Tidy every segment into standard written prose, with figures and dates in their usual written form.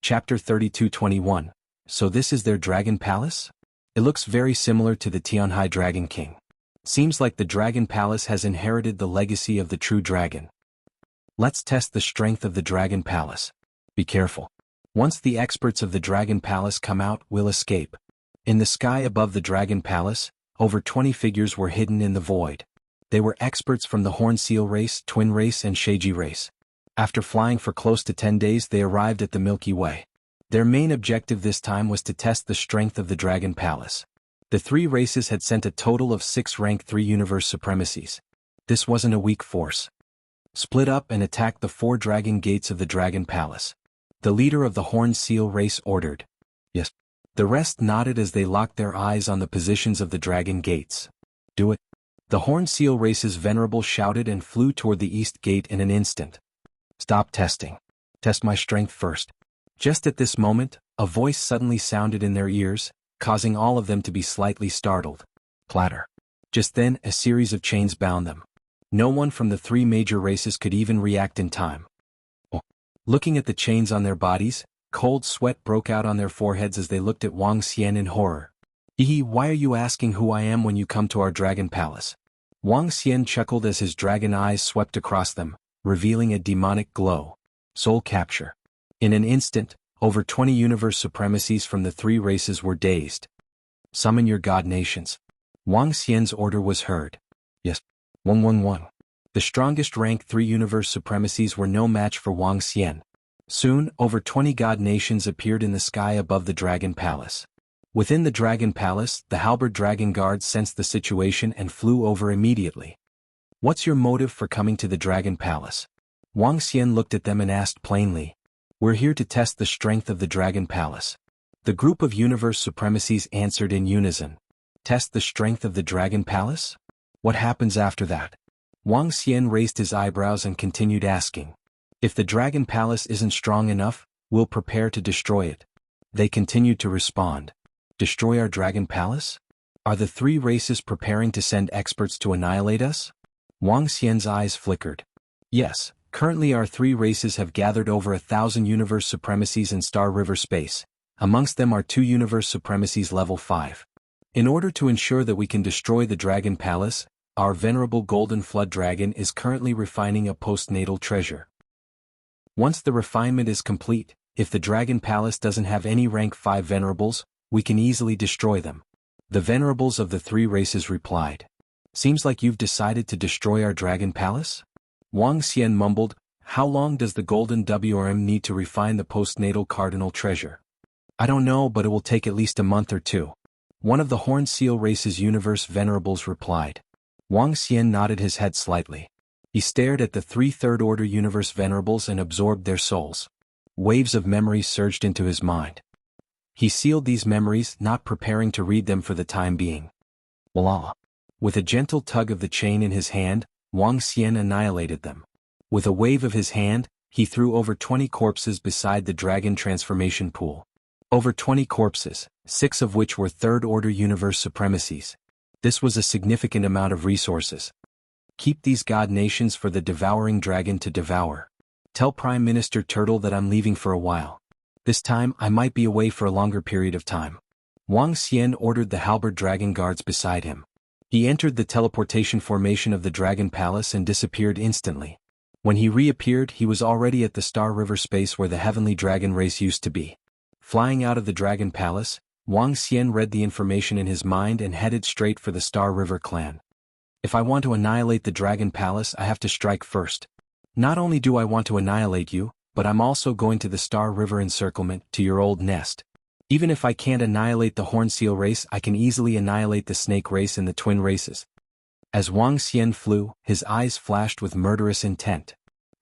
Chapter 32-21. So this is their dragon palace? It looks very similar to the Tianhai Dragon King. Seems like the dragon palace has inherited the legacy of the true dragon. Let's test the strength of the dragon palace. Be careful. Once the experts of the dragon palace come out, we'll escape. In the sky above the dragon palace, over 20 figures were hidden in the void. They were experts from the Horn Seal race, Twin race and Sheiji race. After flying for close to 10 days, they arrived at the Milky Way. Their main objective this time was to test the strength of the dragon palace. The three races had sent a total of 6 rank 3 universe supremacies. This wasn't a weak force. Split up and attack the 4 dragon gates of the dragon palace. The leader of the Horn Seal race ordered. Yes. The rest nodded as they locked their eyes on the positions of the dragon gates. Do it. The Horn Seal race's venerable shouted and flew toward the east gate in an instant. Stop testing. Test my strength first. Just at this moment, a voice suddenly sounded in their ears, causing all of them to be slightly startled. Clatter. Just then, a series of chains bound them. No one from the 3 major races could even react in time. Oh. Looking at the chains on their bodies, cold sweat broke out on their foreheads as they looked at Wang Xian in horror. Why are you asking who I am when you come to our dragon palace? Wang Xian chuckled as his dragon eyes swept across them, revealing a demonic glow. Soul capture. In an instant, over 20 universe supremacies from the 3 races were dazed. Summon your god nations. Wang Xian's order was heard. Yes. 111. The strongest rank 3 universe supremacies were no match for Wang Xian. Soon, over 20 god nations appeared in the sky above the dragon palace. Within the dragon palace, the halberd dragon guards sensed the situation and flew over immediately. What's your motive for coming to the dragon palace? Wang Xian looked at them and asked plainly. We're here to test the strength of the dragon palace. The group of universe supremacies answered in unison. Test the strength of the dragon palace? What happens after that? Wang Xian raised his eyebrows and continued asking. If the dragon palace isn't strong enough, we'll prepare to destroy it. They continued to respond. Destroy our dragon palace? Are the 3 races preparing to send experts to annihilate us? Wang Xian's eyes flickered. Yes, currently our 3 races have gathered over 1,000 universe supremacies in Star River space. Amongst them are 2 universe supremacies level 5. In order to ensure that we can destroy the dragon palace, our venerable golden flood dragon is currently refining a postnatal treasure. Once the refinement is complete, if the dragon palace doesn't have any rank 5 venerables, we can easily destroy them. The venerables of the 3 races replied. Seems like you've decided to destroy our dragon palace? Wang Xian mumbled, how long does the golden WRM need to refine the postnatal cardinal treasure? I don't know, but it will take at least a month or 2. One of the Horn Seal race's universe venerables replied. Wang Xian nodded his head slightly. He stared at the 3 third-order universe venerables and absorbed their souls. Waves of memories surged into his mind. He sealed these memories, not preparing to read them for the time being. Voila! With a gentle tug of the chain in his hand, Wang Xian annihilated them. With a wave of his hand, he threw over 20 corpses beside the dragon transformation pool. Over 20 corpses, 6 of which were third-order universe supremacies. This was a significant amount of resources. Keep these god nations for the devouring dragon to devour. Tell Prime Minister Turtle that I'm leaving for a while. This time, I might be away for a longer period of time. Wang Xian ordered the halberd dragon guards beside him. He entered the teleportation formation of the dragon palace and disappeared instantly. When he reappeared, he was already at the Star River space where the heavenly dragon race used to be. Flying out of the dragon palace, Wang Xian read the information in his mind and headed straight for the Star River clan. If I want to annihilate the dragon palace, I have to strike first. Not only do I want to annihilate you, but I'm also going to the Star River encirclement, to your old nest. Even if I can't annihilate the Horn Seal race, I can easily annihilate the Snake race and the Twin races. As Wang Xian flew, his eyes flashed with murderous intent.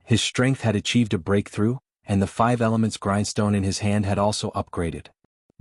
His strength had achieved a breakthrough, and the 5 elements grindstone in his hand had also upgraded.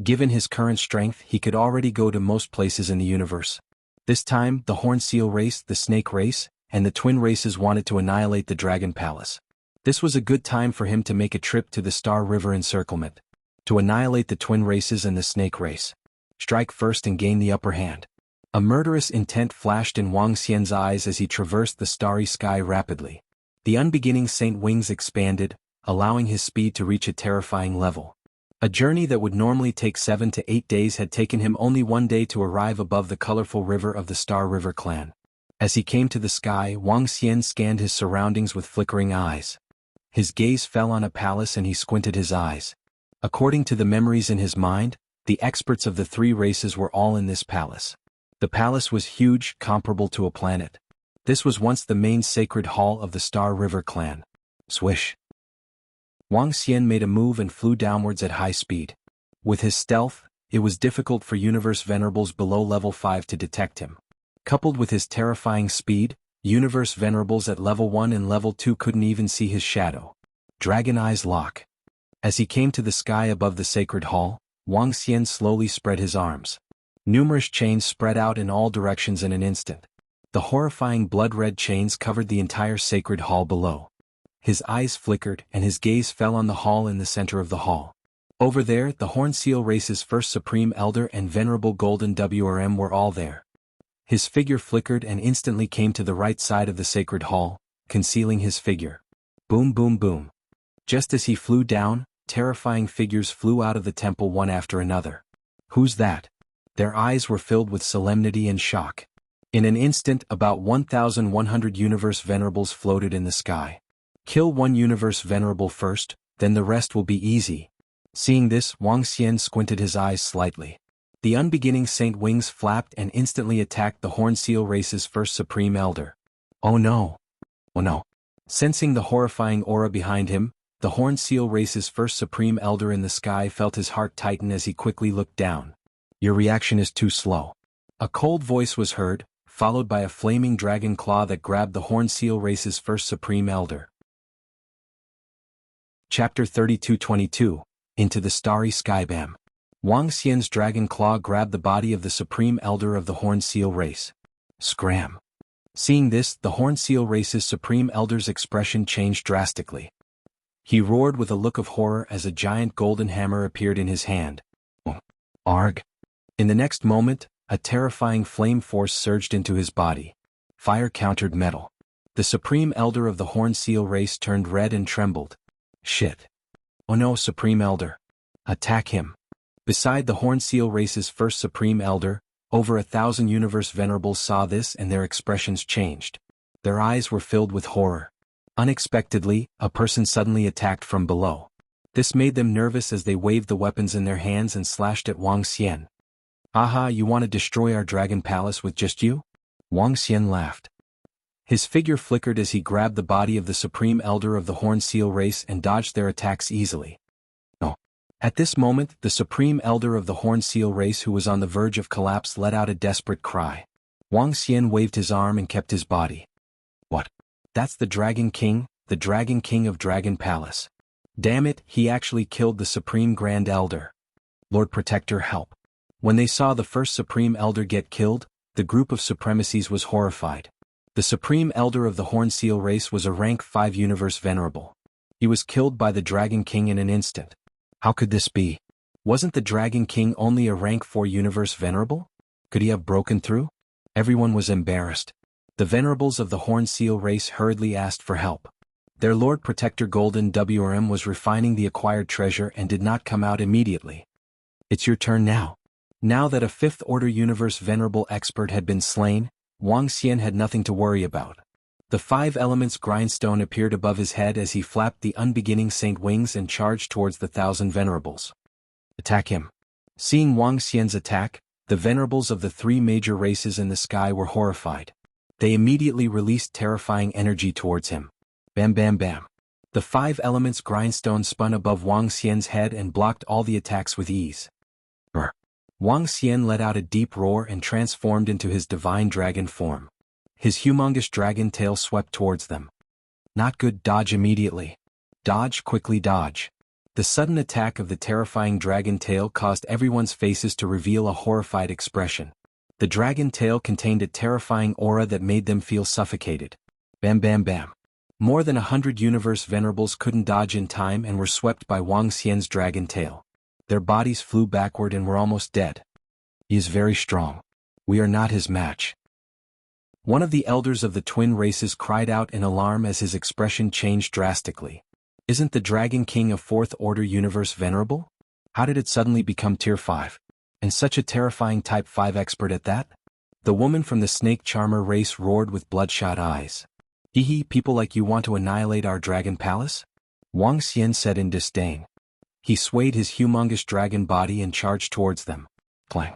Given his current strength, he could already go to most places in the universe. This time, the Horn Seal race, the Snake race, and the Twin races wanted to annihilate the Dragon Palace. This was a good time for him to make a trip to the Star River encirclement, to annihilate the Twin races and the Snake race. Strike first and gain the upper hand. A murderous intent flashed in Wang Xian's eyes as he traversed the starry sky rapidly. The unbeginning Saint wings expanded, allowing his speed to reach a terrifying level. A journey that would normally take 7 to 8 days had taken him only 1 day to arrive above the colorful river of the Star River clan. As he came to the sky, Wang Xian scanned his surroundings with flickering eyes. His gaze fell on a palace and he squinted his eyes. According to the memories in his mind, the experts of the 3 races were all in this palace. The palace was huge, comparable to a planet. This was once the main sacred hall of the Star River clan. Swish! Wang Xian made a move and flew downwards at high speed. With his stealth, it was difficult for Universe Venerables below level 5 to detect him. Coupled with his terrifying speed, Universe Venerables at level 1 and level 2 couldn't even see his shadow. Dragon Eyes Lock. As he came to the sky above the sacred hall, Wang Xian slowly spread his arms. Numerous chains spread out in all directions in an instant. The horrifying blood-red chains covered the entire sacred hall below. His eyes flickered and his gaze fell on the hall in the center of the hall. Over there, the Hornseal race's first Supreme Elder and Venerable Golden WRM were all there. His figure flickered and instantly came to the right side of the sacred hall, concealing his figure. Boom boom boom. Just as he flew down, terrifying figures flew out of the temple one after another. Who's that? Their eyes were filled with solemnity and shock. In an instant, about 1,100 Universe Venerables floated in the sky. Kill 1 Universe Venerable first, then the rest will be easy. Seeing this, Wang Xian squinted his eyes slightly. The unbeginning Saint Wings flapped and instantly attacked the Hornseal race's first Supreme Elder. Oh no! Oh no! Sensing the horrifying aura behind him, the Hornseal race's first Supreme Elder in the sky felt his heart tighten as he quickly looked down. Your reaction is too slow. A cold voice was heard, followed by a flaming dragon claw that grabbed the Hornseal race's first Supreme Elder. Chapter 32:22, Into the Starry Skybam. Wang Xian's dragon claw grabbed the body of the Supreme Elder of the Hornseal race. Scram! Seeing this, the Hornseal race's Supreme Elder's expression changed drastically. He roared with a look of horror as a giant golden hammer appeared in his hand. Arg! In the next moment, a terrifying flame force surged into his body. Fire countered metal. The Supreme Elder of the Hornseal race turned red and trembled. Shit. Oh no, Supreme Elder. Attack him. Beside the Hornseal race's first Supreme Elder, over 1,000 Universe Venerables saw this and their expressions changed. Their eyes were filled with horror. Unexpectedly, a person suddenly attacked from below. This made them nervous as they waved the weapons in their hands and slashed at Wang Xian. Aha, you want to destroy our dragon palace with just you? Wang Xian laughed. His figure flickered as he grabbed the body of the Supreme Elder of the Hornseal race and dodged their attacks easily. No. At this moment, the Supreme Elder of the Hornseal race who was on the verge of collapse let out a desperate cry. Wang Xian waved his arm and kept his body. What? That's the Dragon King of Dragon Palace. Damn it, he actually killed the Supreme Grand Elder. Lord Protector, help. When they saw the first Supreme Elder get killed, the group of Supremacies was horrified. The Supreme Elder of the Hornseal race was a rank 5 Universe Venerable. He was killed by the Dragon King in an instant. How could this be? Wasn't the Dragon King only a rank 4 Universe Venerable? Could he have broken through? Everyone was embarrassed. The Venerables of the Hornseal race hurriedly asked for help. Their Lord Protector Golden WRM was refining the acquired treasure and did not come out immediately. It's your turn now. Now that a 5th Order Universe Venerable expert had been slain, Wang Xian had nothing to worry about. The 5 elements grindstone appeared above his head as he flapped the unbeginning Saint Wings and charged towards the 1,000 Venerables. Attack him. Seeing Wang Xian's attack, the Venerables of the 3 major races in the sky were horrified. They immediately released terrifying energy towards him. Bam bam bam. The 5 elements grindstone spun above Wang Xian's head and blocked all the attacks with ease. Wang Xian let out a deep roar and transformed into his divine dragon form. His humongous dragon tail swept towards them. Not good, dodge immediately. Dodge, quickly dodge. The sudden attack of the terrifying dragon tail caused everyone's faces to reveal a horrified expression. The dragon tail contained a terrifying aura that made them feel suffocated. Bam bam bam. More than 100 Universe Venerables couldn't dodge in time and were swept by Wang Xian's dragon tail. Their bodies flew backward and were almost dead. He is very strong. We are not his match. One of the elders of the twin races cried out in alarm as his expression changed drastically. Isn't the Dragon King a 4th Order Universe Venerable? How did it suddenly become Tier 5? And such a terrifying Type 5 expert at that? The woman from the snake charmer race roared with bloodshot eyes. Hee hee, people like you want to annihilate our dragon palace? Wang Xian said in disdain. He swayed his humongous dragon body and charged towards them. Clang.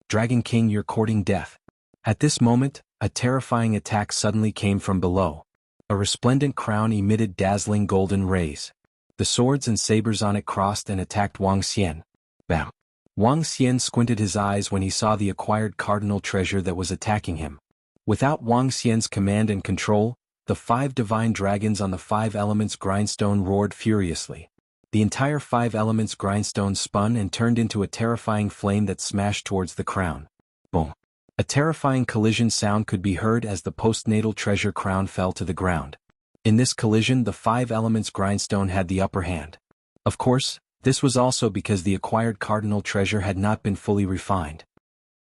Dragon King, you're courting death. At this moment, a terrifying attack suddenly came from below. A resplendent crown emitted dazzling golden rays. The swords and sabers on it crossed and attacked Wang Xian. Bam! Wang Xian squinted his eyes when he saw the acquired cardinal treasure that was attacking him. Without Wang Xian's command and control, the 5 divine dragons on the 5 elements grindstone roared furiously. The entire 5 elements grindstone spun and turned into a terrifying flame that smashed towards the crown. Boom! A terrifying collision sound could be heard as the postnatal treasure crown fell to the ground. In this collision, the 5 elements grindstone had the upper hand. Of course, this was also because the acquired cardinal treasure had not been fully refined.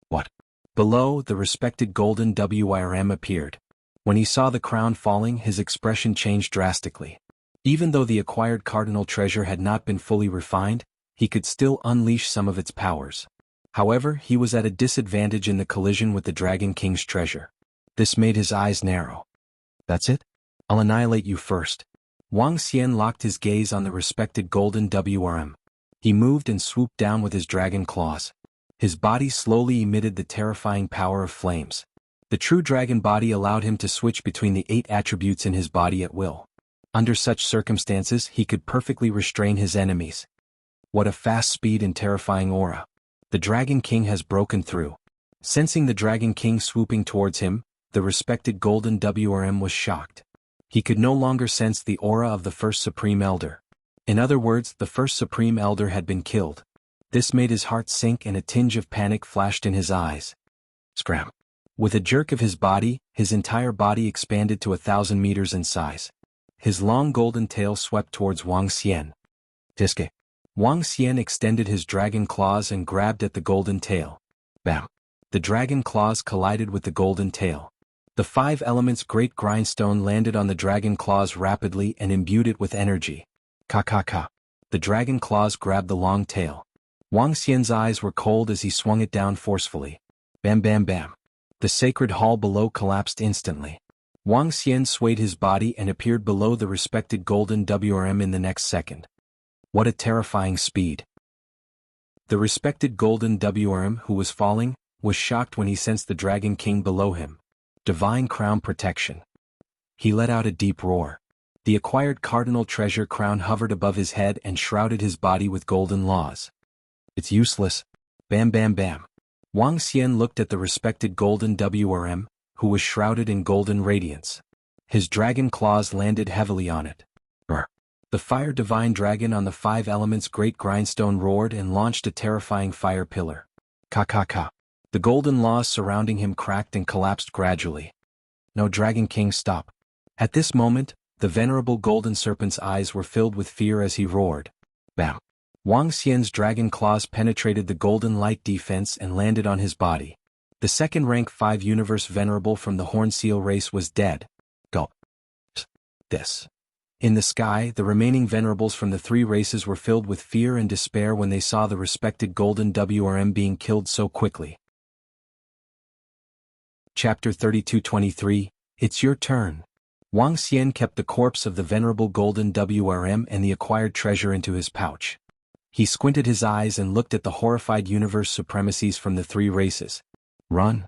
What? Below, the respected golden WIRM appeared. When he saw the crown falling, his expression changed drastically. Even though the acquired cardinal treasure had not been fully refined, he could still unleash some of its powers. However, he was at a disadvantage in the collision with the Dragon King's treasure. This made his eyes narrow. That's it? I'll annihilate you first. Wang Xian locked his gaze on the respected golden WRM. He moved and swooped down with his dragon claws. His body slowly emitted the terrifying power of flames. The true dragon body allowed him to switch between the 8 attributes in his body at will. Under such circumstances, he could perfectly restrain his enemies. What a fast speed and terrifying aura. The Dragon King has broken through. Sensing the Dragon King swooping towards him, the respected golden WRM was shocked. He could no longer sense the aura of the first Supreme Elder. In other words, the first Supreme Elder had been killed. This made his heart sink and a tinge of panic flashed in his eyes. Scram! With a jerk of his body, his entire body expanded to 1,000 meters in size. His long golden tail swept towards Wang Xian. Tiske. Wang Xian extended his dragon claws and grabbed at the golden tail. Bam! The dragon claws collided with the golden tail. The 5 elements great grindstone landed on the dragon claws rapidly and imbued it with energy. Ka. The dragon claws grabbed the long tail. Wang Xian's eyes were cold as he swung it down forcefully. Bam bam bam. The sacred hall below collapsed instantly. Wang Xian swayed his body and appeared below the respected golden WRM in the next second. What a terrifying speed. The respected golden WRM, who was falling, was shocked when he sensed the Dragon King below him. Divine crown protection. He let out a deep roar. The acquired cardinal treasure crown hovered above his head and shrouded his body with golden laws. It's useless. Bam bam bam. Wang Xian looked at the respected golden WRM, who was shrouded in golden radiance. His dragon claws landed heavily on it. Brr. The fire divine dragon on the 5 elements great grindstone roared and launched a terrifying fire pillar. Ka. The golden laws surrounding him cracked and collapsed gradually. No, Dragon King, stop. At this moment, the venerable golden serpent's eyes were filled with fear as he roared. Bam! Wang Xian's dragon claws penetrated the golden light defense and landed on his body. The second rank 5 universe venerable from the Horn Seal race was dead. Go. This. In the sky, the remaining venerables from the 3 races were filled with fear and despair when they saw the respected golden WRM being killed so quickly. Chapter 32-23, It's Your Turn. Wang Xian kept the corpse of the venerable golden WRM and the acquired treasure into his pouch. He squinted his eyes and looked at the horrified universe supremacies from the 3 races. Run.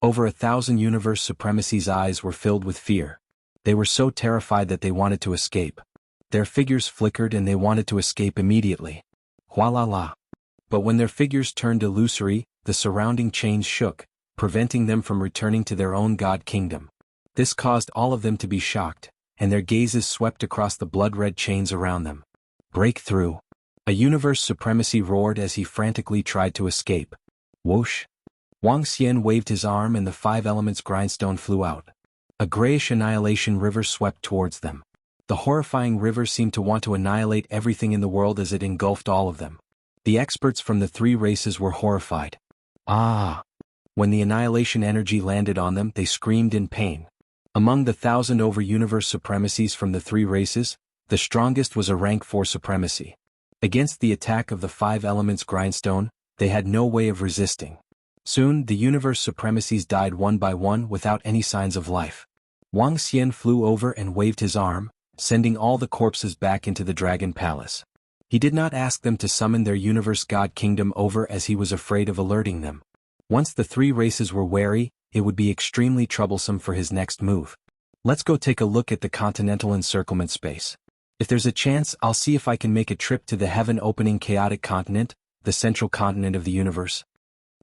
Over 1,000 universe supremacies' eyes were filled with fear. They were so terrified that they wanted to escape. Their figures flickered and they wanted to escape immediately. Hualala. But when their figures turned illusory, the surrounding chains shook, preventing them from returning to their own god kingdom. This caused all of them to be shocked, and their gazes swept across the blood-red chains around them. Break through. A universe supremacy roared as he frantically tried to escape. Whoosh. Wang Xian waved his arm and the 5 elements grindstone flew out. A grayish annihilation river swept towards them. The horrifying river seemed to want to annihilate everything in the world as it engulfed all of them. The experts from the 3 races were horrified. Ah! When the annihilation energy landed on them, they screamed in pain. Among the 1,000 over universe supremacies from the 3 races, the strongest was a rank 4 supremacy. Against the attack of the five elements grindstone, they had no way of resisting. Soon, the universe supremacies died one by one without any signs of life. Wang Xian flew over and waved his arm, sending all the corpses back into the Dragon Palace. He did not ask them to summon their universe god kingdom over as he was afraid of alerting them. Once the three races were wary, it would be extremely troublesome for his next move. Let's go take a look at the continental encirclement space. If there's a chance, I'll see if I can make a trip to the heaven-opening chaotic continent, the central continent of the universe.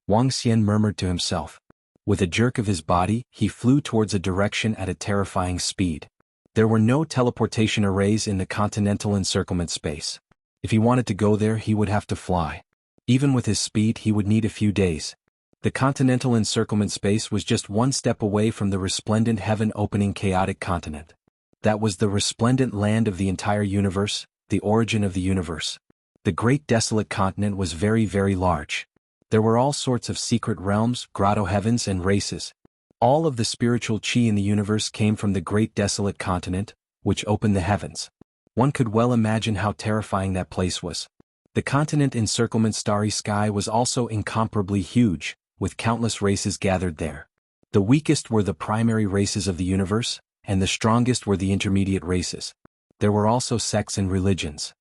Wang Xian murmured to himself. With a jerk of his body, he flew towards a direction at a terrifying speed. There were no teleportation arrays in the continental encirclement space. If he wanted to go there, he would have to fly. Even with his speed, he would need a few days. The continental encirclement space was just one step away from the resplendent heaven-opening chaotic continent. That was the resplendent land of the entire universe, the origin of the universe. The great desolate continent was very, very large. There were all sorts of secret realms, grotto heavens and races. All of the spiritual chi in the universe came from the great desolate continent, which opened the heavens. One could well imagine how terrifying that place was. The continent encirclement starry sky was also incomparably huge, with countless races gathered there. The weakest were the primary races of the universe, and the strongest were the intermediate races. There were also sects and religions.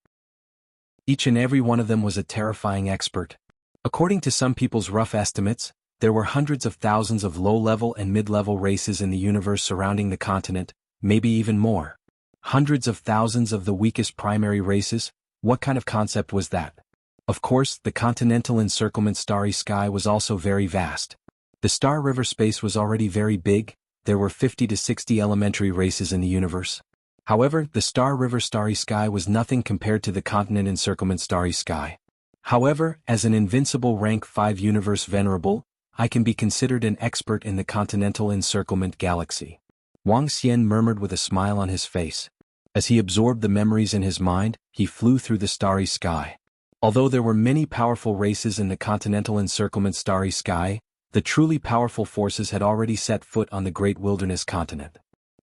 Each and every one of them was a terrifying expert. According to some people's rough estimates, there were hundreds of thousands of low-level and mid-level races in the universe surrounding the continent, maybe even more. Hundreds of thousands of the weakest primary races. What kind of concept was that? Of course, the continental encirclement starry sky was also very vast. The star river space was already very big. There were 50 to 60 elementary races in the universe. However, the star river starry sky was nothing compared to the continent encirclement starry sky. However, as an invincible rank 5 universe venerable, I can be considered an expert in the continental encirclement galaxy. Wang Xian murmured with a smile on his face. As he absorbed the memories in his mind, he flew through the starry sky. Although there were many powerful races in the continental encirclement starry sky, the truly powerful forces had already set foot on the great wilderness continent.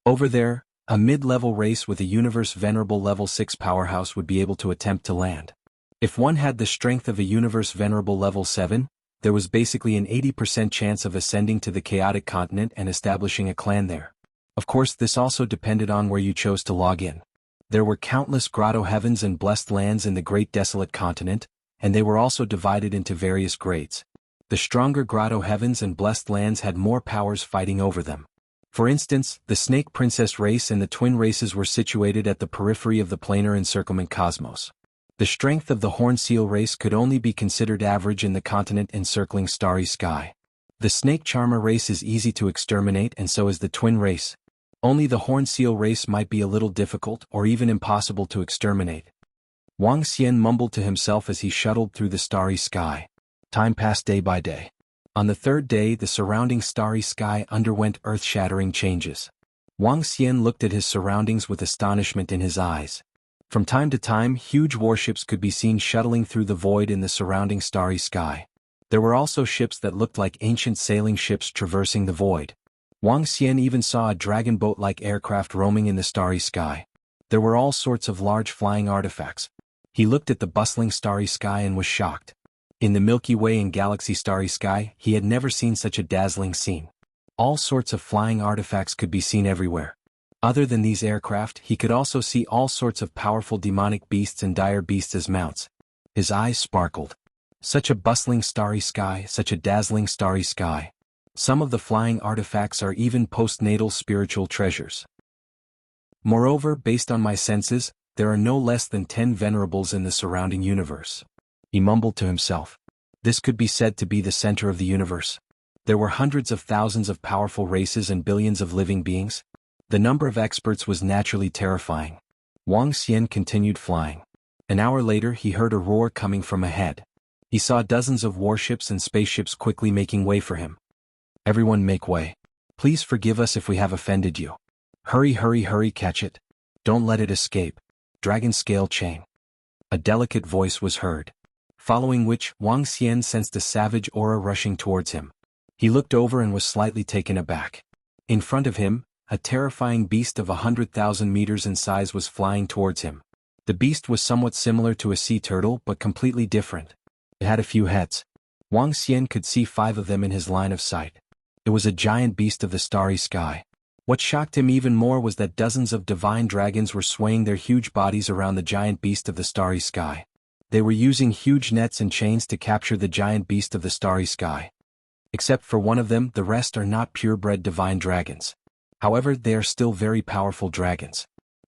Over there, a mid-level race with a universe venerable level 6 powerhouse would be able to attempt to land. If one had the strength of a universe venerable level 7, there was basically an 80% chance of ascending to the chaotic continent and establishing a clan there. Of course, this also depended on where you chose to log in. There were countless grotto heavens and blessed lands in the great desolate continent, and they were also divided into various grades. The stronger grotto heavens and blessed lands had more powers fighting over them. For instance, the Snake Princess race and the Twin races were situated at the periphery of the planar encirclement cosmos. The strength of the Horn Seal race could only be considered average in the continent encircling starry sky. The Snake Charmer race is easy to exterminate, and so is the Twin race. Only the Horn Seal race might be a little difficult or even impossible to exterminate. Wang Xian mumbled to himself as he shuttled through the starry sky. Time passed day by day. On the third day, the surrounding starry sky underwent earth-shattering changes. Wang Xian looked at his surroundings with astonishment in his eyes. From time to time, huge warships could be seen shuttling through the void in the surrounding starry sky. There were also ships that looked like ancient sailing ships traversing the void. Wang Xian even saw a dragon boat-like aircraft roaming in the starry sky. There were all sorts of large flying artifacts. He looked at the bustling starry sky and was shocked. In the Milky Way and galaxy starry sky, he had never seen such a dazzling scene. All sorts of flying artifacts could be seen everywhere. Other than these aircraft, he could also see all sorts of powerful demonic beasts and dire beasts as mounts. His eyes sparkled. Such a bustling starry sky, such a dazzling starry sky. Some of the flying artifacts are even postnatal spiritual treasures. Moreover, based on my senses, there are no less than 10 venerables in the surrounding universe. He mumbled to himself. This could be said to be the center of the universe. There were hundreds of thousands of powerful races and billions of living beings. The number of experts was naturally terrifying. Wang Xian continued flying. An hour later, he heard a roar coming from ahead. He saw dozens of warships and spaceships quickly making way for him. Everyone make way. Please forgive us if we have offended you. Hurry, hurry, hurry, catch it. Don't let it escape. Dragon scale chain. A delicate voice was heard. Following which, Wang Xian sensed a savage aura rushing towards him. He looked over and was slightly taken aback. In front of him, a terrifying beast of 100,000 meters in size was flying towards him. The beast was somewhat similar to a sea turtle but completely different. It had a few heads. Wang Xian could see 5 of them in his line of sight. It was a giant beast of the starry sky. What shocked him even more was that dozens of divine dragons were swaying their huge bodies around the giant beast of the starry sky. They were using huge nets and chains to capture the giant beast of the starry sky. Except for one of them, the rest are not purebred divine dragons. However, they are still very powerful dragons.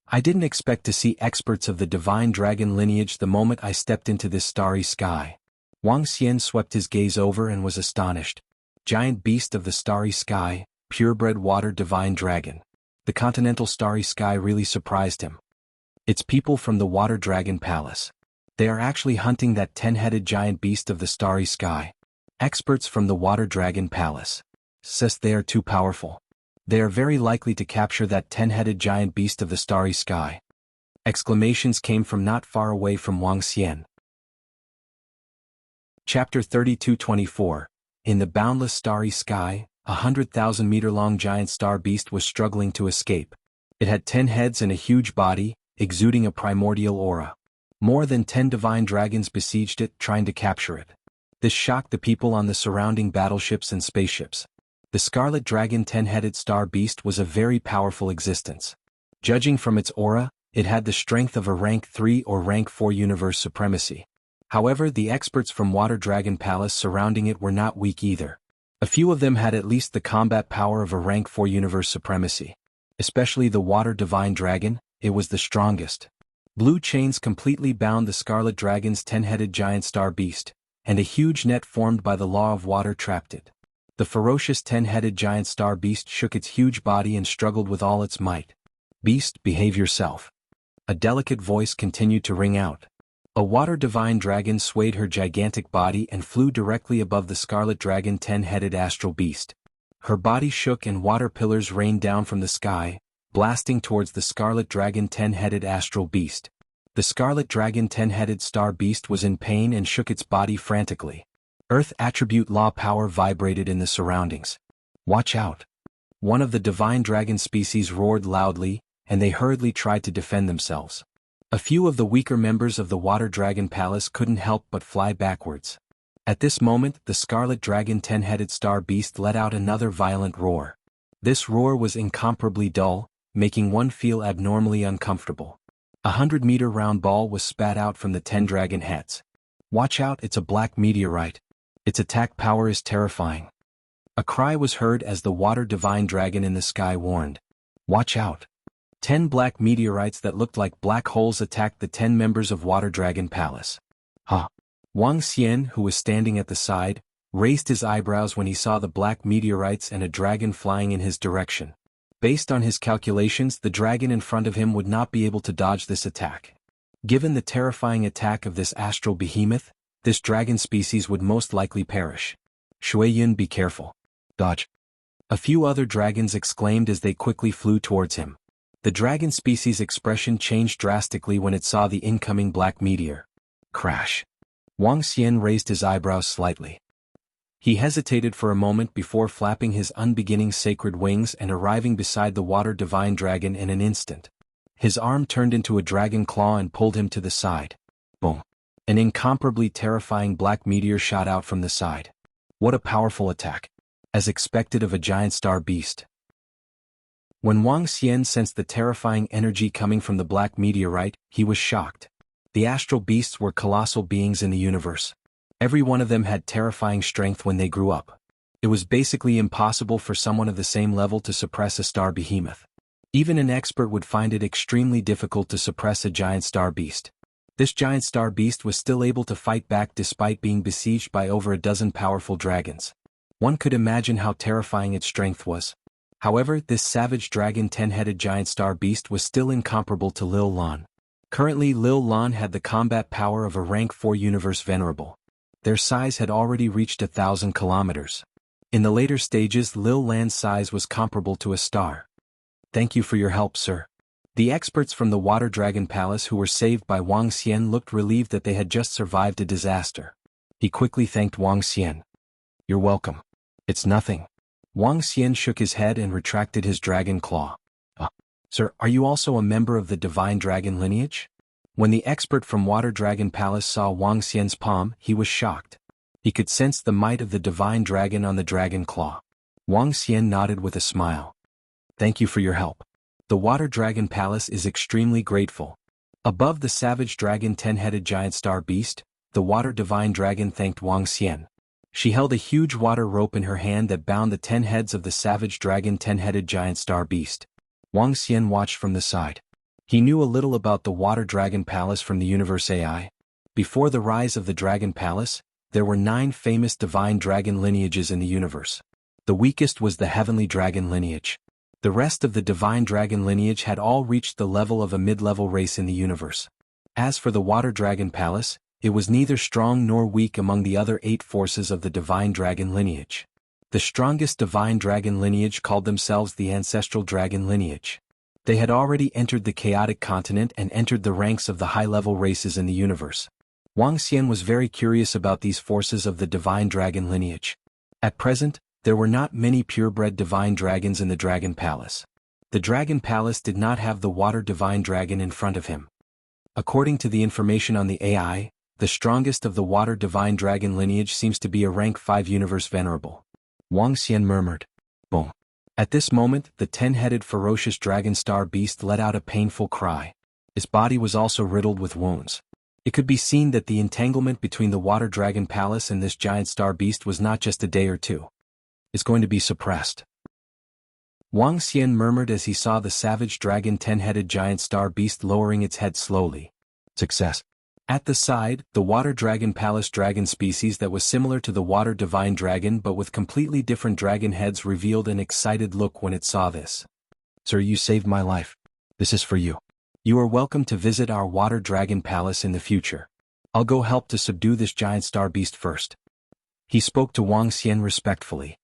I didn't expect to see experts of the divine dragon lineage the moment I stepped into this starry sky. Wang Xian swept his gaze over and was astonished. Giant beast of the starry sky, purebred water divine dragon. The continental starry sky really surprised him. It's people from the water dragon palace. They are actually hunting that 10-headed giant beast of the starry sky. Experts from the water dragon palace. Says they are too powerful. They are very likely to capture that 10-headed giant beast of the starry sky. Exclamations came from not far away from Wang Xian. Chapter 32-24. In the boundless starry sky, 100,000-meter-long giant star beast was struggling to escape. It had 10 heads and a huge body, exuding a primordial aura. More than 10 divine dragons besieged it, trying to capture it. This shocked the people on the surrounding battleships and spaceships. The scarlet dragon 10-headed star beast was a very powerful existence. Judging from its aura, it had the strength of a rank 3 or rank 4 universe supremacy. However, the experts from Water Dragon Palace surrounding it were not weak either. A few of them had at least the combat power of a rank 4 universe supremacy. Especially the Water Divine Dragon, it was the strongest. Blue chains completely bound the Scarlet Dragon's 10-headed giant star beast, and a huge net formed by the law of water trapped it. The ferocious 10-headed giant star beast shook its huge body and struggled with all its might. "Beast, behave yourself." A delicate voice continued to ring out. A water divine dragon swayed her gigantic body and flew directly above the Scarlet Dragon 10-headed astral beast. Her body shook and water pillars rained down from the sky, blasting towards the Scarlet Dragon 10-headed astral beast. The Scarlet Dragon 10-headed star beast was in pain and shook its body frantically. Earth attribute law power vibrated in the surroundings. "Watch out!" One of the divine dragon species roared loudly, and they hurriedly tried to defend themselves. A few of the weaker members of the Water Dragon Palace couldn't help but fly backwards. At this moment, the Scarlet Dragon 10-headed star beast let out another violent roar. This roar was incomparably dull, making one feel abnormally uncomfortable. 100-meter round ball was spat out from the 10 dragon heads. "Watch out, it's a black meteorite. Its attack power is terrifying." A cry was heard as the Water Divine Dragon in the sky warned. "Watch out." 10 black meteorites that looked like black holes attacked the 10 members of Water Dragon Palace. Huh. Wang Xian, who was standing at the side, raised his eyebrows when he saw the black meteorites and a dragon flying in his direction. Based on his calculations, the dragon in front of him would not be able to dodge this attack. Given the terrifying attack of this astral behemoth, this dragon species would most likely perish. "Shuiyun, be careful. Dodge." A few other dragons exclaimed as they quickly flew towards him. The dragon species' expression changed drastically when it saw the incoming black meteor. Crash. Wang Xian raised his eyebrows slightly. He hesitated for a moment before flapping his unbeginning sacred wings and arriving beside the Water Divine Dragon in an instant. His arm turned into a dragon claw and pulled him to the side. Boom. An incomparably terrifying black meteor shot out from the side. What a powerful attack. As expected of a giant star beast. When Wang Xian sensed the terrifying energy coming from the black meteorite, he was shocked. The astral beasts were colossal beings in the universe. Every one of them had terrifying strength when they grew up. It was basically impossible for someone of the same level to suppress a star behemoth. Even an expert would find it extremely difficult to suppress a giant star beast. This giant star beast was still able to fight back despite being besieged by over a dozen powerful dragons. One could imagine how terrifying its strength was. However, this savage dragon 10-headed giant star beast was still incomparable to Lil Lan. Currently, Lil Lan had the combat power of a rank 4 universe venerable. Their size had already reached 1,000 kilometers. In the later stages, Lil Lan's size was comparable to a star. "Thank you for your help, sir." The experts from the Water Dragon Palace who were saved by Wang Xian looked relieved that they had just survived a disaster. He quickly thanked Wang Xian. "You're welcome. It's nothing." Wang Xian shook his head and retracted his dragon claw. Sir, are you also a member of the Divine Dragon lineage?" When the expert from Water Dragon Palace saw Wang Xian's palm, he was shocked. He could sense the might of the divine dragon on the dragon claw. Wang Xian nodded with a smile. Thank you for your help. The Water Dragon Palace is extremely grateful. Above the savage dragon 10-headed giant star beast, the water divine dragon thanked Wang Xian. She held a huge water rope in her hand that bound the 10 heads of the savage dragon 10-headed giant star beast. Wang Xian watched from the side. He knew a little about the Water Dragon Palace from the Universe AI. Before the rise of the Dragon Palace, there were 9 famous divine dragon lineages in the universe. The weakest was the Heavenly Dragon lineage. The rest of the divine dragon lineage had all reached the level of a mid-level race in the universe. As for the Water Dragon Palace, it was neither strong nor weak among the other 8 forces of the divine dragon lineage. The strongest divine dragon lineage called themselves the Ancestral Dragon lineage. They had already entered the chaotic continent and entered the ranks of the high-level races in the universe. Wang Xian was very curious about these forces of the divine dragon lineage. At present, there were not many purebred divine dragons in the Dragon Palace. The Dragon Palace did not have the water divine dragon in front of him. According to the information on the AI, the strongest of the water divine dragon lineage seems to be a rank 5 universe venerable. Wang Xian murmured. Boom. At this moment, the 10-headed ferocious dragon star beast let out a painful cry. His body was also riddled with wounds. It could be seen that the entanglement between the Water Dragon Palace and this giant star beast was not just a day or two. It's going to be suppressed. Wang Xian murmured as he saw the savage dragon 10-headed giant star beast lowering its head slowly. Success. At the side, the Water Dragon Palace dragon species that was similar to the Water Divine Dragon but with completely different dragon heads revealed an excited look when it saw this. Sir, you saved my life. This is for you. You are welcome to visit our Water Dragon Palace in the future. I'll go help to subdue this giant star beast first. He spoke to Wang Xian respectfully.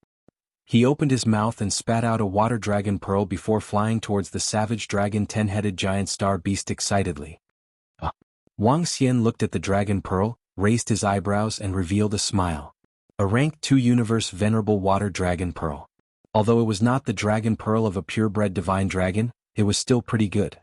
He opened his mouth and spat out a water dragon pearl before flying towards the savage dragon 10-headed giant star beast excitedly. Wang Xian looked at the dragon pearl, raised his eyebrows and revealed a smile. A rank 2 universe venerable water dragon pearl. Although it was not the dragon pearl of a purebred divine dragon, it was still pretty good.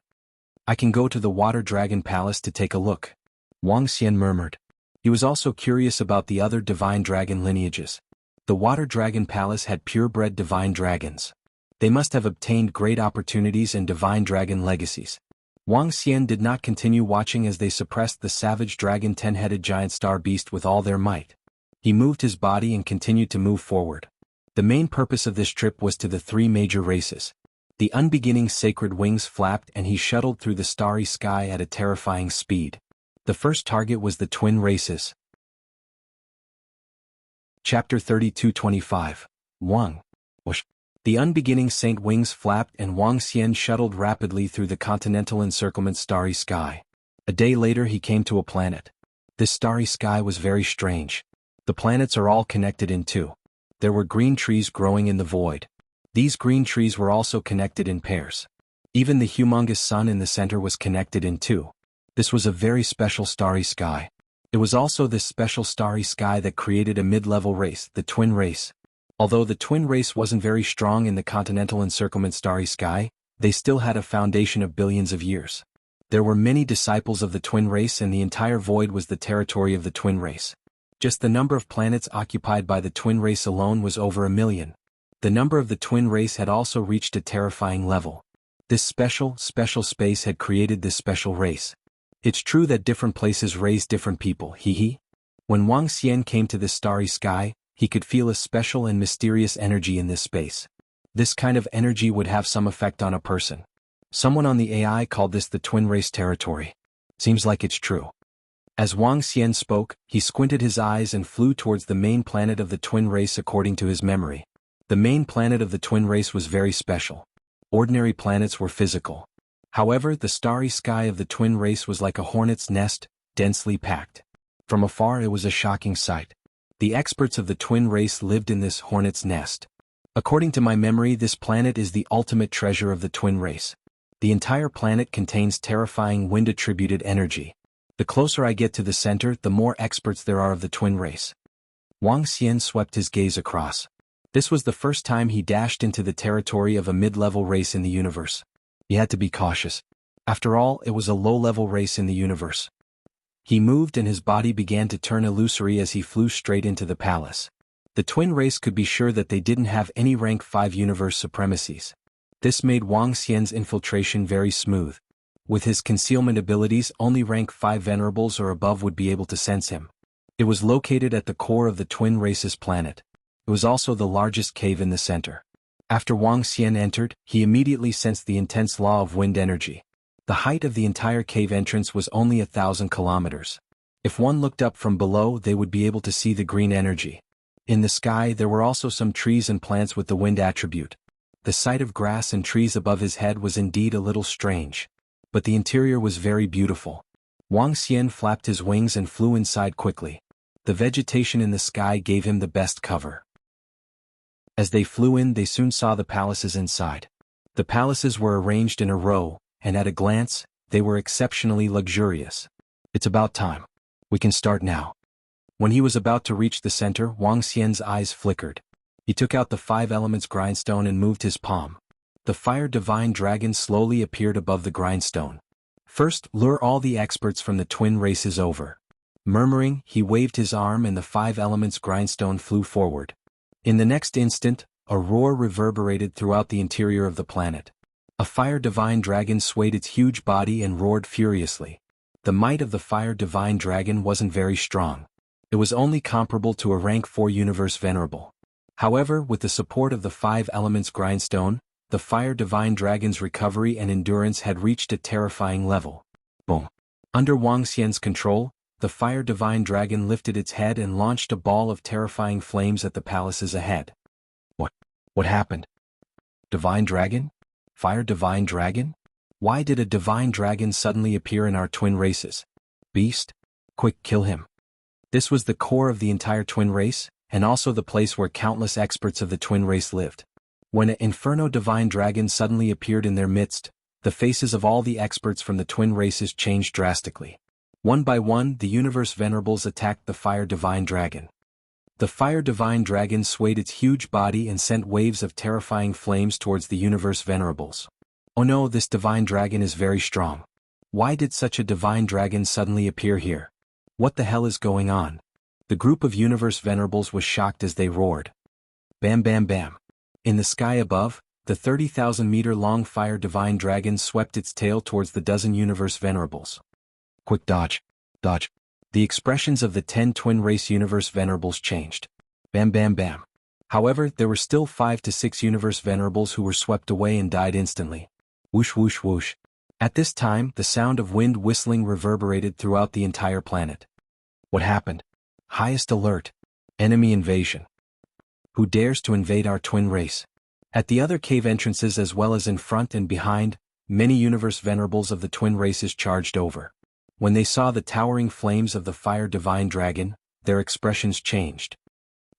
I can go to the Water Dragon Palace to take a look. Wang Xian murmured. He was also curious about the other divine dragon lineages. The Water Dragon Palace had purebred divine dragons. They must have obtained great opportunities and divine dragon legacies. Wang Xian did not continue watching as they suppressed the savage dragon 10-headed giant star beast with all their might. He moved his body and continued to move forward. The main purpose of this trip was to the 3 major races. The unbeginning sacred wings flapped and he shuttled through the starry sky at a terrifying speed. The first target was the twin races. Chapter 32-25. Wang. Whoosh. The unbeginning saint wings flapped and Wang Xian shuttled rapidly through the continental encirclement starry sky. A day later he came to a planet. This starry sky was very strange. The planets are all connected in 2. There were green trees growing in the void. These green trees were also connected in pairs. Even the humongous sun in the center was connected in 2. This was a very special starry sky. It was also this special starry sky that created a mid-level race, the twin race. Although the twin race wasn't very strong in the continental encirclement starry sky, they still had a foundation of billions of years. There were many disciples of the twin race and the entire void was the territory of the twin race. Just the number of planets occupied by the twin race alone was over 1 million. The number of the twin race had also reached a terrifying level. This special space had created this special race. It's true that different places raise different people, When Wang Xian came to this starry sky, he could feel a special and mysterious energy in this space. This kind of energy would have some effect on a person. Someone on the AI called this the twin race territory. Seems like it's true. As Wang Xian spoke, he squinted his eyes and flew towards the main planet of the twin race according to his memory. The main planet of the twin race was very special. Ordinary planets were physical. However, the starry sky of the twin race was like a hornet's nest, densely packed. From afar it was a shocking sight. The experts of the twin race lived in this hornet's nest. According to my memory, this planet is the ultimate treasure of the twin race. The entire planet contains terrifying wind-attributed energy. The closer I get to the center, the more experts there are of the twin race. Wang Xian swept his gaze across. This was the first time he dashed into the territory of a mid-level race in the universe. He had to be cautious. After all, it was a low-level race in the universe. He moved and his body began to turn illusory as he flew straight into the palace. The twin race could be sure that they didn't have any rank 5 universe supremacies. This made Wang Xian's infiltration very smooth. With his concealment abilities, only rank 5 venerables or above would be able to sense him. It was located at the core of the twin race's planet. It was also the largest cave in the center. After Wang Xian entered, he immediately sensed the intense law of wind energy. The height of the entire cave entrance was only 1,000 kilometers. If one looked up from below, they would be able to see the green energy. In the sky, there were also some trees and plants with the wind attribute. The sight of grass and trees above his head was indeed a little strange. But the interior was very beautiful. Wang Xian flapped his wings and flew inside quickly. The vegetation in the sky gave him the best cover. As they flew in, they soon saw the palaces inside. The palaces were arranged in a row, and at a glance, they were exceptionally luxurious. It's about time. We can start now. When he was about to reach the center, Wang Xian's eyes flickered. He took out the 5 elements grindstone and moved his palm. The fire divine dragon slowly appeared above the grindstone. First, lure all the experts from the twin races over. Murmuring, he waved his arm and the 5 elements grindstone flew forward. In the next instant, a roar reverberated throughout the interior of the planet. A fire divine dragon swayed its huge body and roared furiously. The might of the fire divine dragon wasn't very strong. It was only comparable to a rank 4 universe venerable. However, with the support of the 5 elements grindstone, the fire divine dragon's recovery and endurance had reached a terrifying level. Boom. Under Wang Xian's control, the fire divine dragon lifted its head and launched a ball of terrifying flames at the palaces ahead. What happened? Divine dragon? Fire divine dragon? Why did a divine dragon suddenly appear in our twin races? Beast? Quick, kill him. This was the core of the entire twin race, and also the place where countless experts of the twin race lived. When an inferno divine dragon suddenly appeared in their midst, the faces of all the experts from the twin races changed drastically. One by one, the universe venerables attacked the fire divine dragon. The fire divine dragon swayed its huge body and sent waves of terrifying flames towards the universe venerables. Oh no, this divine dragon is very strong. Why did such a divine dragon suddenly appear here? What the hell is going on? The group of universe venerables was shocked as they roared. Bam bam bam. In the sky above, the 30,000-meter-long fire divine dragon swept its tail towards the dozen universe venerables. Quick dodge. Dodge. The expressions of the 10 twin race universe venerables changed. Bam bam bam. However, there were still 5 to 6 universe venerables who were swept away and died instantly. Whoosh whoosh whoosh. At this time, the sound of wind whistling reverberated throughout the entire planet. What happened? Highest alert. Enemy invasion. Who dares to invade our twin race? At the other cave entrances as well as in front and behind, many universe venerables of the twin races charged over. When they saw the towering flames of the fire divine dragon, their expressions changed.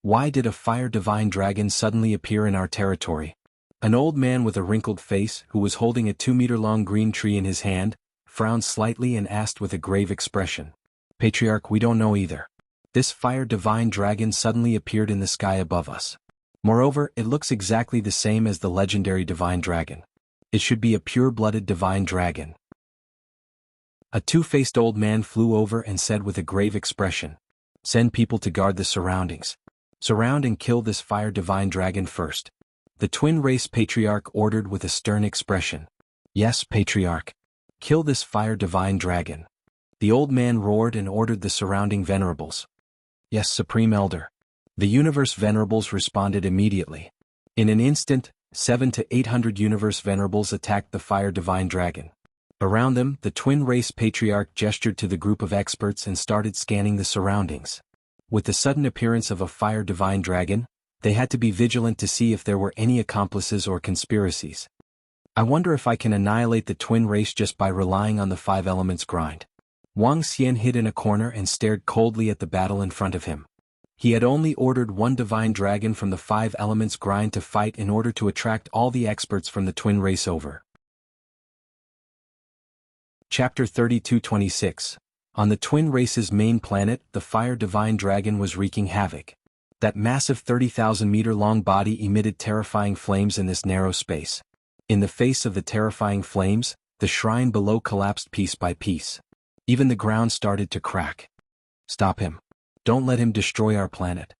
Why did a fire divine dragon suddenly appear in our territory? An old man with a wrinkled face, who was holding a 2-meter-long green tree in his hand, frowned slightly and asked with a grave expression. Patriarch, we don't know either. This fire divine dragon suddenly appeared in the sky above us. Moreover, it looks exactly the same as the legendary divine dragon. It should be a pure-blooded divine dragon. A 2-faced old man flew over and said with a grave expression, "Send people to guard the surroundings. Surround and kill this fire divine dragon first." The twin race patriarch ordered with a stern expression. "Yes, patriarch. Kill this fire divine dragon." The old man roared and ordered the surrounding venerables. "Yes, supreme elder." The universe venerables responded immediately. In an instant, 700 to 800 universe venerables attacked the fire divine dragon. Around them, the twin race patriarch gestured to the group of experts and started scanning the surroundings. With the sudden appearance of a fire divine dragon, they had to be vigilant to see if there were any accomplices or conspiracies. I wonder if I can annihilate the twin race just by relying on the 5 elements grind. Wang Xian hid in a corner and stared coldly at the battle in front of him. He had only ordered one divine dragon from the 5 elements grind to fight in order to attract all the experts from the twin race over. Chapter 32-26. On the twin race's main planet, the fire divine dragon was wreaking havoc. That massive 30,000-meter-long body emitted terrifying flames in this narrow space. In the face of the terrifying flames, The shrine below collapsed piece by piece. Even the ground started to crack. Stop him. Don't let him destroy our planet.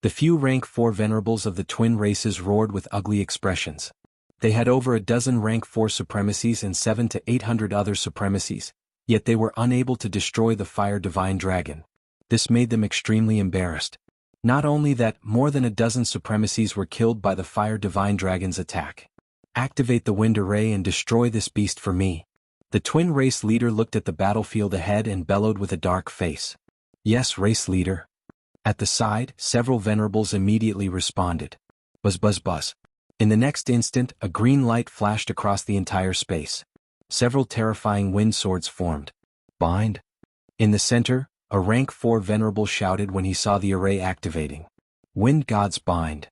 The few rank 4 venerables of the twin races roared with ugly expressions. They had over a dozen rank 4 supremacies and 700 to 800 other supremacies, yet they were unable to destroy the Fire Divine Dragon. This made them extremely embarrassed. Not only that, more than a dozen supremacies were killed by the Fire Divine Dragon's attack. Activate the wind array and destroy this beast for me. The twin race leader looked at the battlefield ahead and bellowed with a dark face. Yes, race leader. At the side, several venerables immediately responded. Buzz buzz buzz. In the next instant, a green light flashed across the entire space. Several terrifying wind swords formed. Bind. In the center, a rank 4 venerable shouted when he saw the array activating. Wind gods bind.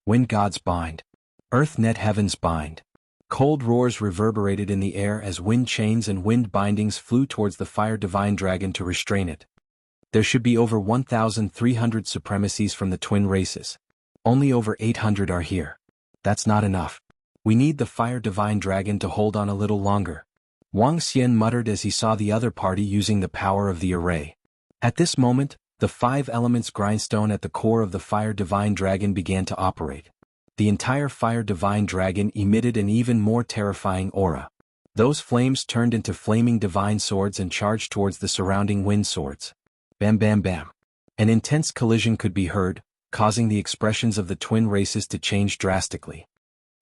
Wind gods bind. Earth net heavens bind. Cold roars reverberated in the air as wind chains and wind bindings flew towards the Fire Divine Dragon to restrain it. There should be over 1,300 supremacies from the twin races. Only over 800 are here. That's not enough. We need the Fire Divine Dragon to hold on a little longer. Wang Xian muttered as he saw the other party using the power of the array. At this moment, the 5 elements grindstone at the core of the Fire Divine Dragon began to operate. The entire Fire Divine Dragon emitted an even more terrifying aura. Those flames turned into flaming divine swords and charged towards the surrounding wind swords. Bam bam bam. An intense collision could be heard, causing the expressions of the twin races to change drastically.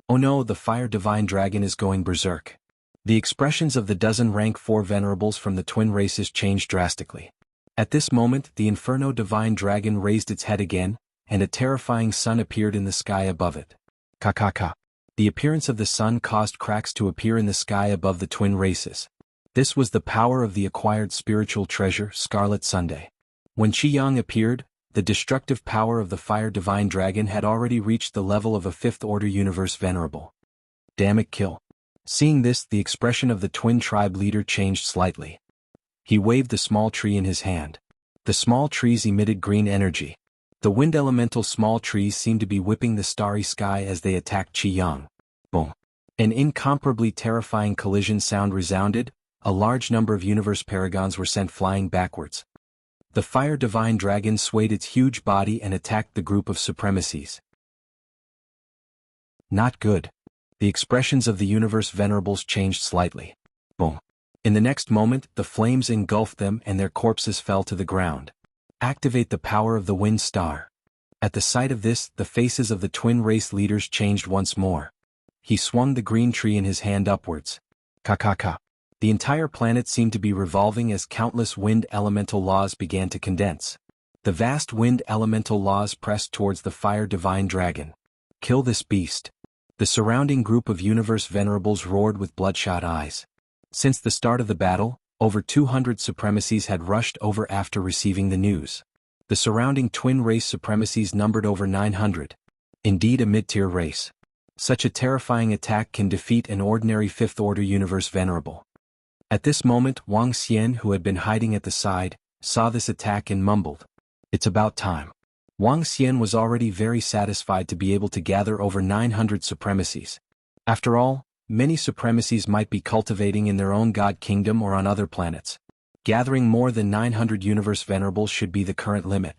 Oh no, the Fire Divine Dragon is going berserk. The expressions of the dozen rank 4 venerables from the twin races changed drastically. At this moment, the Inferno Divine Dragon raised its head again, and a terrifying sun appeared in the sky above it. Ka. The appearance of the sun caused cracks to appear in the sky above the twin races. This was the power of the acquired spiritual treasure, Scarlet Sunday. When Qiyang appeared, the destructive power of the Fire Divine Dragon had already reached the level of a 5th Order Universe Venerable. Damn it, kill. Seeing this, the expression of the twin tribe leader changed slightly. He waved the small tree in his hand. The small trees emitted green energy. The wind elemental small trees seemed to be whipping the starry sky as they attacked Qiyang. Boom. An incomparably terrifying collision sound resounded. A large number of universe paragons were sent flying backwards. The Fire Divine Dragon swayed its huge body and attacked the group of supremacies. Not good. The expressions of the universe venerables changed slightly. Boom. In the next moment, the flames engulfed them and their corpses fell to the ground. Activate the power of the wind star. At the sight of this, the faces of the twin race leaders changed once more. He swung the green tree in his hand upwards. Ka. The entire planet seemed to be revolving as countless wind elemental laws began to condense. The vast wind elemental laws pressed towards the Fire Divine Dragon. Kill this beast. The surrounding group of universe venerables roared with bloodshot eyes. Since the start of the battle, over 200 supremacies had rushed over after receiving the news. The surrounding twin race supremacies numbered over 900. Indeed a mid-tier race. Such a terrifying attack can defeat an ordinary 5th Order Universe Venerable. At this moment, Wang Xian, who had been hiding at the side, saw this attack and mumbled. It's about time. Wang Xian was already very satisfied to be able to gather over 900 supremacies. After all, many supremacies might be cultivating in their own god kingdom or on other planets. Gathering more than 900 universe venerables should be the current limit.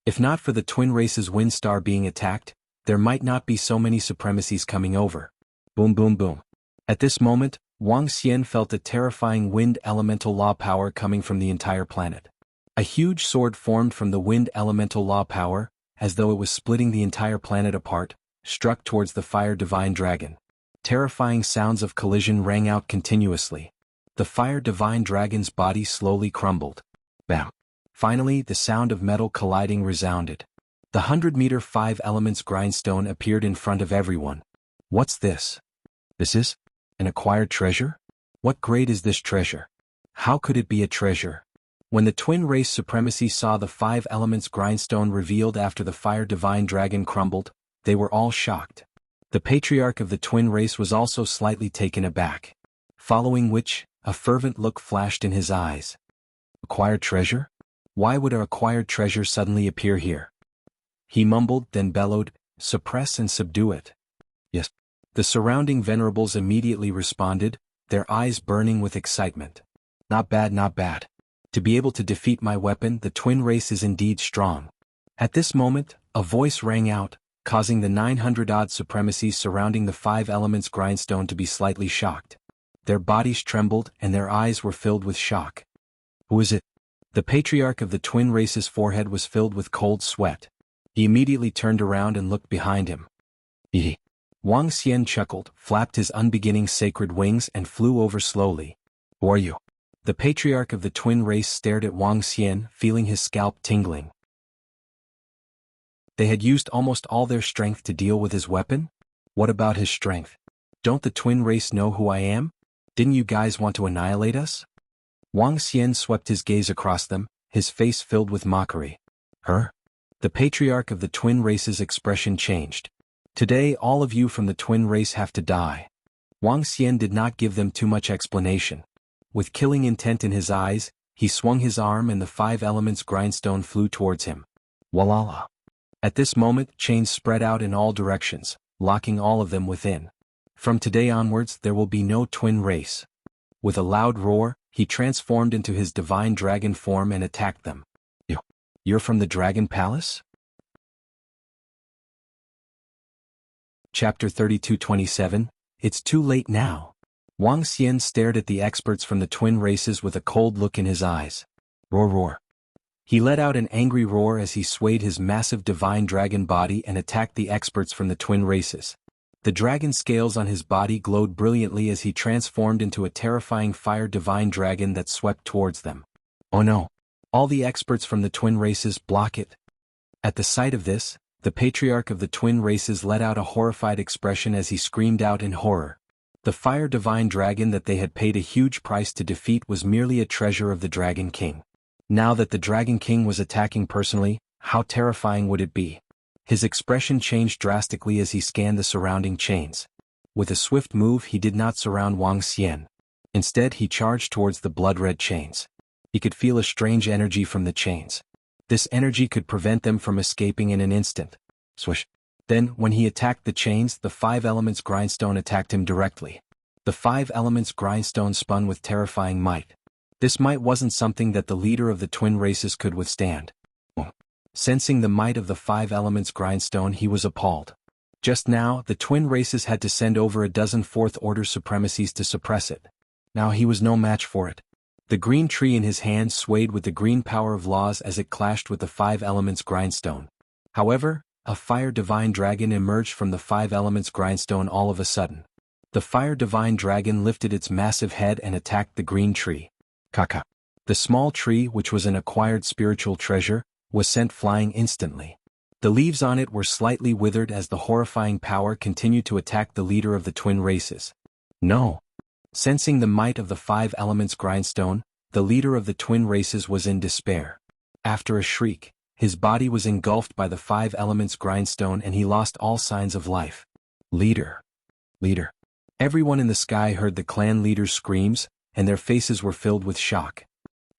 If not for the twin race's wind star being attacked, there might not be so many supremacies coming over. Boom boom boom. At this moment, Wang Xian felt a terrifying wind elemental law power coming from the entire planet. A huge sword formed from the wind elemental law power, as though it was splitting the entire planet apart, struck towards the Fire Divine Dragon. Terrifying sounds of collision rang out continuously. The Fire Divine Dragon's body slowly crumbled. Bam. Finally, the sound of metal colliding resounded. The 100-meter 5 elements grindstone appeared in front of everyone. What's this? This is an acquired treasure? What grade is this treasure? How could it be a treasure? When the twin race supremacy saw the 5 elements grindstone revealed after the Fire Divine Dragon crumbled, they were all shocked. The patriarch of the twin race was also slightly taken aback. Following which, a fervent look flashed in his eyes. Acquired treasure? Why would a acquired treasure suddenly appear here? He mumbled, then bellowed, suppress and subdue it. Yes. The surrounding venerables immediately responded, their eyes burning with excitement. Not bad, not bad. To be able to defeat my weapon, the twin race is indeed strong. At this moment, a voice rang out, causing the 900-odd supremacies surrounding the 5 elements grindstone to be slightly shocked. Their bodies trembled and their eyes were filled with shock. Who is it? The patriarch of the twin race's forehead was filled with cold sweat. He immediately turned around and looked behind him. Wang Xian chuckled, flapped his unbeginning sacred wings and flew over slowly. Who are you? The patriarch of the twin race stared at Wang Xian, feeling his scalp tingling. They had used almost all their strength to deal with his weapon? What about his strength? Don't the twin race know who I am? Didn't you guys want to annihilate us? Wang Xian swept his gaze across them, his face filled with mockery. Her? The patriarch of the twin race's expression changed. Today all of you from the twin race have to die. Wang Xian did not give them too much explanation. With killing intent in his eyes, he swung his arm and the 5 elements grindstone flew towards him. Walala. At this moment, chains spread out in all directions, locking all of them within. From today onwards there will be no twin race. With a loud roar, he transformed into his divine dragon form and attacked them. You're from the Dragon Palace? Chapter 32:27, It's too late now. Wang Xian stared at the experts from the twin races with a cold look in his eyes. Roar, roar. He let out an angry roar as he swayed his massive divine dragon body and attacked the experts from the twin races. The dragon scales on his body glowed brilliantly as he transformed into a terrifying fire divine dragon that swept towards them. Oh no! All the experts from the twin races block it. At the sight of this, the patriarch of the twin races let out a horrified expression as he screamed out in horror. The fire divine dragon that they had paid a huge price to defeat was merely a treasure of the Dragon King. Now that the Dragon King was attacking personally, how terrifying would it be? His expression changed drastically as he scanned the surrounding chains. With a swift move he did not surround Wang Xian. Instead he charged towards the blood-red chains. He could feel a strange energy from the chains. This energy could prevent them from escaping in an instant. Swish. Then, when he attacked the chains, the 5 elements grindstone attacked him directly. The 5 elements grindstone spun with terrifying might. This might wasn't something that the leader of the twin races could withstand. Sensing the might of the 5 elements grindstone, he was appalled. Just now, the twin races had to send over a dozen 4th order supremacies to suppress it. Now he was no match for it. The green tree in his hand swayed with the green power of laws as it clashed with the 5 elements grindstone. However, a fire divine dragon emerged from the 5 elements grindstone all of a sudden. The fire divine dragon lifted its massive head and attacked the green tree. Kaka. The small tree, which was an acquired spiritual treasure, was sent flying instantly. The leaves on it were slightly withered as the horrifying power continued to attack the leader of the twin races. No. Sensing the might of the 5 elements grindstone, the leader of the twin races was in despair. After a shriek, his body was engulfed by the 5 elements grindstone and he lost all signs of life. Leader. Leader. Everyone in the sky heard the clan leader's screams, and their faces were filled with shock.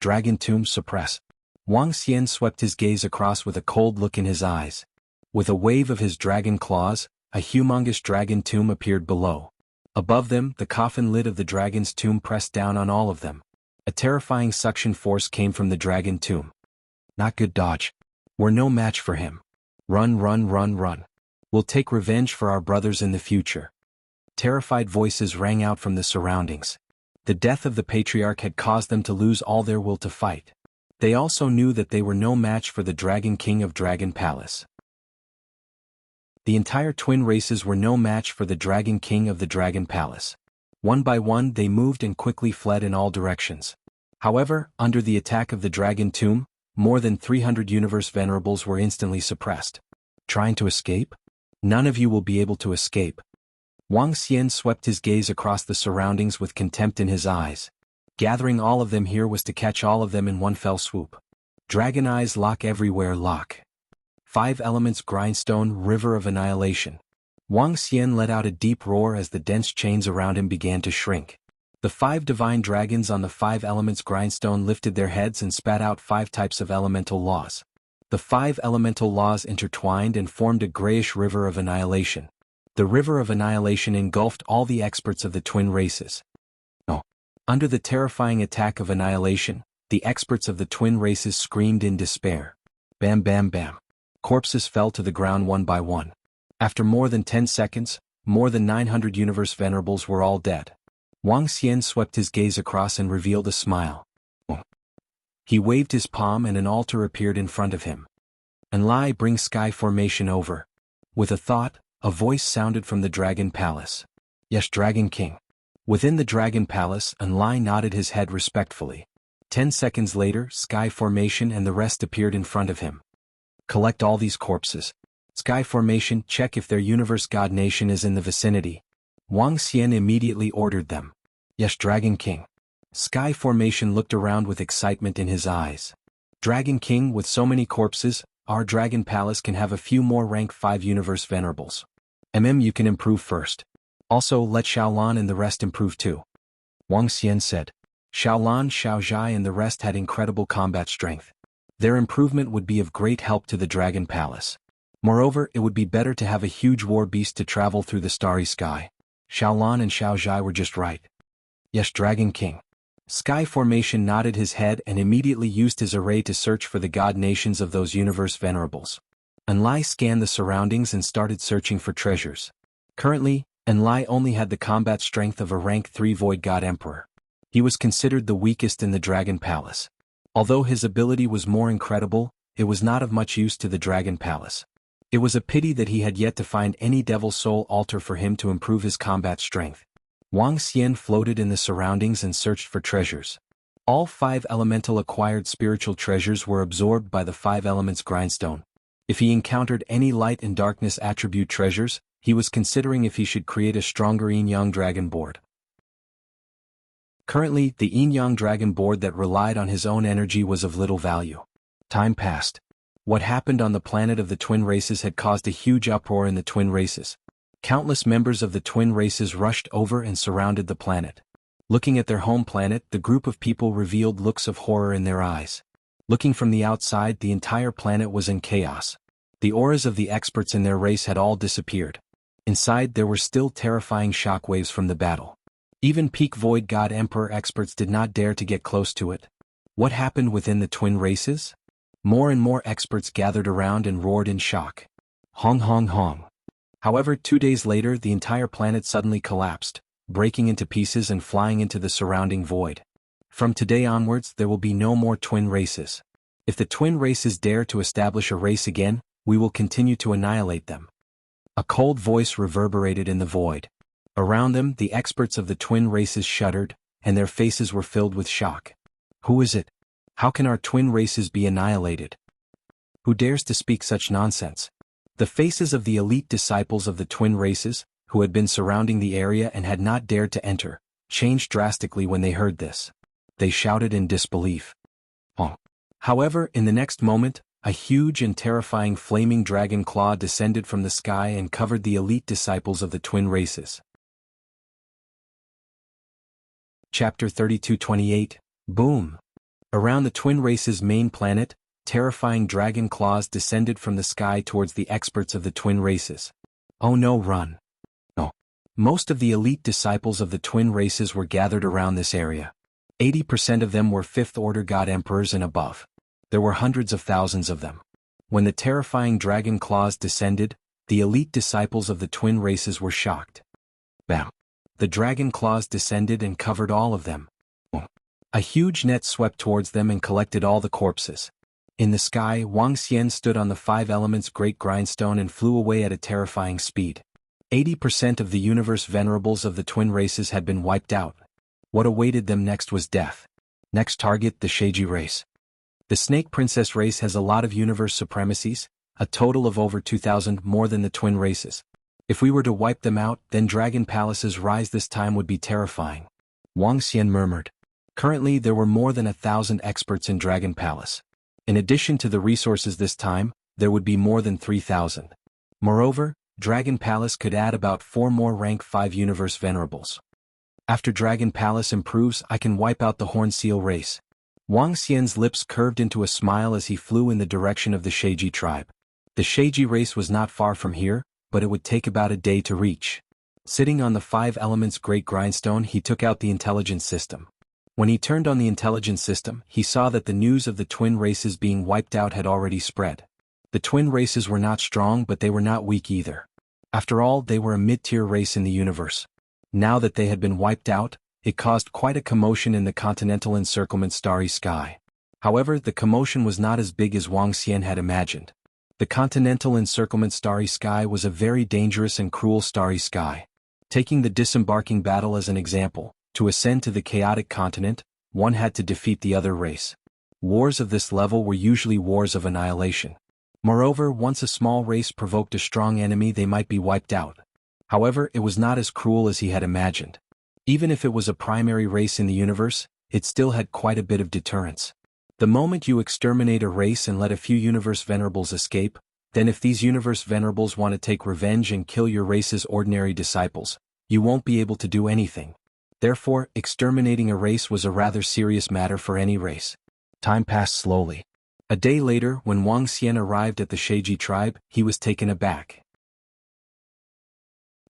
Dragon tomb suppress. Wang Xian swept his gaze across with a cold look in his eyes. With a wave of his dragon claws, a humongous dragon tomb appeared below. Above them, the coffin lid of the dragon's tomb pressed down on all of them. A terrifying suction force came from the dragon tomb. Not good dodge. We're no match for him. Run, run, run, run. We'll take revenge for our brothers in the future. Terrified voices rang out from the surroundings. The death of the patriarch had caused them to lose all their will to fight. They also knew that they were no match for the Dragon King of Dragon Palace. The entire twin races were no match for the Dragon King of the Dragon Palace. One by one they moved and quickly fled in all directions. However, under the attack of the Dragon Tomb, more than 300 Universe Venerables were instantly suppressed. Trying to escape? None of you will be able to escape. Wang Xian swept his gaze across the surroundings with contempt in his eyes. Gathering all of them here was to catch all of them in one fell swoop. Dragon eyes lock everywhere lock. 5 elements grindstone river of annihilation. Wang Xian let out a deep roar as the dense chains around him began to shrink. The 5 divine dragons on the 5 elements grindstone lifted their heads and spat out 5 types of elemental laws. The 5 elemental laws intertwined and formed a grayish river of annihilation. The river of annihilation engulfed all the experts of the twin races. Under the terrifying attack of annihilation, the experts of the twin races screamed in despair. Bam bam bam. Corpses fell to the ground one by one. After more than 10 seconds, more than 900 universe venerables were all dead. Wang Xian swept his gaze across and revealed a smile. He waved his palm and an altar appeared in front of him. "Enlai, bring sky formation over." With a thought, a voice sounded from the Dragon Palace. "Yes, Dragon King." Within the Dragon Palace, Enlai nodded his head respectfully. 10 seconds later, sky formation and the rest appeared in front of him. "Collect all these corpses. Sky formation, check if their universe god nation is in the vicinity." Wang Xian immediately ordered them. "Yes, Dragon King." Sky formation looked around with excitement in his eyes. "Dragon King, with so many corpses, our Dragon Palace can have a few more rank 5 universe venerables. You can improve first. Also, let Xiaolan and the rest improve too." Wang Xian said. Xiaolan, Xiaozhai and the rest had incredible combat strength. Their improvement would be of great help to the Dragon Palace. Moreover, it would be better to have a huge war beast to travel through the starry sky. Xiaolan and Xiaozhai were just right. "Yes, Dragon King." Sky Formation nodded his head and immediately used his array to search for the god nations of those universe venerables. Enlai scanned the surroundings and started searching for treasures. Currently, Enlai only had the combat strength of a rank 3 Void God Emperor. He was considered the weakest in the Dragon Palace. Although his ability was more incredible, it was not of much use to the Dragon Palace. It was a pity that he had yet to find any Devil Soul altar for him to improve his combat strength. Wang Xian floated in the surroundings and searched for treasures. All 5 elemental acquired spiritual treasures were absorbed by the 5 elements grindstone. If he encountered any light and darkness attribute treasures, he was considering if he should create a stronger Yin-Yang Dragon board. Currently, the Yin-Yang Dragon board that relied on his own energy was of little value. Time passed. What happened on the planet of the twin races had caused a huge uproar in the twin races. Countless members of the twin races rushed over and surrounded the planet. Looking at their home planet, the group of people revealed looks of horror in their eyes. Looking from the outside, the entire planet was in chaos. The auras of the experts in their race had all disappeared. Inside, there were still terrifying shockwaves from the battle. Even peak Void God Emperor experts did not dare to get close to it. What happened within the twin races? More and more experts gathered around and roared in shock. Hong hong hong. However, 2 days later, the entire planet suddenly collapsed, breaking into pieces and flying into the surrounding void. From today onwards, there will be no more twin races. If the twin races dare to establish a race again, we will continue to annihilate them. A cold voice reverberated in the void. Around them, the experts of the twin races shuddered, and their faces were filled with shock. Who is it? How can our twin races be annihilated? Who dares to speak such nonsense? The faces of the elite disciples of the twin races, who had been surrounding the area and had not dared to enter, changed drastically when they heard this. They shouted in disbelief. Oh. However, in the next moment, a huge and terrifying flaming dragon claw descended from the sky and covered the elite disciples of the twin races. Chapter 32-28, Boom! Around the twin races' main planet, terrifying dragon claws descended from the sky towards the experts of the twin races. Oh no, run! No. Most of the elite disciples of the twin races were gathered around this area. 80% of them were 5th Order God Emperors and above. There were hundreds of thousands of them. When the terrifying dragon claws descended, the elite disciples of the twin races were shocked. Bam! The dragon claws descended and covered all of them. A huge net swept towards them and collected all the corpses. In the sky, Wang Xian stood on the 5 elements great grindstone and flew away at a terrifying speed. 80% of the universe venerables of the twin races had been wiped out. What awaited them next was death. Next target, the Sheiji race. The Snake Princess race has a lot of universe supremacies, a total of over 2,000 more than the twin races. If we were to wipe them out, then Dragon Palace's rise this time would be terrifying. Wang Xian murmured. Currently, there were more than 1,000 experts in Dragon Palace. In addition to the resources this time, there would be more than 3,000. Moreover, Dragon Palace could add about 4 more rank 5 universe venerables. After Dragon Palace improves, I can wipe out the Horn Seal race. Wang Xian's lips curved into a smile as he flew in the direction of the Sheiji tribe. The Sheiji race was not far from here, but it would take about a day to reach. Sitting on the 5 elements great grindstone, he took out the intelligence system. When he turned on the intelligence system, he saw that the news of the twin races being wiped out had already spread. The twin races were not strong, but they were not weak either. After all, they were a mid-tier race in the universe. Now that they had been wiped out, it caused quite a commotion in the continental encirclement starry sky. However, the commotion was not as big as Wang Xian had imagined. The continental encirclement starry sky was a very dangerous and cruel starry sky. Taking the disembarking battle as an example, to ascend to the chaotic continent, one had to defeat the other race. Wars of this level were usually wars of annihilation. Moreover, once a small race provoked a strong enemy, they might be wiped out. However, it was not as cruel as he had imagined. Even if it was a primary race in the universe, it still had quite a bit of deterrence. The moment you exterminate a race and let a few universe venerables escape, then if these universe venerables want to take revenge and kill your race's ordinary disciples, you won't be able to do anything. Therefore, exterminating a race was a rather serious matter for any race. Time passed slowly. A day later, when Wang Xian arrived at the Sheiji tribe, he was taken aback.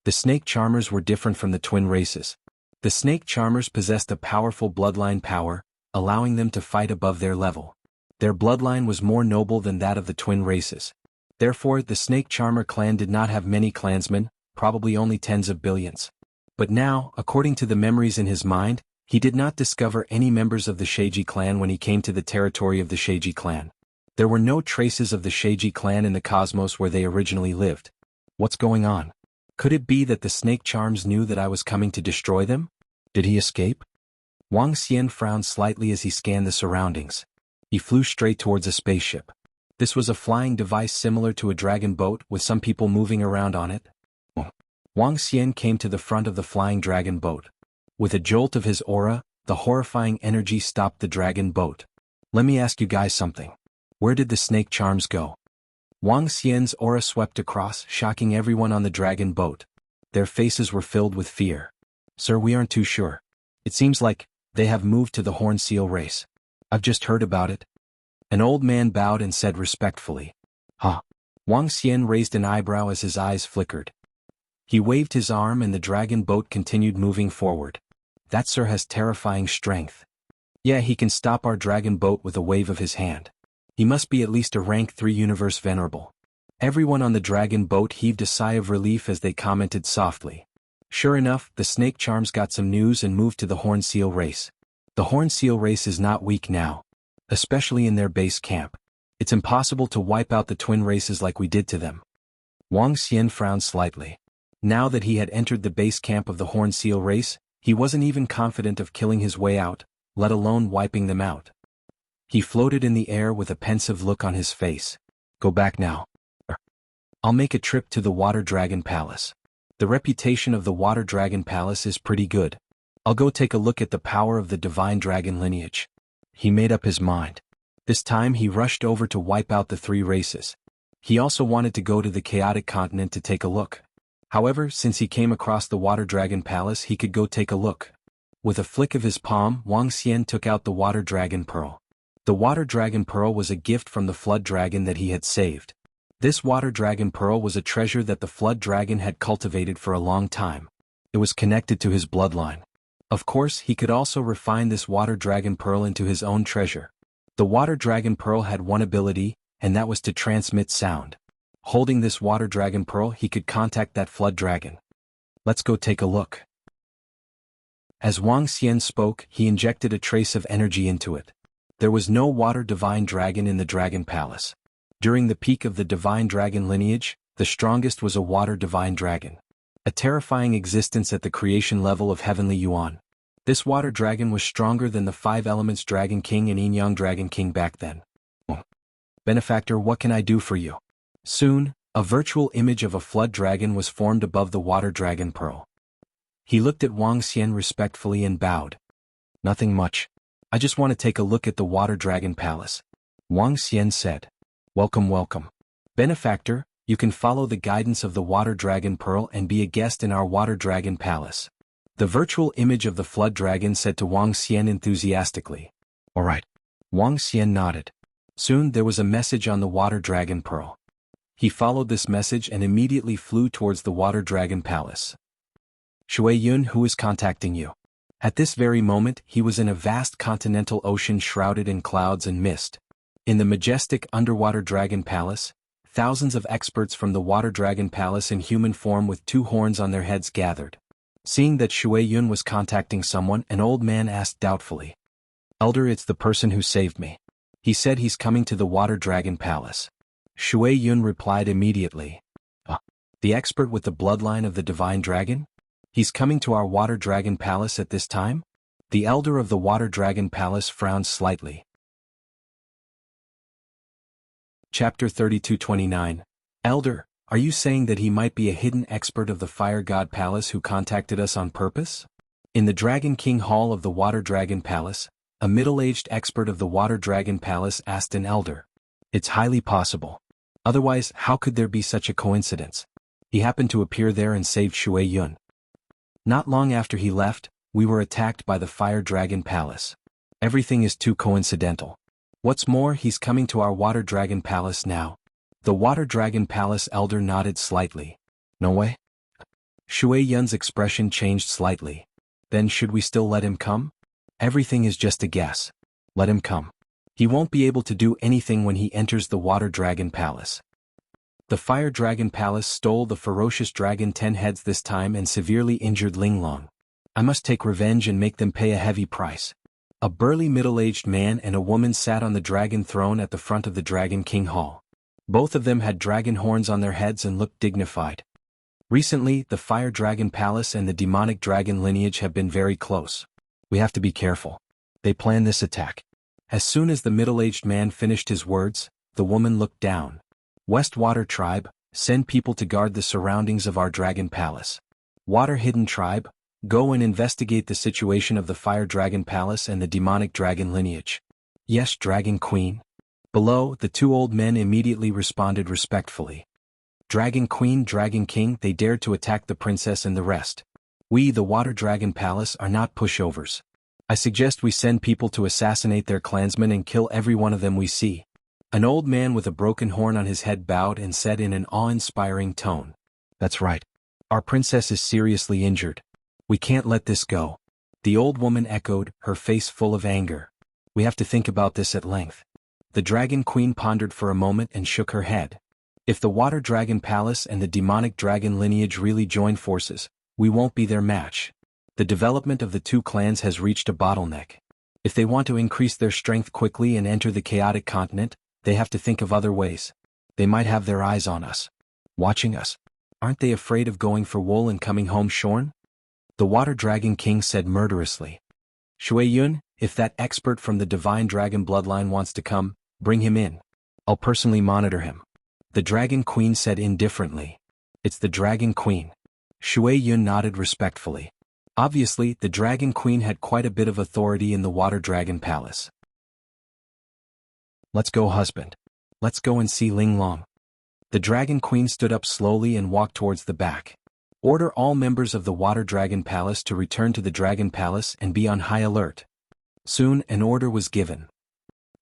The snake charmers were different from the twin races. The snake charmers possessed a powerful bloodline power, allowing them to fight above their level. Their bloodline was more noble than that of the twin races. Therefore, the snake charmer clan did not have many clansmen, probably only tens of billions. But now, according to the memories in his mind, he did not discover any members of the Sheiji clan when he came to the territory of the Sheiji clan. There were no traces of the Sheiji clan in the cosmos where they originally lived. What's going on? Could it be that the snake charms knew that I was coming to destroy them? Did he escape? Wang Xian frowned slightly as he scanned the surroundings. He flew straight towards a spaceship. This was a flying device similar to a dragon boat with some people moving around on it. Wang Xian came to the front of the flying dragon boat. With a jolt of his aura, the horrifying energy stopped the dragon boat. Let me ask you guys something. Where did the snake charms go? Wang Xian's aura swept across, shocking everyone on the dragon boat. Their faces were filled with fear. Sir, we aren't too sure. It seems like they have moved to the Horn Seal race. I've just heard about it. An old man bowed and said respectfully. Huh? Wang Xian raised an eyebrow as his eyes flickered. He waved his arm and the dragon boat continued moving forward. That sir has terrifying strength. Yeah, he can stop our dragon boat with a wave of his hand. He must be at least a rank 3 universe venerable. Everyone on the dragon boat heaved a sigh of relief as they commented softly. Sure enough, the snake charms got some news and moved to the Horn Seal race. The Horn Seal race is not weak now. Especially in their base camp. It's impossible to wipe out the twin races like we did to them. Wang Xian frowned slightly. Now that he had entered the base camp of the Horn Seal race, he wasn't even confident of killing his way out, let alone wiping them out. He floated in the air with a pensive look on his face. Go back now. I'll make a trip to the Water Dragon Palace. The reputation of the Water Dragon Palace is pretty good. I'll go take a look at the power of the divine dragon lineage. He made up his mind. This time he rushed over to wipe out the 3 races. He also wanted to go to the chaotic continent to take a look. However, since he came across the Water Dragon Palace, he could go take a look. With a flick of his palm, Wang Xian took out the Water Dragon Pearl. The Water Dragon Pearl was a gift from the Flood Dragon that he had saved. This Water Dragon Pearl was a treasure that the Flood Dragon had cultivated for a long time. It was connected to his bloodline. Of course, he could also refine this Water Dragon Pearl into his own treasure. The Water Dragon Pearl had one ability, and that was to transmit sound. Holding this Water Dragon Pearl, he could contact that Flood Dragon. Let's go take a look. As Wang Xian spoke, he injected a trace of energy into it. There was no Water Divine Dragon in the Dragon Palace. During the peak of the Divine Dragon lineage, the strongest was a Water Divine Dragon. A terrifying existence at the creation level of Heavenly Yuan. This Water Dragon was stronger than the 5 Elements Dragon King and Yin Yang Dragon King back then. Benefactor, what can I do for you? Soon, a virtual image of a Flood Dragon was formed above the Water Dragon Pearl. He looked at Wang Xian respectfully and bowed. Nothing much. I just want to take a look at the Water Dragon Palace. Wang Xian said. Welcome, welcome. Benefactor, you can follow the guidance of the Water Dragon Pearl and be a guest in our Water Dragon Palace. The virtual image of the Flood Dragon said to Wang Xian enthusiastically. All right. Wang Xian nodded. Soon there was a message on the Water Dragon Pearl. He followed this message and immediately flew towards the Water Dragon Palace. Shui Yun, who is contacting you? At this very moment he was in a vast continental ocean shrouded in clouds and mist. In the majestic underwater dragon palace, thousands of experts from the water dragon palace in human form with 2 horns on their heads gathered. Seeing that Shui Yun was contacting someone, an old man asked doubtfully, "Elder, it's the person who saved me. He said he's coming to the water dragon palace." Shui Yun replied immediately, "The expert with the bloodline of the divine dragon? He's coming to our water dragon palace at this time?" The elder of the water dragon palace frowned slightly. Chapter 32-29. Elder, are you saying that he might be a hidden expert of the Fire God Palace who contacted us on purpose? In the Dragon King Hall of the Water Dragon Palace, a middle-aged expert of the Water Dragon Palace asked an elder. It's highly possible. Otherwise, how could there be such a coincidence? He happened to appear there and saved Shui Yun. Not long after he left, we were attacked by the Fire Dragon Palace. Everything is too coincidental. What's more, he's coming to our Water Dragon Palace now. The Water Dragon Palace elder nodded slightly. No way? Shui Yun's expression changed slightly. Then should we still let him come? Everything is just a guess. Let him come. He won't be able to do anything when he enters the Water Dragon Palace. The Fire Dragon Palace stole the ferocious dragon 10 heads this time and severely injured Linglong. I must take revenge and make them pay a heavy price. A burly middle-aged man and a woman sat on the dragon throne at the front of the Dragon King Hall. Both of them had dragon horns on their heads and looked dignified. Recently, the Fire Dragon Palace and the demonic dragon lineage have been very close. We have to be careful. They planned this attack. As soon as the middle-aged man finished his words, the woman looked down. West Water Tribe, send people to guard the surroundings of our Dragon Palace. Water Hidden Tribe, go and investigate the situation of the Fire Dragon Palace and the demonic dragon lineage. Yes, Dragon Queen. Below, the 2 old men immediately responded respectfully. Dragon Queen, Dragon King, they dared to attack the princess and the rest. We, the Water Dragon Palace, are not pushovers. I suggest we send people to assassinate their clansmen and kill every one of them we see. An old man with a broken horn on his head bowed and said in an awe-inspiring tone, "That's right. Our princess is seriously injured. We can't let this go." The old woman echoed, her face full of anger. "We have to think about this at length." The Dragon Queen pondered for a moment and shook her head. "If the Water Dragon Palace and the demonic dragon lineage really join forces, we won't be their match. The development of the 2 clans has reached a bottleneck. If they want to increase their strength quickly and enter the chaotic continent, they have to think of other ways. They might have their eyes on us. Watching us. Aren't they afraid of going for wool and coming home shorn?" The Water Dragon King said murderously. "Shui Yun, if that expert from the divine dragon bloodline wants to come, bring him in. I'll personally monitor him." The Dragon Queen said indifferently. "It's the Dragon Queen." Shui Yun nodded respectfully. Obviously, the Dragon Queen had quite a bit of authority in the Water Dragon Palace. "Let's go, husband. Let's go and see Linglong." The Dragon Queen stood up slowly and walked towards the back. "Order all members of the Water Dragon Palace to return to the Dragon Palace and be on high alert." Soon, an order was given.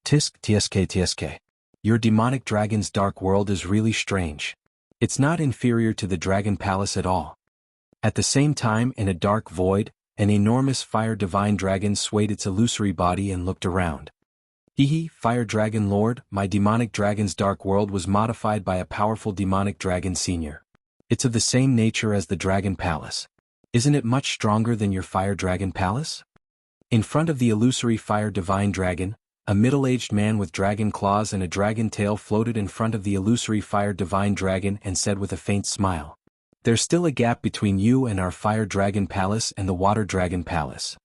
"Tisk tsk tsk. Your demonic dragon's dark world is really strange. It's not inferior to the Dragon Palace at all." At the same time, in a dark void, an enormous fire divine dragon swayed its illusory body and looked around. "Hee, Fire Dragon Lord, my demonic dragon's dark world was modified by a powerful demonic dragon senior. It's of the same nature as the Dragon Palace. Isn't it much stronger than your Fire Dragon Palace?" In front of the illusory fire divine dragon, a middle-aged man with dragon claws and a dragon tail floated in front of the illusory fire divine dragon and said with a faint smile, "There's still a gap between you and our Fire Dragon Palace and the Water Dragon Palace."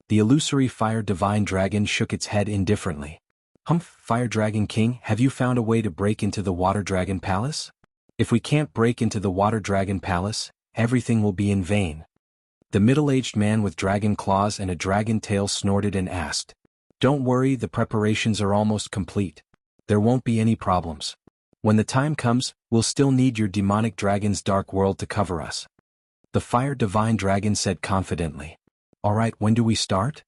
The illusory fire divine dragon shook its head indifferently. "Humph, Fire Dragon King, have you found a way to break into the Water Dragon Palace? If we can't break into the Water Dragon Palace, everything will be in vain." The middle-aged man with dragon claws and a dragon tail snorted and asked, "Don't worry, the preparations are almost complete. There won't be any problems. When the time comes, we'll still need your demonic dragon's dark world to cover us." The fire divine dragon said confidently. "All right, when do we start?"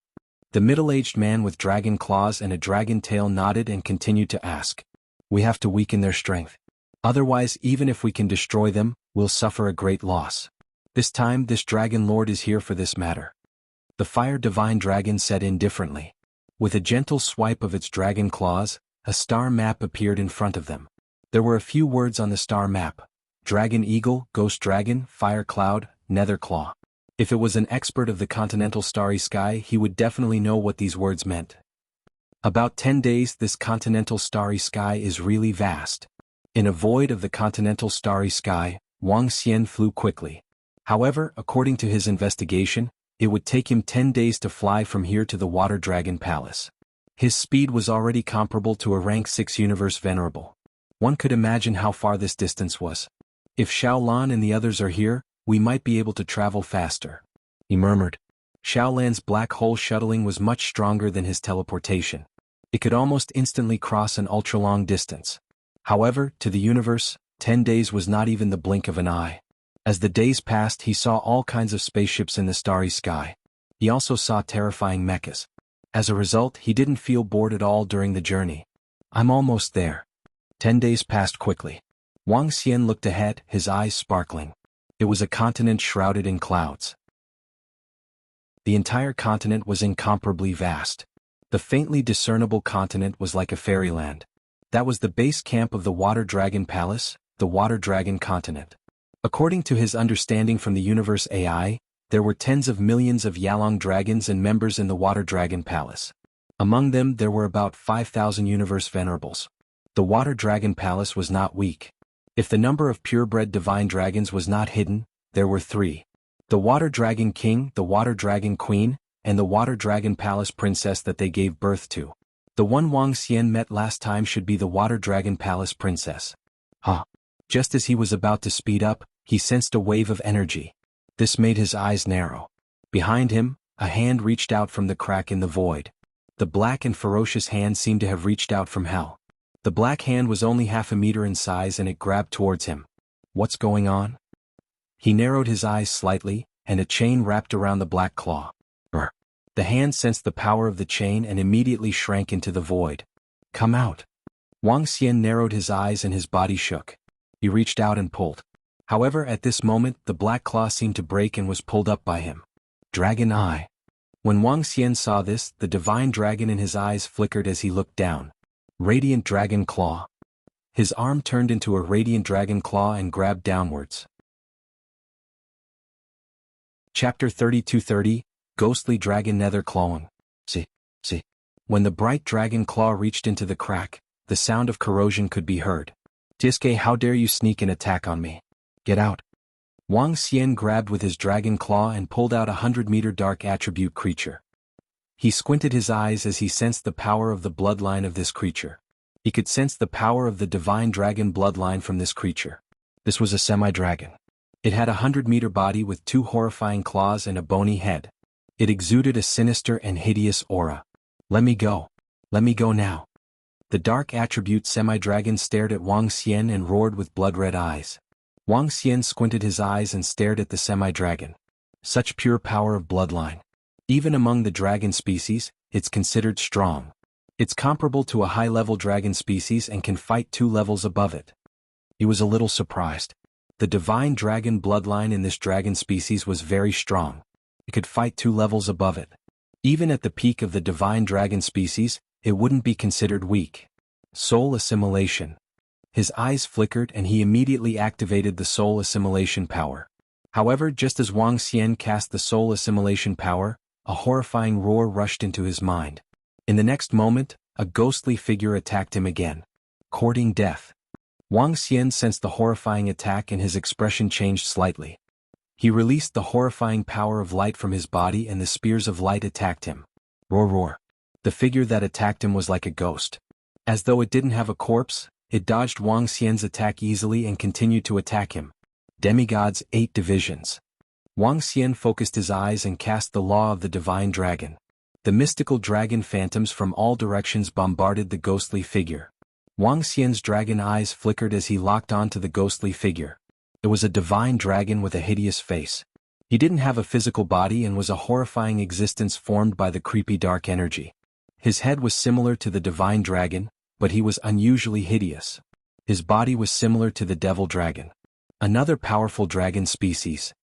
The middle-aged man with dragon claws and a dragon tail nodded and continued to ask. "We have to weaken their strength. Otherwise, even if we can destroy them, we'll suffer a great loss. This time, this Dragon Lord is here for this matter." The fire divine dragon set in differently. With a gentle swipe of its dragon claws, a star map appeared in front of them. There were a few words on the star map: Dragon Eagle, Ghost Dragon, Fire Cloud, Nether Claw. If it was an expert of the continental starry sky, he would definitely know what these words meant. About 10 days, this continental starry sky is really vast. In a void of the continental starry sky, Wang Xian flew quickly. However, according to his investigation, it would take him 10 days to fly from here to the Water Dragon Palace. His speed was already comparable to a rank 6 universe venerable. One could imagine how far this distance was. If Xiaolan and the others are here, we might be able to travel faster, he murmured. Xiaolan's black hole shuttling was much stronger than his teleportation. It could almost instantly cross an ultra-long distance. However, to the universe, 10 days was not even the blink of an eye. As the days passed, he saw all kinds of spaceships in the starry sky. He also saw terrifying mechas. As a result, he didn't feel bored at all during the journey. I'm almost there. 10 days passed quickly. Wang Xian looked ahead, his eyes sparkling. It was a continent shrouded in clouds. The entire continent was incomparably vast. The faintly discernible continent was like a fairyland. That was the base camp of the Water Dragon Palace, the Water Dragon Continent. According to his understanding from the universe AI, there were tens of millions of Yalong dragons and members in the Water Dragon Palace. Among them there were about 5,000 universe venerables. The Water Dragon Palace was not weak. If the number of purebred divine dragons was not hidden, there were 3. The Water Dragon King, the Water Dragon Queen, and the Water Dragon Palace Princess that they gave birth to. The one Wang Xian met last time should be the Water Dragon Palace Princess. Just as he was about to speed up, he sensed a wave of energy. This made his eyes narrow. Behind him, a hand reached out from the crack in the void. The black and ferocious hand seemed to have reached out from hell. The black hand was only half a meter in size and it grabbed towards him. What's going on? He narrowed his eyes slightly, and a chain wrapped around the black claw. The hand sensed the power of the chain and immediately shrank into the void. Come out. Wang Xian narrowed his eyes and his body shook. He reached out and pulled. However, at this moment, the black claw seemed to break and was pulled up by him. Dragon Eye. When Wang Xian saw this, the divine dragon in his eyes flickered as he looked down. Radiant Dragon Claw. His arm turned into a radiant dragon claw and grabbed downwards. Chapter 3230, Ghostly Dragon Nether Clawing. See. When the bright dragon claw reached into the crack, the sound of corrosion could be heard. Tiske, how dare you sneak and attack on me? Get out. Wang Xian grabbed with his dragon claw and pulled out a 100-meter dark attribute creature. He squinted his eyes as he sensed the power of the bloodline of this creature. He could sense the power of the divine dragon bloodline from this creature. This was a semi-dragon. It had a 100-meter body with 2 horrifying claws and a bony head. It exuded a sinister and hideous aura. Let me go. Let me go now. The dark attribute semi-dragon stared at Wang Xian and roared with blood-red eyes. Wang Xian squinted his eyes and stared at the semi-dragon. Such pure power of bloodline. Even among the dragon species, it's considered strong. It's comparable to a high-level dragon species and can fight 2 levels above it. He was a little surprised. The divine dragon bloodline in this dragon species was very strong. It could fight 2 levels above it. Even at the peak of the divine dragon species, it wouldn't be considered weak. Soul assimilation. His eyes flickered and he immediately activated the soul assimilation power. However, just as Wang Xian cast the soul assimilation power, a horrifying roar rushed into his mind. In the next moment, a ghostly figure attacked him again. Courting death. Wang Xian sensed the horrifying attack and his expression changed slightly. He released the horrifying power of light from his body and the spears of light attacked him. Roar. The figure that attacked him was like a ghost. As though it didn't have a corpse, it dodged Wang Xian's attack easily and continued to attack him. Demigods 8 divisions. Wang Xian focused his eyes and cast the law of the divine dragon. The mystical dragon phantoms from all directions bombarded the ghostly figure. Wang Xian's dragon eyes flickered as he locked onto the ghostly figure. It was a divine dragon with a hideous face. He didn't have a physical body and was a horrifying existence formed by the creepy dark energy. His head was similar to the divine dragon, but he was unusually hideous. His body was similar to the devil dragon. Another powerful dragon species.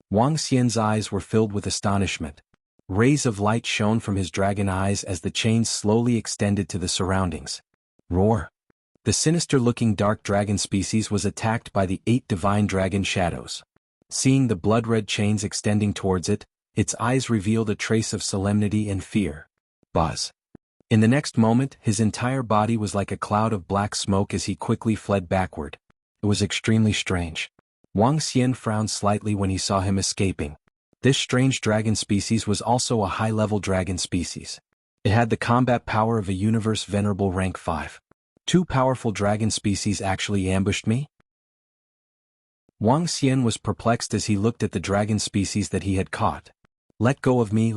Wang Xian's eyes were filled with astonishment. Rays of light shone from his dragon eyes as the chains slowly extended to the surroundings. Roar! The sinister-looking dark dragon species was attacked by the 8 divine dragon shadows. Seeing the blood-red chains extending towards it, its eyes revealed a trace of solemnity and fear. Buzz! In the next moment, his entire body was like a cloud of black smoke as he quickly fled backward. It was extremely strange. Wang Xian frowned slightly when he saw him escaping. This strange dragon species was also a high-level dragon species. It had the combat power of a universe venerable rank 5. 2 powerful dragon species actually ambushed me? Wang Xian was perplexed as he looked at the dragon species that he had caught. Let go of me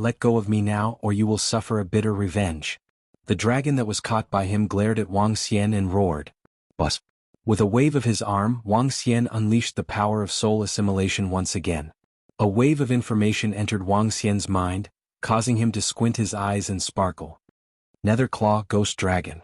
now, or you will suffer a bitter revenge. The dragon that was caught by him glared at Wang Xian and roared. Buzz! With a wave of his arm, Wang Xian unleashed the power of soul assimilation once again. A wave of information entered Wang Xian's mind, causing him to squint his eyes and sparkle. Netherclaw Ghost Dragon.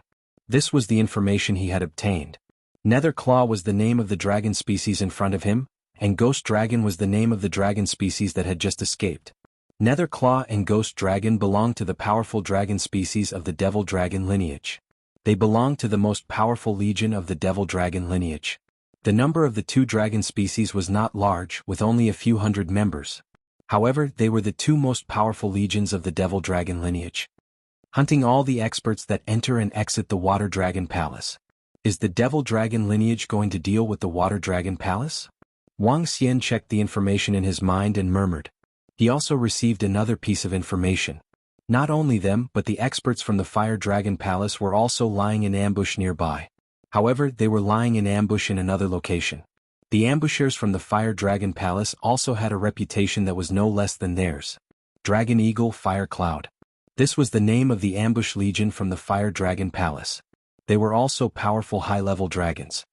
This was the information he had obtained. Netherclaw was the name of the dragon species in front of him, and Ghost Dragon was the name of the dragon species that had just escaped. Netherclaw and Ghost Dragon belonged to the powerful dragon species of the Devil Dragon lineage. They belonged to the most powerful legion of the Devil Dragon lineage. The number of the 2 dragon species was not large, with only a few hundred members. However, they were the 2 most powerful legions of the Devil Dragon lineage. Hunting all the experts that enter and exit the Water Dragon Palace. Is the Devil Dragon lineage going to deal with the Water Dragon Palace? Wang Xian checked the information in his mind and murmured. He also received another piece of information. Not only them, but the experts from the Fire Dragon Palace were also lying in ambush nearby. However, they were lying in ambush in another location. The ambushers from the Fire Dragon Palace also had a reputation that was no less than theirs. Dragon Eagle Fire Cloud. This was the name of the ambush legion from the Fire Dragon Palace. They were also powerful high-level dragons.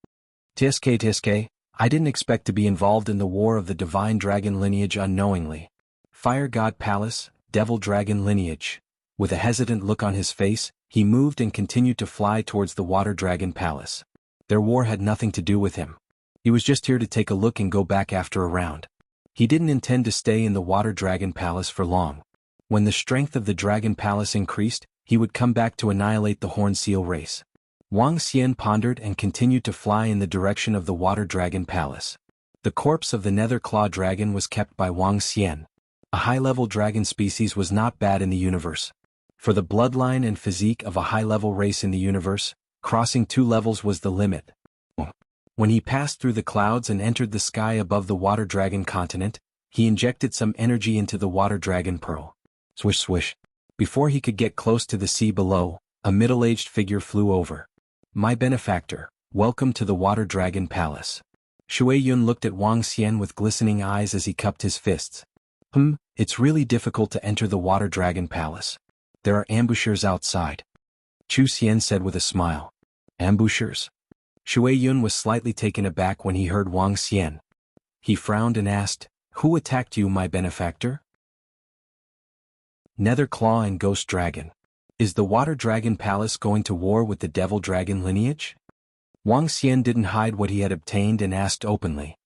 Tiske, I didn't expect to be involved in the war of the Divine Dragon lineage unknowingly. Fire God Palace, Devil Dragon lineage. With a hesitant look on his face, he moved and continued to fly towards the Water Dragon Palace. Their war had nothing to do with him. He was just here to take a look and go back after a round. He didn't intend to stay in the Water Dragon Palace for long. When the strength of the Dragon Palace increased, he would come back to annihilate the Horn Seal race. Wang Xian pondered and continued to fly in the direction of the Water Dragon Palace. The corpse of the Netherclaw Dragon was kept by Wang Xian. A high-level dragon species was not bad in the universe. For the bloodline and physique of a high-level race in the universe, crossing 2 levels was the limit. When he passed through the clouds and entered the sky above the Water Dragon continent, he injected some energy into the Water Dragon Pearl. Swish swish. Before he could get close to the sea below, a middle-aged figure flew over. My benefactor, welcome to the Water Dragon Palace. Shui Yun looked at Wang Xian with glistening eyes as he cupped his fists. It's really difficult to enter the Water Dragon Palace. There are ambushers outside. Chu Xian said with a smile. Ambushers? Shui Yun was slightly taken aback when he heard Wang Xian. He frowned and asked, Who attacked you, my benefactor? Netherclaw and Ghost Dragon. Is the Water Dragon Palace going to war with the Devil Dragon lineage? Wang Xian didn't hide what he had obtained and asked openly.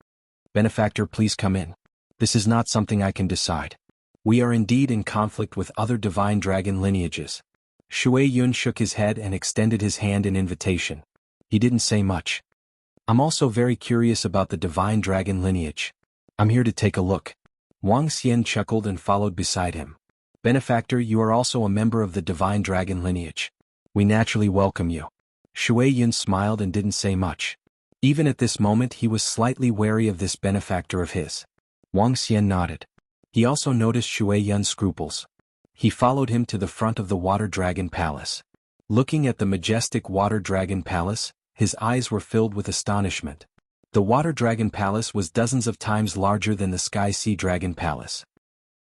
Benefactor, please come in. This is not something I can decide. We are indeed in conflict with other divine dragon lineages. Shui Yun shook his head and extended his hand in invitation. He didn't say much. I'm also very curious about the divine dragon lineage. I'm here to take a look. Wang Xian chuckled and followed beside him. Benefactor, you are also a member of the divine dragon lineage. We naturally welcome you. Shui Yun smiled and didn't say much. Even at this moment he was slightly wary of this benefactor of his. Wang Xian nodded. He also noticed Shui Yun's scruples. He followed him to the front of the Water Dragon Palace. Looking at the majestic Water Dragon Palace, his eyes were filled with astonishment. The Water Dragon Palace was dozens of times larger than the Sky Sea Dragon Palace.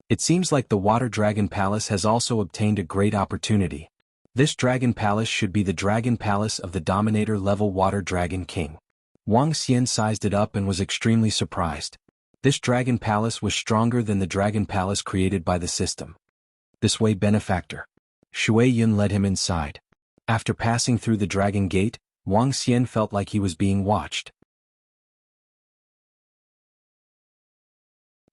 It seems like the Water Dragon Palace has also obtained a great opportunity. This Dragon Palace should be the Dragon Palace of the Dominator-level Water Dragon King. Wang Xian sized it up and was extremely surprised. This Dragon Palace was stronger than the Dragon Palace created by the system. This way, benefactor. Shui Yun led him inside. After passing through the Dragon Gate, Wang Xian felt like he was being watched.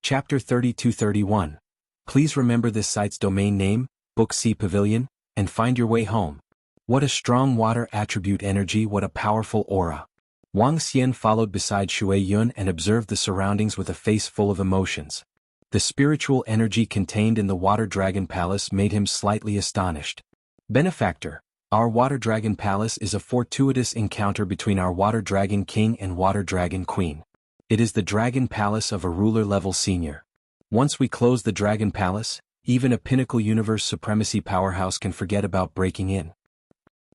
Chapter 32-31. Please remember this site's domain name, Book C Pavilion, and find your way home. What a strong water attribute energy, what a powerful aura. Wang Xian followed beside Shui Yun and observed the surroundings with a face full of emotions. The spiritual energy contained in the Water Dragon Palace made him slightly astonished. Benefactor, our Water Dragon Palace is a fortuitous encounter between our Water Dragon King and Water Dragon Queen. It is the Dragon Palace of a ruler-level senior. Once we close the Dragon Palace, even a pinnacle universe supremacy powerhouse can forget about breaking in.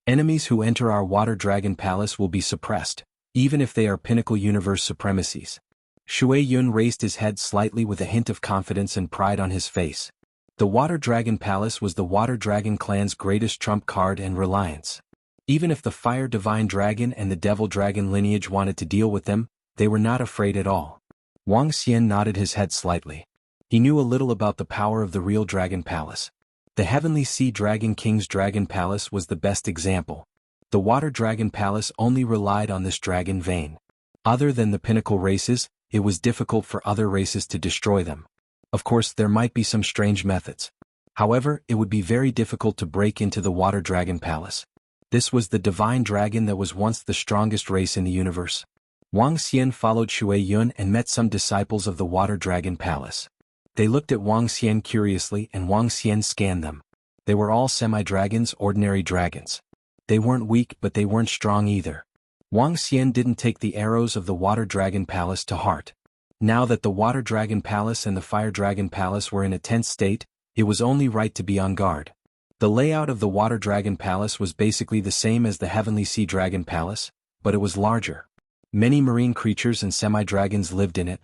Enemies who enter our Water Dragon Palace will be suppressed, even if they are pinnacle universe supremacies. Shui Yun raised his head slightly with a hint of confidence and pride on his face. The Water Dragon Palace was the Water Dragon clan's greatest trump card and reliance. Even if the Fire Divine Dragon and the Devil Dragon lineage wanted to deal with them, they were not afraid at all. Wang Xian nodded his head slightly. He knew a little about the power of the real Dragon Palace. The Heavenly Sea Dragon King's Dragon Palace was the best example. The Water Dragon Palace only relied on this dragon vein. Other than the pinnacle races, it was difficult for other races to destroy them. Of course, there might be some strange methods. However, it would be very difficult to break into the Water Dragon Palace. This was the divine dragon that was once the strongest race in the universe. Wang Xian followed Shui Yun and met some disciples of the Water Dragon Palace. They looked at Wang Xian curiously and Wang Xian scanned them. They were all semi-dragons, ordinary dragons. They weren't weak but they weren't strong either. Wang Xian didn't take the arrows of the Water Dragon Palace to heart. Now that the Water Dragon Palace and the Fire Dragon Palace were in a tense state, it was only right to be on guard. The layout of the Water Dragon Palace was basically the same as the Heavenly Sea Dragon Palace, but it was larger. Many marine creatures and semi-dragons lived in it.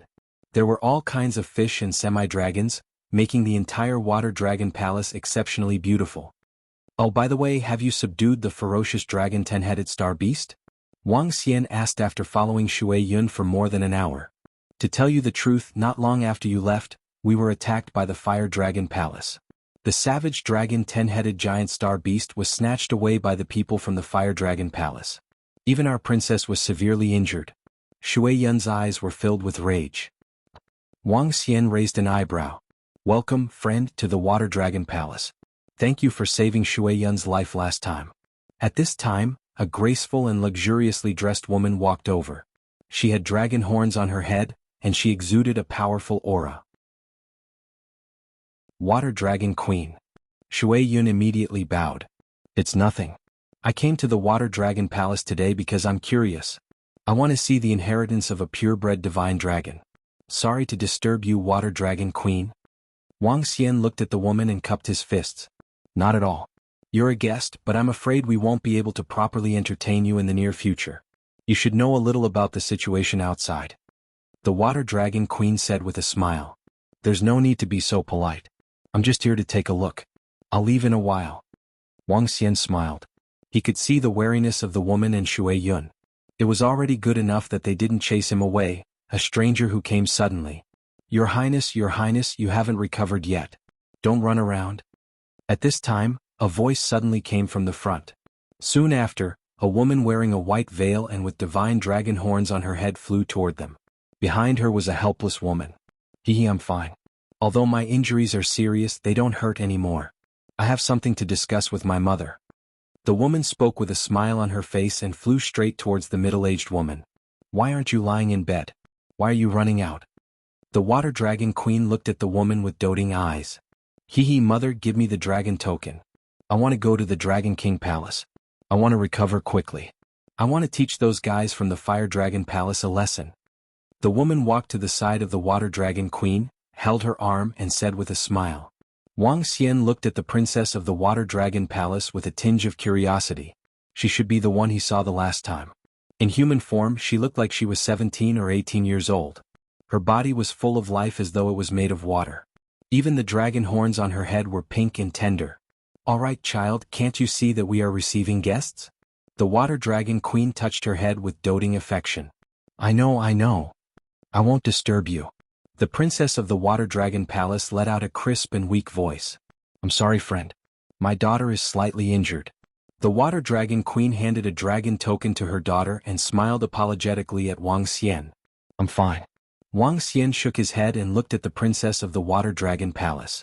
There were all kinds of fish and semi-dragons, making the entire Water Dragon Palace exceptionally beautiful. Oh, by the way, have you subdued the ferocious dragon 10-headed star beast? Wang Xian asked after following Shui Yun for more than an hour. To tell you the truth, not long after you left, we were attacked by the Fire Dragon Palace. The savage dragon 10-headed giant star beast was snatched away by the people from the Fire Dragon Palace. Even our princess was severely injured. Shui Yun's eyes were filled with rage. Wang Xian raised an eyebrow. Welcome, friend, to the Water Dragon Palace. Thank you for saving Shui Yun's life last time. At this time, a graceful and luxuriously dressed woman walked over. She had dragon horns on her head, and she exuded a powerful aura. Water Dragon Queen. Shui Yun immediately bowed. It's nothing. I came to the Water Dragon Palace today because I'm curious. I want to see the inheritance of a purebred divine dragon. Sorry to disturb you, Water Dragon Queen. Wang Xian looked at the woman and cupped his fists. Not at all. You're a guest, but I'm afraid we won't be able to properly entertain you in the near future. You should know a little about the situation outside. The Water Dragon Queen said with a smile. There's no need to be so polite. I'm just here to take a look. I'll leave in a while. Wang Xian smiled. He could see the wariness of the woman and Shui Yun. It was already good enough that they didn't chase him away, a stranger who came suddenly. Your Highness, you haven't recovered yet. Don't run around. At this time, a voice suddenly came from the front. Soon after, a woman wearing a white veil and with divine dragon horns on her head flew toward them. Behind her was a helpless woman. I'm fine. Although my injuries are serious, they don't hurt anymore. I have something to discuss with my mother. The woman spoke with a smile on her face and flew straight towards the middle-aged woman. Why aren't you lying in bed? Why are you running out? The Water Dragon Queen looked at the woman with doting eyes. Mother, give me the dragon token. I want to go to the Dragon King Palace. I want to recover quickly. I want to teach those guys from the Fire Dragon Palace a lesson. The woman walked to the side of the Water Dragon Queen, held her arm and said with a smile. Wang Xian looked at the princess of the Water Dragon Palace with a tinge of curiosity. She should be the one he saw the last time. In human form, she looked like she was 17 or 18 years old. Her body was full of life as though it was made of water. Even the dragon horns on her head were pink and tender. All right, child, can't you see that we are receiving guests? The Water Dragon Queen touched her head with doting affection. I know. I won't disturb you. The princess of the Water Dragon Palace let out a crisp and weak voice. I'm sorry, friend. My daughter is slightly injured. The Water Dragon Queen handed a dragon token to her daughter and smiled apologetically at Wang Xian. I'm fine. Wang Xian shook his head and looked at the princess of the Water Dragon Palace.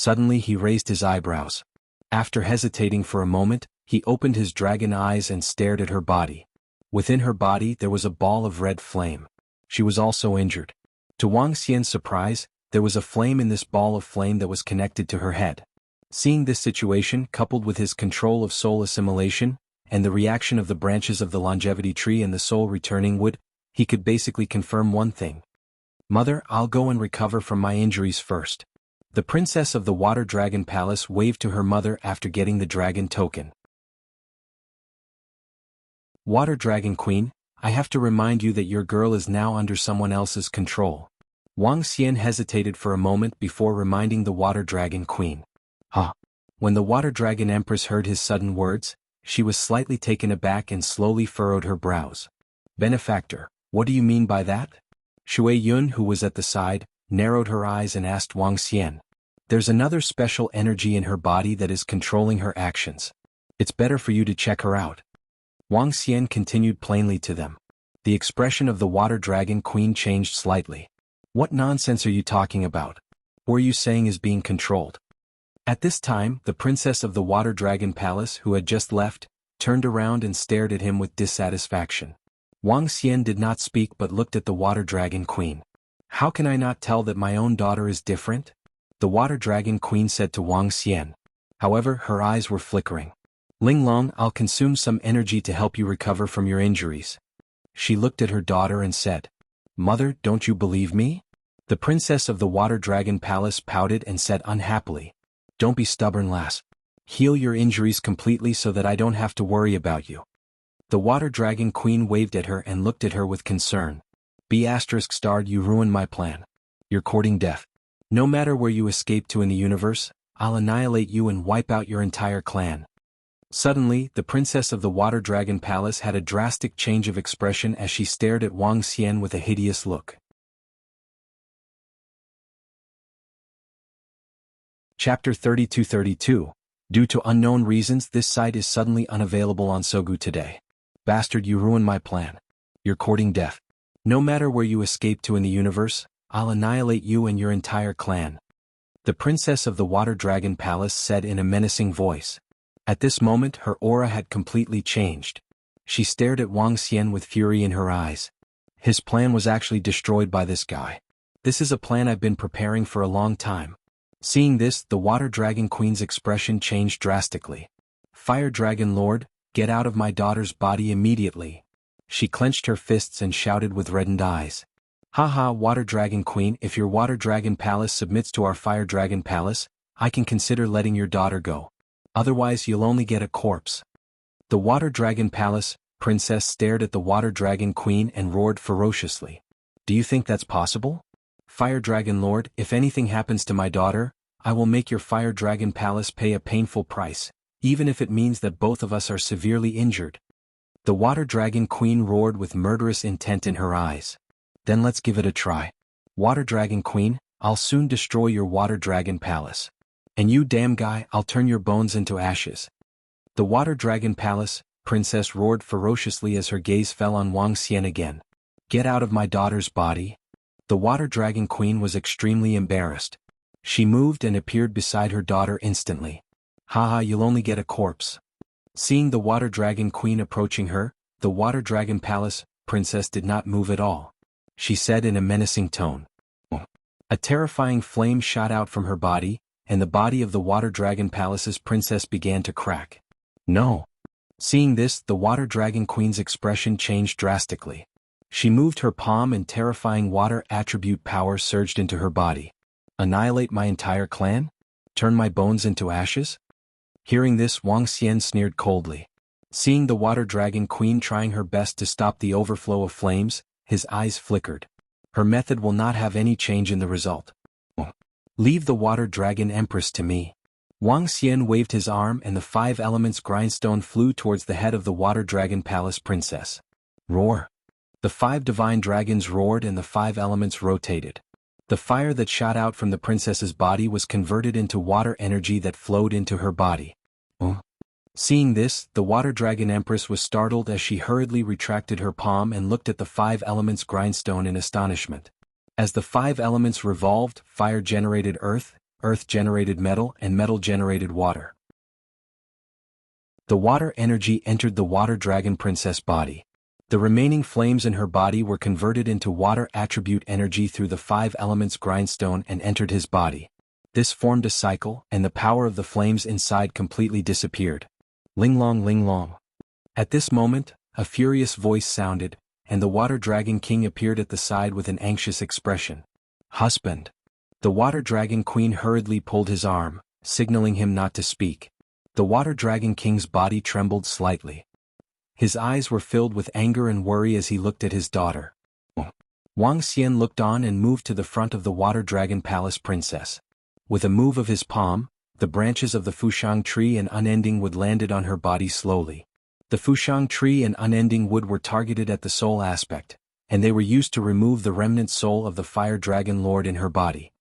Suddenly he raised his eyebrows. After hesitating for a moment, he opened his dragon eyes and stared at her body. Within her body there was a ball of red flame. She was also injured. To Wang Xian's surprise, there was a flame in this ball of flame that was connected to her head. Seeing this situation coupled with his control of soul assimilation, and the reaction of the branches of the longevity tree and the soul returning wood, he could basically confirm one thing. Mother, I'll go and recover from my injuries first. The princess of the Water Dragon Palace waved to her mother after getting the dragon token. Water Dragon Queen, I have to remind you that your girl is now under someone else's control. Wang Xian hesitated for a moment before reminding the Water Dragon Queen. Huh. When the Water Dragon Empress heard his sudden words, she was slightly taken aback and slowly furrowed her brows. Benefactor, what do you mean by that? Shui Yun, who was at the side, narrowed her eyes and asked Wang Xian. There's another special energy in her body that is controlling her actions. It's better for you to check her out. Wang Xian continued plainly to them. The expression of the Water Dragon Queen changed slightly. What nonsense are you talking about? What are you saying is being controlled? At this time, the princess of the Water Dragon Palace, who had just left, turned around and stared at him with dissatisfaction. Wang Xian did not speak but looked at the Water Dragon Queen. How can I not tell that my own daughter is different? The Water Dragon Queen said to Wang Xian. However, her eyes were flickering. Ling Long, I'll consume some energy to help you recover from your injuries. She looked at her daughter and said, Mother, don't you believe me? The princess of the Water Dragon Palace pouted and said unhappily, Don't be stubborn, lass. Heal your injuries completely so that I don't have to worry about you. The Water Dragon Queen waved at her and looked at her with concern. B****, you ruined my plan. You're courting death. No matter where you escape to in the universe, I'll annihilate you and wipe out your entire clan. Suddenly, the princess of the Water Dragon Palace had a drastic change of expression as she stared at Wang Xian with a hideous look. Chapter 32-32. Due to unknown reasons, this site is suddenly unavailable on Sogu today. Bastard, you ruined my plan. You're courting death. No matter where you escape to in the universe, I'll annihilate you and your entire clan. The princess of the Water Dragon Palace said in a menacing voice. At this moment her aura had completely changed. She stared at Wang Xian with fury in her eyes. His plan was actually destroyed by this guy. This is a plan I've been preparing for a long time. Seeing this, the Water Dragon Queen's expression changed drastically. Fire Dragon Lord, get out of my daughter's body immediately. She clenched her fists and shouted with reddened eyes. Haha, Water Dragon Queen, if your Water Dragon Palace submits to our Fire Dragon Palace, I can consider letting your daughter go. Otherwise you'll only get a corpse. The Water Dragon Palace princess stared at the Water Dragon Queen and roared ferociously. Do you think that's possible? Fire Dragon Lord, if anything happens to my daughter, I will make your Fire Dragon Palace pay a painful price, even if it means that both of us are severely injured. The Water Dragon Queen roared with murderous intent in her eyes. Then let's give it a try. Water Dragon Queen, I'll soon destroy your Water Dragon Palace. And you damn guy, I'll turn your bones into ashes. The Water Dragon Palace princess roared ferociously as her gaze fell on Wang Xian again. Get out of my daughter's body. The Water Dragon Queen was extremely embarrassed. She moved and appeared beside her daughter instantly. Haha, you'll only get a corpse. Seeing the Water Dragon Queen approaching her, the Water Dragon Palace princess did not move at all. She said in a menacing tone. A terrifying flame shot out from her body, and the body of the Water Dragon Palace's princess began to crack. No. Seeing this, the Water Dragon Queen's expression changed drastically. She moved her palm and terrifying water attribute power surged into her body. Annihilate my entire clan? Turn my bones into ashes? Hearing this, Wang Xian sneered coldly. Seeing the Water Dragon Queen trying her best to stop the overflow of flames, his eyes flickered. Her method will not have any change in the result. Leave the Water Dragon Empress to me. Wang Xian waved his arm and the 5 elements grindstone flew towards the head of the Water Dragon Palace princess. Roar. The 5 divine dragons roared and the 5 elements rotated. The fire that shot out from the princess's body was converted into water energy that flowed into her body. Seeing this, the Water Dragon Empress was startled as she hurriedly retracted her palm and looked at the 5 elements grindstone in astonishment. As the 5 elements revolved, fire generated earth, earth generated metal and metal generated water. The water energy entered the water dragon princess body. The remaining flames in her body were converted into water attribute energy through the 5 elements grindstone and entered his body. This formed a cycle, and the power of the flames inside completely disappeared. Linglong, linglong. At this moment, a furious voice sounded, and the water dragon king appeared at the side with an anxious expression. Husband. The water dragon queen hurriedly pulled his arm, signaling him not to speak. The water dragon king's body trembled slightly. His eyes were filled with anger and worry as he looked at his daughter. Wang Xian looked on and moved to the front of the water dragon palace princess. With a move of his palm, the branches of the Fushang tree and unending wood landed on her body slowly. The Fushang tree and unending wood were targeted at the soul aspect, and they were used to remove the remnant soul of the fire dragon lord in her body.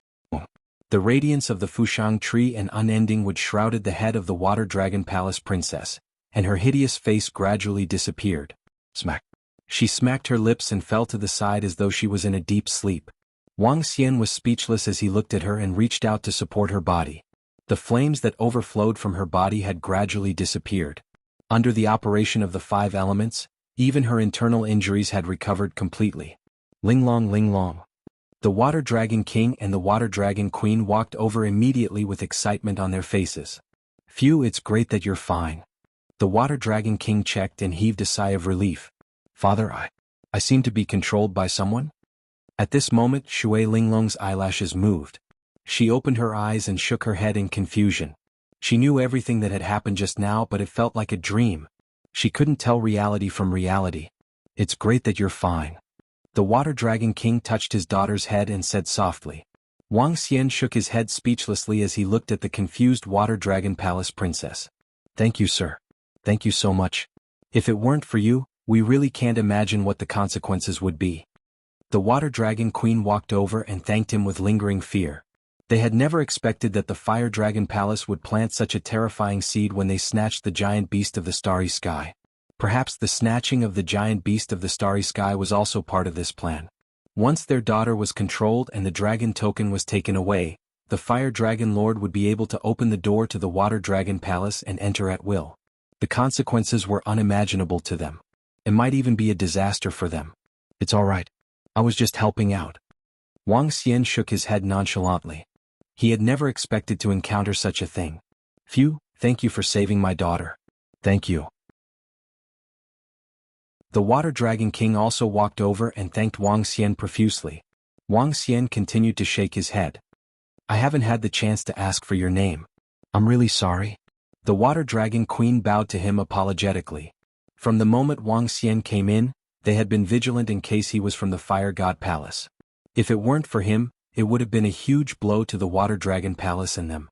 The radiance of the Fushang tree and unending wood shrouded the head of the water dragon palace princess, and her hideous face gradually disappeared. Smack. She smacked her lips and fell to the side as though she was in a deep sleep. Wang Xian was speechless as he looked at her and reached out to support her body. The flames that overflowed from her body had gradually disappeared. Under the operation of the 5 elements, even her internal injuries had recovered completely. Linglong, linglong. The water dragon king and the water dragon queen walked over immediately with excitement on their faces. Phew, it's great that you're fine. The water dragon king checked and heaved a sigh of relief. Father, I seem to be controlled by someone? At this moment, Shui Linglong's eyelashes moved. She opened her eyes and shook her head in confusion. She knew everything that had happened just now, but it felt like a dream. She couldn't tell reality from reality. It's great that you're fine. The water dragon king touched his daughter's head and said softly. Wang Xian shook his head speechlessly as he looked at the confused water dragon palace princess. Thank you, sir. Thank you so much. If it weren't for you, we really can't imagine what the consequences would be. The water dragon queen walked over and thanked him with lingering fear. They had never expected that the fire dragon palace would plant such a terrifying seed when they snatched the giant beast of the starry sky. Perhaps the snatching of the giant beast of the starry sky was also part of this plan. Once their daughter was controlled and the dragon token was taken away, the fire dragon lord would be able to open the door to the water dragon palace and enter at will. The consequences were unimaginable to them. It might even be a disaster for them. It's all right. I was just helping out. Wang Xian shook his head nonchalantly. He had never expected to encounter such a thing. Phew, thank you for saving my daughter. Thank you. The water dragon king also walked over and thanked Wang Xian profusely. Wang Xian continued to shake his head. I haven't had the chance to ask for your name. I'm really sorry. The water dragon queen bowed to him apologetically. From the moment Wang Xian came in, they had been vigilant in case he was from the fire god palace. If it weren't for him, it would have been a huge blow to the water dragon palace and them.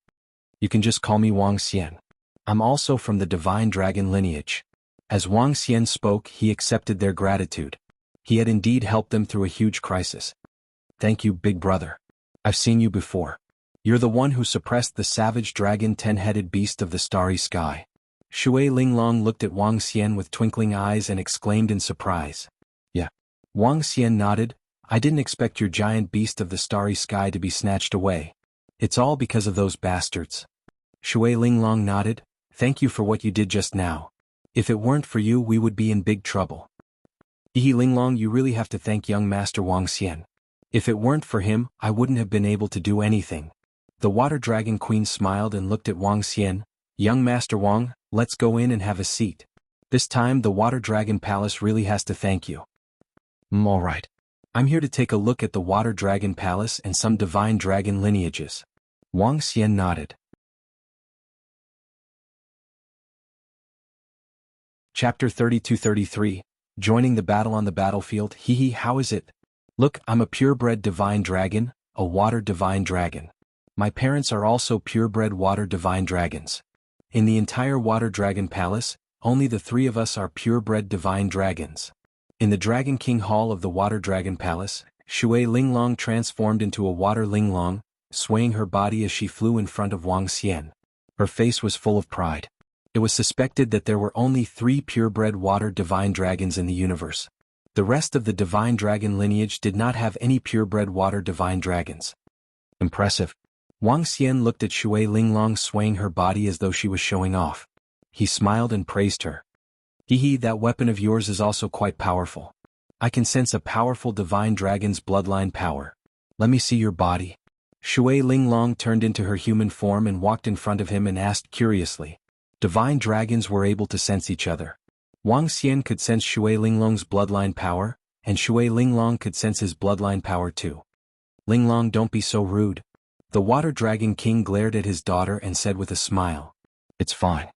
You can just call me Wang Xian. I'm also from the divine dragon lineage. As Wang Xian spoke, he accepted their gratitude. He had indeed helped them through a huge crisis. Thank you, big brother. I've seen you before. You're the one who suppressed the savage dragon 10-headed beast of the starry sky. Shui Linglong looked at Wang Xian with twinkling eyes and exclaimed in surprise. Yeah. Wang Xian nodded. I didn't expect your giant beast of the starry sky to be snatched away. It's all because of those bastards. Shui Linglong nodded. Thank you for what you did just now. If it weren't for you, we would be in big trouble. Yi Linglong, you really have to thank young Master Wang Xian. If it weren't for him, I wouldn't have been able to do anything. The water dragon queen smiled and looked at Wang Xian. Young Master Wang, let's go in and have a seat. This time the water dragon palace really has to thank you. All right. I'm here to take a look at the water dragon palace and some divine dragon lineages. Wang Xian nodded. Chapter 32-33, Joining the battle on the battlefield. Hee, how is it? Look, I'm a purebred divine dragon, a water divine dragon. My parents are also purebred water divine dragons. In the entire water dragon palace, only the 3 of us are purebred divine dragons. In the Dragon King Hall of the water dragon palace, Shui Linglong transformed into a water linglong, swaying her body as she flew in front of Wang Xian. Her face was full of pride. It was suspected that there were only 3 purebred water divine dragons in the universe. The rest of the divine dragon lineage did not have any purebred water divine dragons. Impressive. Wang Xian looked at Shui Linglong swaying her body as though she was showing off. He smiled and praised her. Hee, that weapon of yours is also quite powerful. I can sense a powerful divine dragon's bloodline power. Let me see your body. Shui Linglong turned into her human form and walked in front of him and asked curiously. Divine dragons were able to sense each other. Wang Xian could sense Shui Linglong's bloodline power, and Shui Linglong could sense his bloodline power too. Linglong, don't be so rude. The Water Dragon King glared at his daughter and said with a smile. It's fine.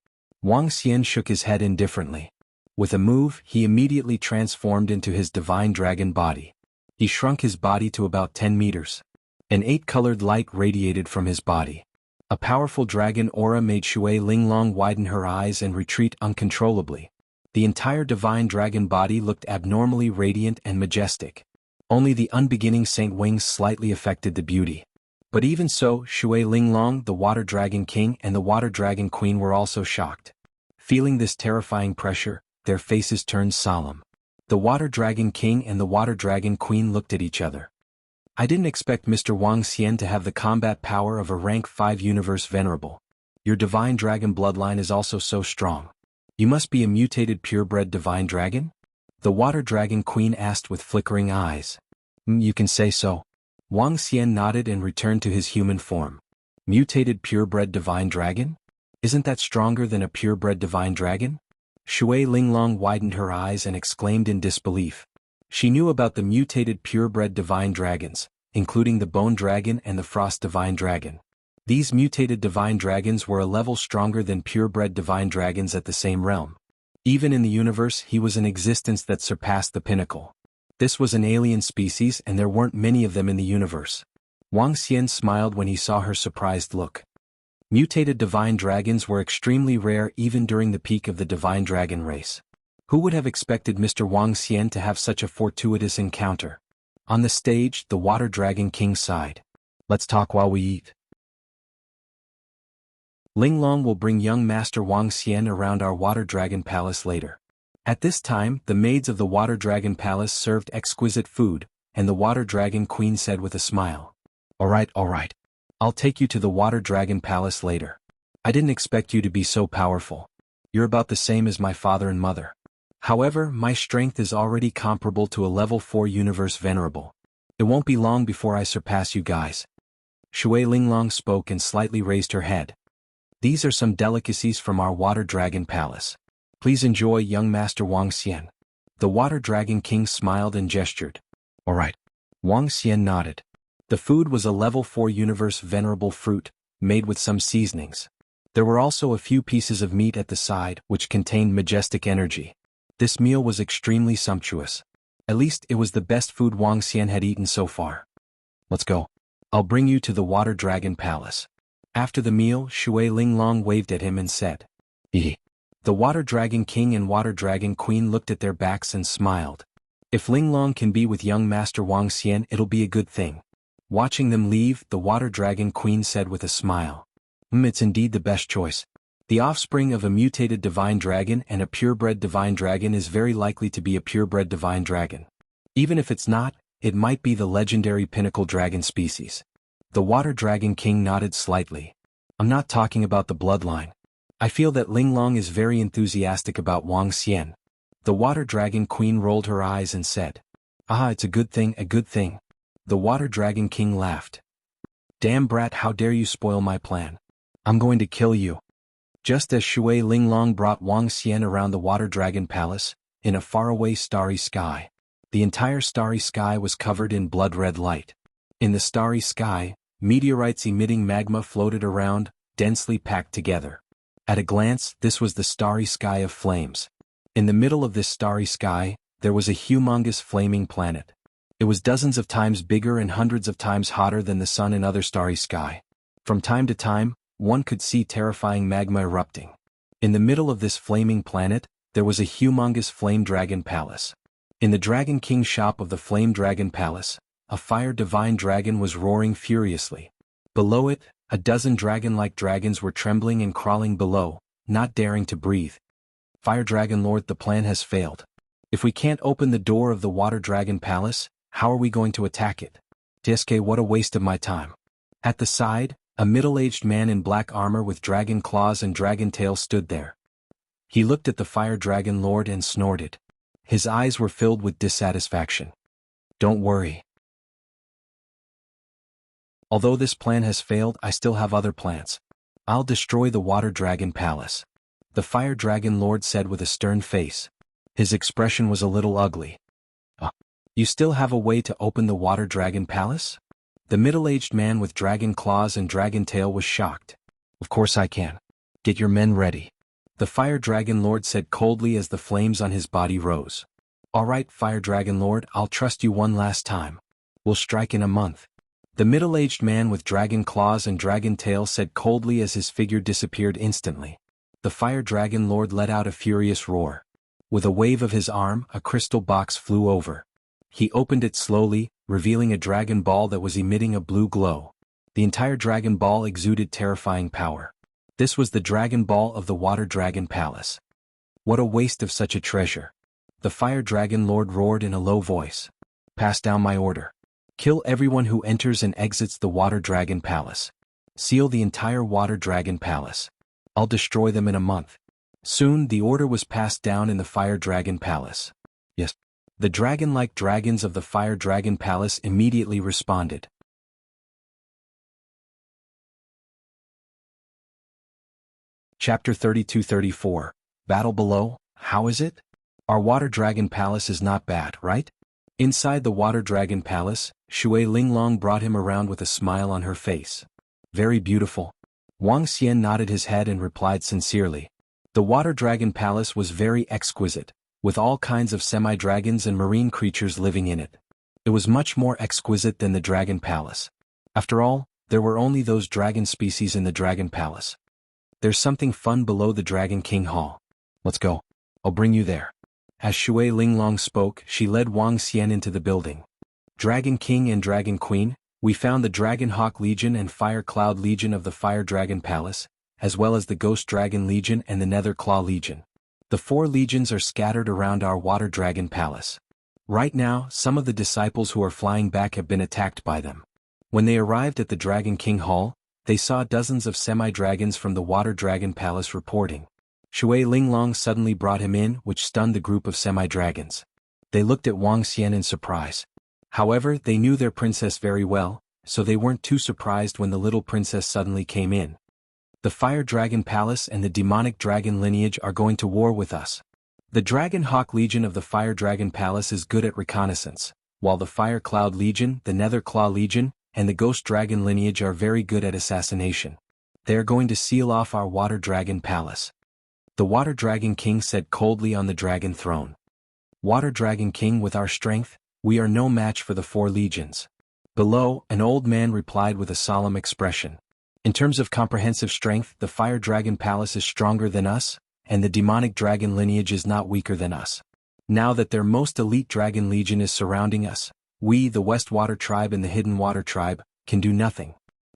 Wang Xian shook his head indifferently. With a move, he immediately transformed into his divine dragon body. He shrunk his body to about 10 meters. An 8-colored light radiated from his body. A powerful dragon aura made Shui Linglong widen her eyes and retreat uncontrollably. The entire divine dragon body looked abnormally radiant and majestic. Only the unbeginning saint wings slightly affected the beauty. But even so, Shui Linglong, the Water Dragon King and the Water Dragon Queen were also shocked. Feeling this terrifying pressure, their faces turned solemn. The Water Dragon King and the Water Dragon Queen looked at each other. I didn't expect Mr. Wang Xian to have the combat power of a rank 5 universe venerable. Your divine dragon bloodline is also so strong. You must be a mutated purebred divine dragon? The Water Dragon Queen asked with flickering eyes. You can say so. Wang Xian nodded and returned to his human form. Mutated purebred divine dragon? Isn't that stronger than a purebred divine dragon? Shui Linglong widened her eyes and exclaimed in disbelief. She knew about the mutated purebred divine dragons, including the Bone Dragon and the Frost Divine Dragon. These mutated divine dragons were a level stronger than purebred divine dragons at the same realm. Even in the universe, he was an existence that surpassed the pinnacle. This was an alien species and there weren't many of them in the universe. Wang Xian smiled when he saw her surprised look. Mutated divine dragons were extremely rare even during the peak of the divine dragon race. Who would have expected Mr. Wang Xian to have such a fortuitous encounter? On the stage, the Water Dragon King sighed. Let's talk while we eat. Linglong will bring young Master Wang Xian around our Water Dragon Palace later. At this time, the maids of the Water Dragon Palace served exquisite food, and the Water Dragon Queen said with a smile. All right. I'll take you to the Water Dragon Palace later. I didn't expect you to be so powerful. You're about the same as my father and mother. However, my strength is already comparable to a level 4 universe venerable. It won't be long before I surpass you guys. Shui Linglong spoke and slightly raised her head. These are some delicacies from our Water Dragon Palace. Please enjoy, young Master Wang Xian. The Water Dragon King smiled and gestured. All right. Wang Xian nodded. The food was a level 4 universe venerable fruit, made with some seasonings. There were also a few pieces of meat at the side which contained majestic energy. This meal was extremely sumptuous. At least it was the best food Wang Xian had eaten so far. Let's go. I'll bring you to the Water Dragon Palace. After the meal, Shui Linglong waved at him and said, "Ehe." The Water Dragon King and Water Dragon Queen looked at their backs and smiled. If Linglong can be with young Master Wang Xian, it'll be a good thing. Watching them leave, the Water Dragon Queen said with a smile. It's indeed the best choice. The offspring of a mutated divine dragon and a purebred divine dragon is very likely to be a purebred divine dragon. Even if it's not, it might be the legendary pinnacle dragon species. The Water Dragon King nodded slightly. I'm not talking about the bloodline. I feel that Linglong is very enthusiastic about Wang Xian. The Water Dragon Queen rolled her eyes and said, It's a good thing, a good thing. The Water Dragon King laughed. Damn brat, how dare you spoil my plan. I'm going to kill you. Just as Shui Linglong brought Wang Xian around the Water Dragon Palace, in a faraway starry sky. The entire starry sky was covered in blood-red light. In the starry sky, meteorites emitting magma floated around, densely packed together. At a glance, this was the starry sky of flames. In the middle of this starry sky, there was a humongous flaming planet. It was dozens of times bigger and hundreds of times hotter than the sun and other starry sky. From time to time, one could see terrifying magma erupting. In the middle of this flaming planet, there was a humongous flame dragon palace. In the Dragon King's shop of the Flame Dragon Palace, a fire divine dragon was roaring furiously. Below it, a dozen dragon-like dragons were trembling and crawling below, not daring to breathe. Fire Dragon Lord, the plan has failed. If we can't open the door of the Water Dragon Palace, how are we going to attack it? TSK, what a waste of my time. At the side, A middle-aged man in black armor with dragon claws and dragon tail stood there. He looked at the Fire Dragon Lord and snorted. His eyes were filled with dissatisfaction. Don't worry. Although this plan has failed, I still have other plans. I'll destroy the Water Dragon Palace. The Fire Dragon Lord said with a stern face. His expression was a little ugly. You still have a way to open the Water Dragon Palace? The middle-aged man with dragon claws and dragon tail was shocked. Of course I can. Get your men ready. The Fire Dragon Lord said coldly as the flames on his body rose. All right, Fire Dragon Lord, I'll trust you one last time. We'll strike in a month. The middle-aged man with dragon claws and dragon tail said coldly as his figure disappeared instantly. The Fire Dragon Lord let out a furious roar. With a wave of his arm, a crystal box flew over. He opened it slowly, revealing a dragon ball that was emitting a blue glow. The entire dragon ball exuded terrifying power. This was the Dragon Ball of the Water Dragon Palace. What a waste of such a treasure. The Fire Dragon Lord roared in a low voice. Pass down my order. Kill everyone who enters and exits the Water Dragon Palace. Seal the entire Water Dragon Palace. I'll destroy them in a month. Soon the order was passed down in the Fire Dragon Palace. Yes. The dragon-like dragons of the Fire Dragon Palace immediately responded. Chapter 32-34. Battle below, how is it? Our Water Dragon Palace is not bad, right? Inside the Water Dragon Palace, Shui Linglong brought him around with a smile on her face. Very beautiful. Wang Xian nodded his head and replied sincerely. The Water Dragon Palace was very exquisite, with all kinds of semi-dragons and marine creatures living in it. It was much more exquisite than the Dragon Palace. After all, there were only those dragon species in the Dragon Palace. There's something fun below the Dragon King Hall. Let's go. I'll bring you there. As Shui Linglong spoke, she led Wang Xian into the building. Dragon King and Dragon Queen, we found the Dragon Hawk Legion and Fire Cloud Legion of the Fire Dragon Palace, as well as the Ghost Dragon Legion and the Nether Claw Legion. The 4 legions are scattered around our Water Dragon Palace. Right now, some of the disciples who are flying back have been attacked by them. When they arrived at the Dragon King Hall, they saw dozens of semi-dragons from the Water Dragon Palace reporting. Shui Linglong suddenly brought him in, which stunned the group of semi-dragons. They looked at Wang Xian in surprise. However, they knew their princess very well, so they weren't too surprised when the little princess suddenly came in. The Fire Dragon Palace and the demonic dragon lineage are going to war with us. The Dragon Hawk Legion of the Fire Dragon Palace is good at reconnaissance, while the Fire Cloud Legion, the Nether Claw Legion, and the Ghost Dragon lineage are very good at assassination. They are going to seal off our Water Dragon Palace. The Water Dragon King said coldly on the dragon throne. Water Dragon King, with our strength, we are no match for the 4 legions. Below, an old man replied with a solemn expression. In terms of comprehensive strength, the Fire Dragon Palace is stronger than us, and the demonic dragon lineage is not weaker than us. Now that their most elite dragon legion is surrounding us, we, the West Water Tribe and the Hidden Water Tribe, can do nothing.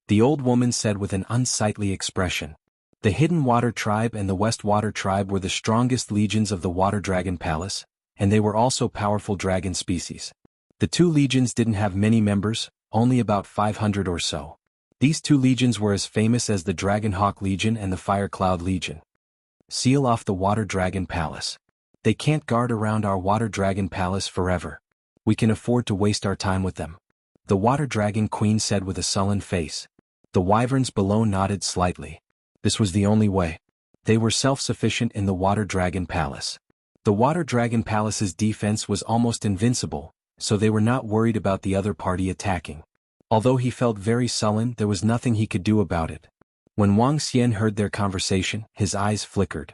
The old woman said with an unsightly expression. The Hidden Water Tribe and the West Water Tribe were the strongest legions of the Water Dragon Palace, and they were also powerful dragon species. The 2 legions didn't have many members, only about 500 or so. These 2 legions were as famous as the Dragon Hawk Legion and the Fire Cloud Legion. Seal off the Water Dragon Palace. They can't guard around our Water Dragon Palace forever. We can afford to waste our time with them. The Water Dragon Queen said with a sullen face. The wyverns below nodded slightly. This was the only way. They were self-sufficient in the Water Dragon Palace. The Water Dragon Palace's defense was almost invincible, so they were not worried about the other party attacking. Although he felt very sullen, there was nothing he could do about it. When Wang Xian heard their conversation, his eyes flickered.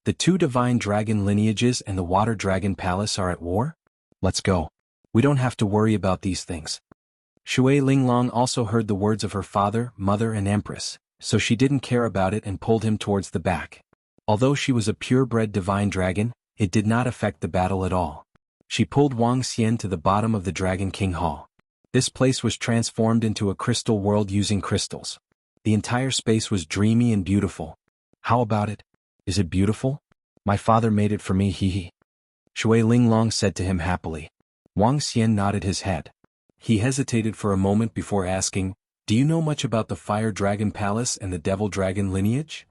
The 2 divine dragon lineages and the Water Dragon Palace are at war? Let's go. We don't have to worry about these things. Shui Linglong also heard the words of her father, mother and empress, so she didn't care about it and pulled him towards the back. Although she was a purebred divine dragon, it did not affect the battle at all. She pulled Wang Xian to the bottom of the Dragon King Hall. This place was transformed into a crystal world using crystals. The entire space was dreamy and beautiful. How about it? Is it beautiful? My father made it for me, hee hee. Shui Linglong said to him happily. Wang Xian nodded his head. He hesitated for a moment before asking, "Do you know much about the Fire Dragon Palace and the Devil Dragon lineage?"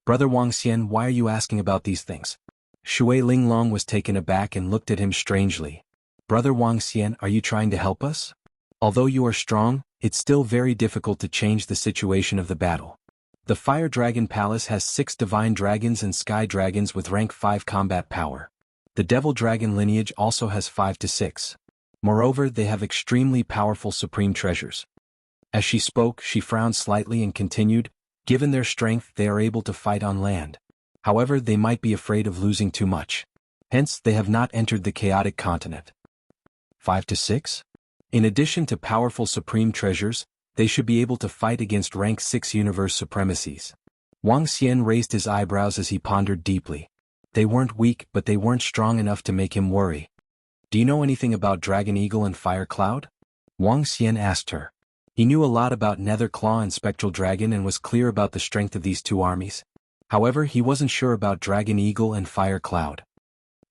"Brother Wangxian, why are you asking about these things?" Shui Linglong was taken aback and looked at him strangely. "Brother Wangxian, are you trying to help us? Although you are strong, it's still very difficult to change the situation of the battle. The Fire Dragon Palace has 6 divine dragons and sky dragons with rank 5 combat power. The Devil Dragon lineage also has 5 to 6. Moreover, they have extremely powerful supreme treasures." As she spoke, she frowned slightly and continued, "Given their strength, they are able to fight on land. However, they might be afraid of losing too much. Hence, they have not entered the chaotic continent." 5 to 6? In addition to powerful supreme treasures, they should be able to fight against rank 6 universe supremacies. Wang Xian raised his eyebrows as he pondered deeply. They weren't weak, but they weren't strong enough to make him worry. "Do you know anything about Dragon Eagle and Fire Cloud?" Wang Xian asked her. He knew a lot about Nether Claw and Spectral Dragon and was clear about the strength of these 2 armies. However, he wasn't sure about Dragon Eagle and Fire Cloud.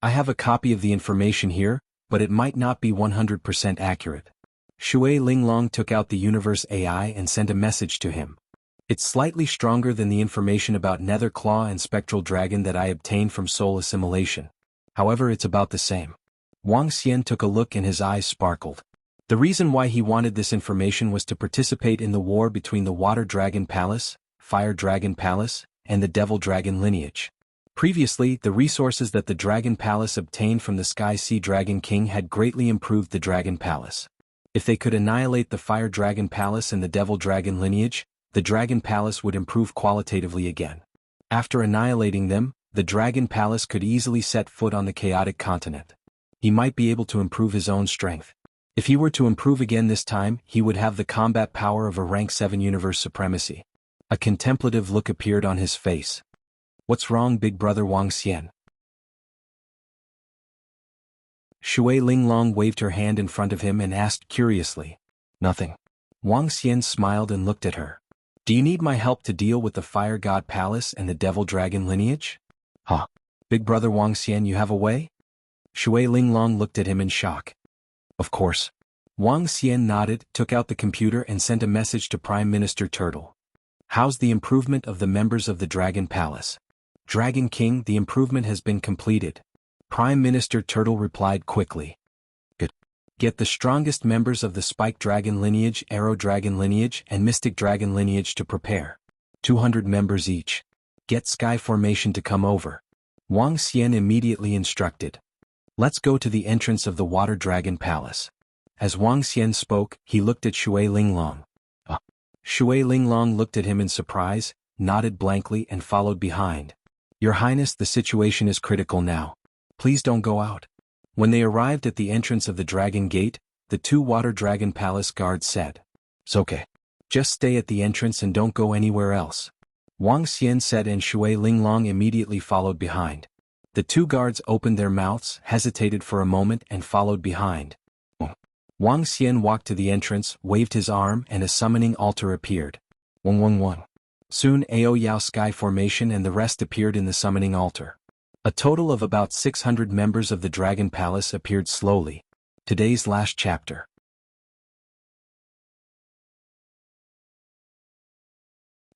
"I have a copy of the information here, but it might not be 100% accurate." Shui Linglong took out the Universe AI and sent a message to him. "It's slightly stronger than the information about Nether Claw and Spectral Dragon that I obtained from Soul Assimilation. However, it's about the same." Wang Xian took a look and his eyes sparkled. The reason why he wanted this information was to participate in the war between the Water Dragon Palace, Fire Dragon Palace, and the Devil Dragon lineage. Previously, the resources that the Dragon Palace obtained from the Sky Sea Dragon King had greatly improved the Dragon Palace. If they could annihilate the Fire Dragon Palace and the Devil Dragon lineage, the Dragon Palace would improve qualitatively again. After annihilating them, the Dragon Palace could easily set foot on the chaotic continent. He might be able to improve his own strength. If he were to improve again this time, he would have the combat power of a rank 7 universe supremacy. A contemplative look appeared on his face. "What's wrong, big brother Wang Xian?" Shui Linglong waved her hand in front of him and asked curiously. "Nothing." Wang Xian smiled and looked at her. "Do you need my help to deal with the Fire God Palace and the Devil Dragon lineage?" "Huh. Big brother Wang Xian, you have a way?" Shui Linglong looked at him in shock. "Of course." Wang Xian nodded, took out the computer and sent a message to Prime Minister Turtle. "How's the improvement of the members of the Dragon Palace?" "Dragon King, the improvement has been completed." Prime Minister Turtle replied quickly. "Good. Get the strongest members of the Spike Dragon lineage, Arrow Dragon lineage, and Mystic Dragon lineage to prepare. 200 members each. Get Sky Formation to come over." Wang Xian immediately instructed. "Let's go to the entrance of the Water Dragon Palace." As Wang Xian spoke, he looked at Shui Linglong. Shui Linglong looked at him in surprise, nodded blankly and followed behind. "Your Highness, the situation is critical now. Please don't go out." When they arrived at the entrance of the Dragon Gate, the 2 Water Dragon Palace guards said, "It's okay. Just stay at the entrance and don't go anywhere else." Wang Xian said and Shui Linglong immediately followed behind. The 2 guards opened their mouths, hesitated for a moment and followed behind. Wang Xian walked to the entrance, waved his arm and a summoning altar appeared. 111. Soon Ao Yao Sky Formation and the rest appeared in the summoning altar. A total of about 600 members of the Dragon Palace appeared slowly. Today's last chapter.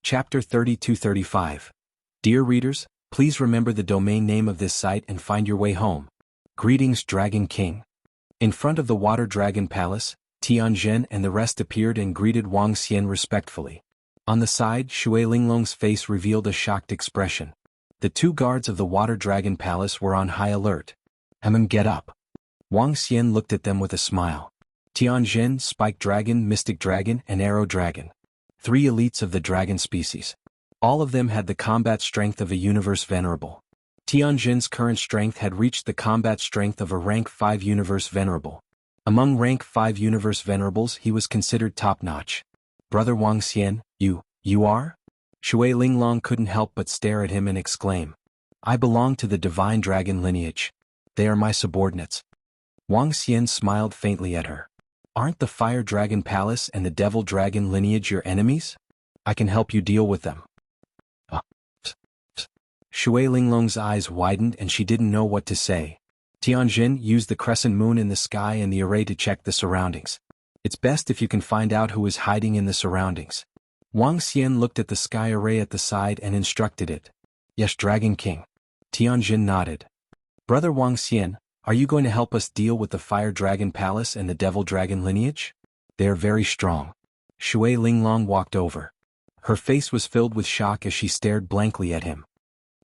Chapter 32-35. Dear readers, please remember the domain name of this site and find your way home. Greetings, Dragon King. In front of the Water Dragon Palace, Tianjin and the rest appeared and greeted Wang Xian respectfully. On the side, Shui Linglong's face revealed a shocked expression. The 2 guards of the Water Dragon Palace were on high alert. Get up." Wang Xian looked at them with a smile. Tianjin, Spike Dragon, Mystic Dragon, and Arrow Dragon. 3 elites of the dragon species. All of them had the combat strength of a universe venerable. Tianjin's current strength had reached the combat strength of a rank 5 universe venerable. Among rank 5 universe venerables he was considered top-notch. "Brother Wang Xian, you are?" Shui Linglong couldn't help but stare at him and exclaim. "I belong to the Divine Dragon lineage. They are my subordinates." Wang Xian smiled faintly at her. "Aren't the Fire Dragon Palace and the Devil Dragon lineage your enemies? I can help you deal with them." Shui Linglong's eyes widened and she didn't know what to say. Tianjin used the crescent moon in the sky and the array to check the surroundings. It's best if you can find out who is hiding in the surroundings. Wang Xian looked at the sky array at the side and instructed it. Yes, Dragon King. Tianjin nodded. Brother Wang Xian, are you going to help us deal with the Fire Dragon Palace and the Devil Dragon lineage? They are very strong. Shui Linglong walked over. Her face was filled with shock as she stared blankly at him.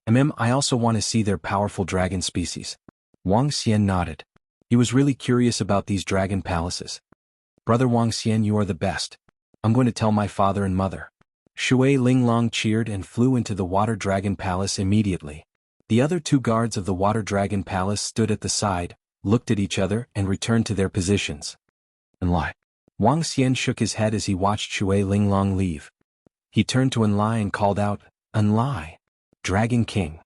I also want to see their powerful dragon species. Wang Xian nodded. He was really curious about these dragon palaces. Brother Wang Xian, you are the best. I'm going to tell my father and mother. Shui Linglong cheered and flew into the Water Dragon Palace immediately. The other two guards of the Water Dragon Palace stood at the side, looked at each other and returned to their positions. Enlai. Wang Xian shook his head as he watched Shui Linglong leave. He turned to Enlai and called out, Enlai. Dragon King.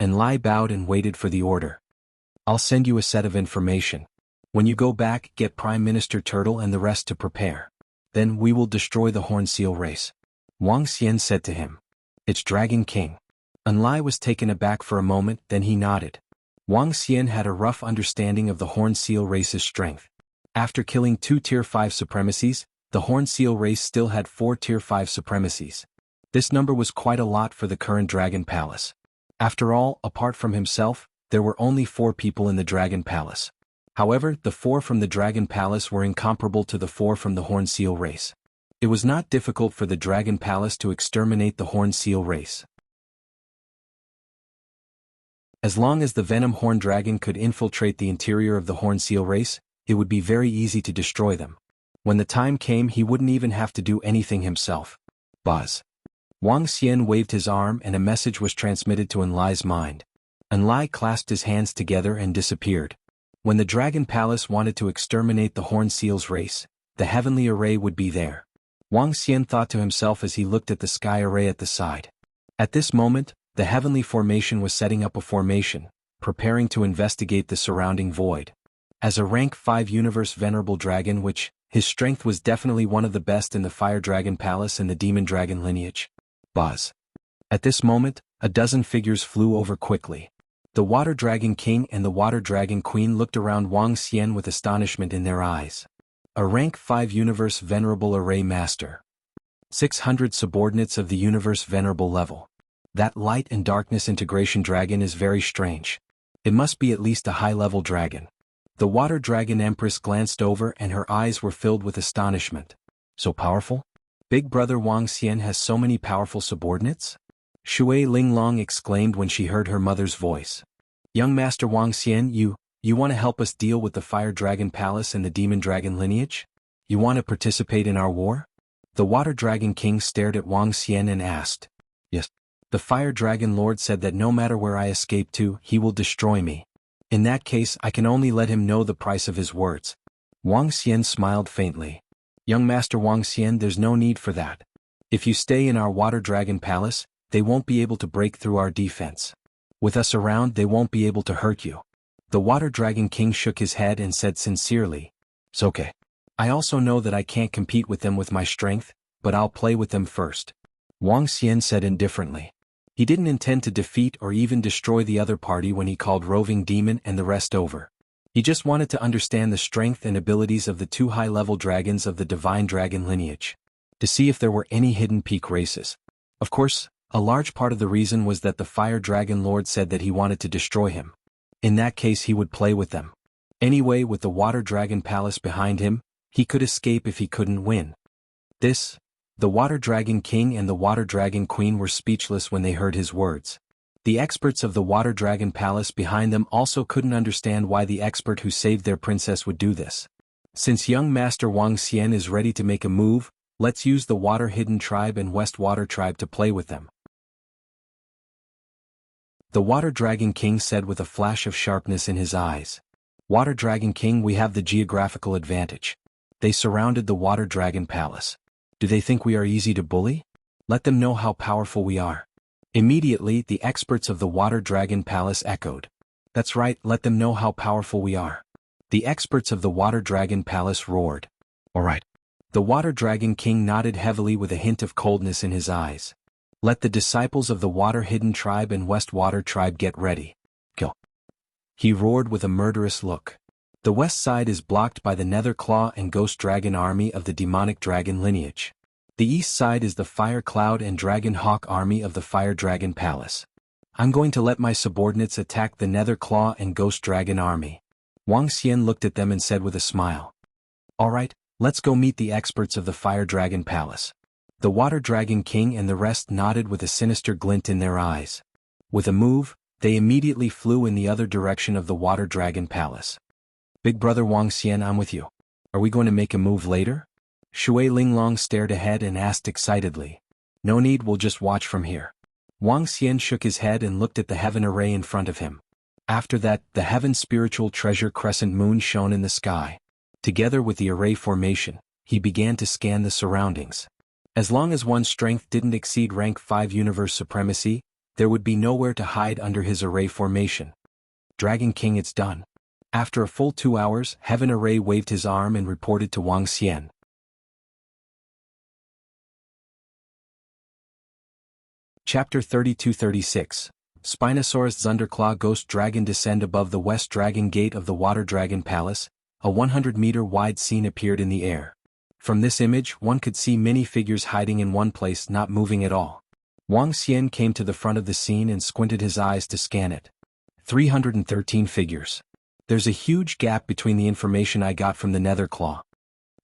Enlai bowed and waited for the order. I'll send you a set of information. When you go back, get Prime Minister Turtle and the rest to prepare. Then we will destroy the Horn Seal race. Wang Xian said to him. It's Dragon King. Enlai was taken aback for a moment, then he nodded. Wang Xian had a rough understanding of the Horn Seal race's strength. After killing 2 Tier 5 supremacies, the Horn Seal race still had 4 Tier 5 supremacies. This number was quite a lot for the current Dragon Palace. After all, apart from himself, there were only 4 people in the Dragon Palace. However, the 4 from the Dragon Palace were incomparable to the 4 from the Horn Seal race. It was not difficult for the Dragon Palace to exterminate the Horn Seal race. As long as the Venom Horn Dragon could infiltrate the interior of the Horn Seal race, it would be very easy to destroy them. When the time came, he wouldn't even have to do anything himself. Buzz. Wang Xian waved his arm and a message was transmitted to Enlai's mind. Enlai clasped his hands together and disappeared. When the Dragon Palace wanted to exterminate the Horn Seal's race, the heavenly array would be there. Wang Xian thought to himself as he looked at the sky array at the side. At this moment, the heavenly formation was setting up a formation, preparing to investigate the surrounding void. As a rank 5 universe venerable dragon his strength was definitely one of the best in the Fire Dragon Palace and the Demon Dragon lineage. Buzz. At this moment, a dozen figures flew over quickly. The Water Dragon King and the Water Dragon Queen looked around Wang Xian with astonishment in their eyes. A rank 5 Universe Venerable Array Master. 600 subordinates of the Universe Venerable level. That light and darkness integration dragon is very strange. It must be at least a high-level dragon. The Water Dragon Empress glanced over and her eyes were filled with astonishment. So powerful? Big brother Wang Xian has so many powerful subordinates? Shui Linglong exclaimed when she heard her mother's voice. Young Master Wang Xian, you want to help us deal with the Fire Dragon Palace and the Demon Dragon lineage? You want to participate in our war? The Water Dragon King stared at Wang Xian and asked. Yes. The Fire Dragon Lord said that no matter where I escape to, he will destroy me. In that case, I can only let him know the price of his words. Wang Xian smiled faintly. Young Master Wang Xian, there's no need for that. If you stay in our Water Dragon Palace, they won't be able to break through our defense. With us around, they won't be able to hurt you. The Water Dragon King shook his head and said sincerely. It's okay. I also know that I can't compete with them with my strength, but I'll play with them first. Wang Xian said indifferently. He didn't intend to defeat or even destroy the other party when he called Roving Demon and the rest over. He just wanted to understand the strength and abilities of the 2 high-level dragons of the Divine Dragon lineage. To see if there were any hidden peak races. Of course, a large part of the reason was that the Fire Dragon Lord said that he wanted to destroy him. In that case he would play with them. Anyway, with the Water Dragon Palace behind him, he could escape if he couldn't win. The Water Dragon King and the Water Dragon Queen were speechless when they heard his words. The experts of the Water Dragon Palace behind them also couldn't understand why the expert who saved their princess would do this. Since young Master Wang Xian is ready to make a move, let's use the Water Hidden Tribe and West Water Tribe to play with them. The Water Dragon King said with a flash of sharpness in his eyes. Water Dragon King, we have the geographical advantage. They surrounded the Water Dragon Palace. Do they think we are easy to bully? Let them know how powerful we are. Immediately, the experts of the Water Dragon Palace echoed. That's right, let them know how powerful we are. The experts of the Water Dragon Palace roared. All right. The Water Dragon King nodded heavily with a hint of coldness in his eyes. Let the disciples of the Water Hidden Tribe and West Water Tribe get ready. Go. He roared with a murderous look. The west side is blocked by the Nether Claw and Ghost Dragon army of the demonic dragon lineage. The east side is the Fire Cloud and Dragon Hawk army of the Fire Dragon Palace. I'm going to let my subordinates attack the Nether Claw and Ghost Dragon army. Wang Xian looked at them and said with a smile. Alright, let's go meet the experts of the Fire Dragon Palace. The Water Dragon King and the rest nodded with a sinister glint in their eyes. With a move, they immediately flew in the other direction of the Water Dragon Palace. Big brother Wang Xian, I'm with you. Are we going to make a move later? Shui Linglong stared ahead and asked excitedly. No need, we'll just watch from here. Wang Xian shook his head and looked at the heaven array in front of him. After that, the heaven spiritual treasure crescent moon shone in the sky. Together with the array formation, he began to scan the surroundings. As long as one's strength didn't exceed rank 5 universe supremacy, there would be nowhere to hide under his array formation. Dragon King, it's done. After a full 2 hours, Heaven Array waved his arm and reported to Wang Xian. Chapter 32-36. Spinosaurus Thunderclaw Ghost Dragon descend above the West Dragon Gate of the Water Dragon Palace. A 100-meter-wide scene appeared in the air. From this image, one could see many figures hiding in one place, not moving at all. Wang Xian came to the front of the scene and squinted his eyes to scan it. 313 figures. There's a huge gap between the information I got from the Nether Claw.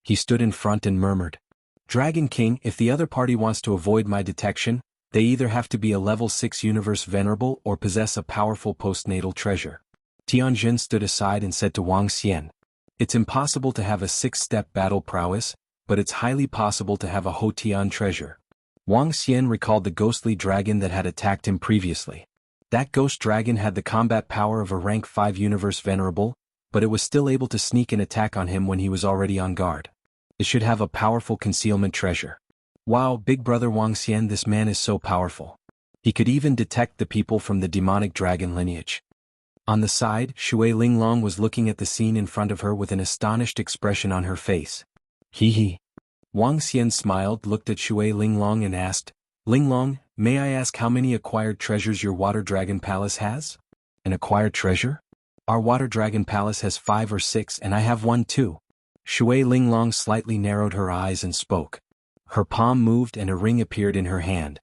He stood in front and murmured. Dragon King, if the other party wants to avoid my detection, they either have to be a level 6 universe venerable or possess a powerful postnatal treasure. Tianjin stood aside and said to Wang Xian. It's impossible to have a 6-step battle prowess, but it's highly possible to have a Hotian treasure. Wang Xian recalled the ghostly dragon that had attacked him previously. That ghost dragon had the combat power of a rank 5 universe venerable, but it was still able to sneak an attack on him when he was already on guard. It should have a powerful concealment treasure. Wow, big brother Wang Xian, this man is so powerful. He could even detect the people from the demonic dragon lineage. On the side, Shui Linglong was looking at the scene in front of her with an astonished expression on her face. Hee hee. Wang Xian smiled, looked at Shui Linglong and asked, Linglong, may I ask how many acquired treasures your Water Dragon Palace has? An acquired treasure? Our Water Dragon Palace has 5 or 6 and I have one too. Shui Linglong slightly narrowed her eyes and spoke. Her palm moved and a ring appeared in her hand.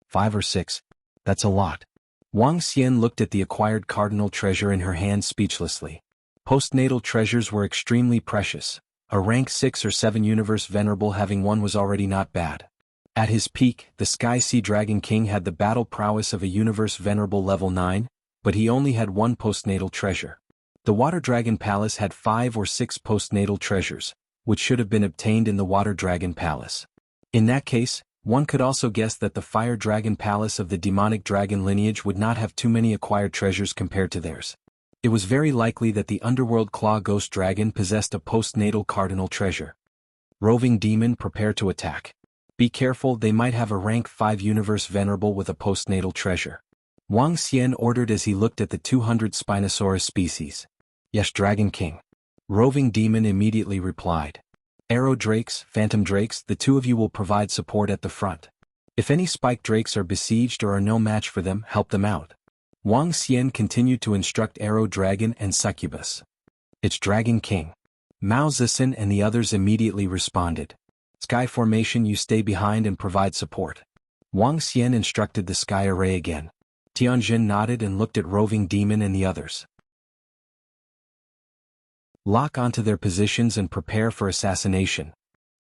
5 or 6. That's a lot. Wang Xian looked at the acquired cardinal treasure in her hand speechlessly. Postnatal treasures were extremely precious. A rank 6 or 7 universe venerable having one was already not bad. At his peak, the Sky Sea Dragon King had the battle prowess of a universe venerable level 9, but he only had one postnatal treasure. The Water Dragon Palace had 5 or 6 postnatal treasures, which should have been obtained in the Water Dragon Palace. In that case, one could also guess that the Fire Dragon Palace of the demonic dragon lineage would not have too many acquired treasures compared to theirs. It was very likely that the Underworld Claw Ghost Dragon possessed a postnatal cardinal treasure. Roving Demon, prepare to attack. Be careful, they might have a rank 5 universe venerable with a postnatal treasure. Wang Xian ordered as he looked at the 200 Spinosaurus species. Yes, Dragon King. Roving Demon immediately replied. Arrow Drakes, Phantom Drakes, the 2 of you will provide support at the front. If any Spike Drakes are besieged or are no match for them, help them out. Wang Xian continued to instruct Arrow Dragon and Succubus. It's Dragon King. Mao Zixin and the others immediately responded. Sky Formation, you stay behind and provide support. Wang Xian instructed the Sky Array again. Tianjin nodded and looked at Roving Demon and the others. Lock onto their positions and prepare for assassination.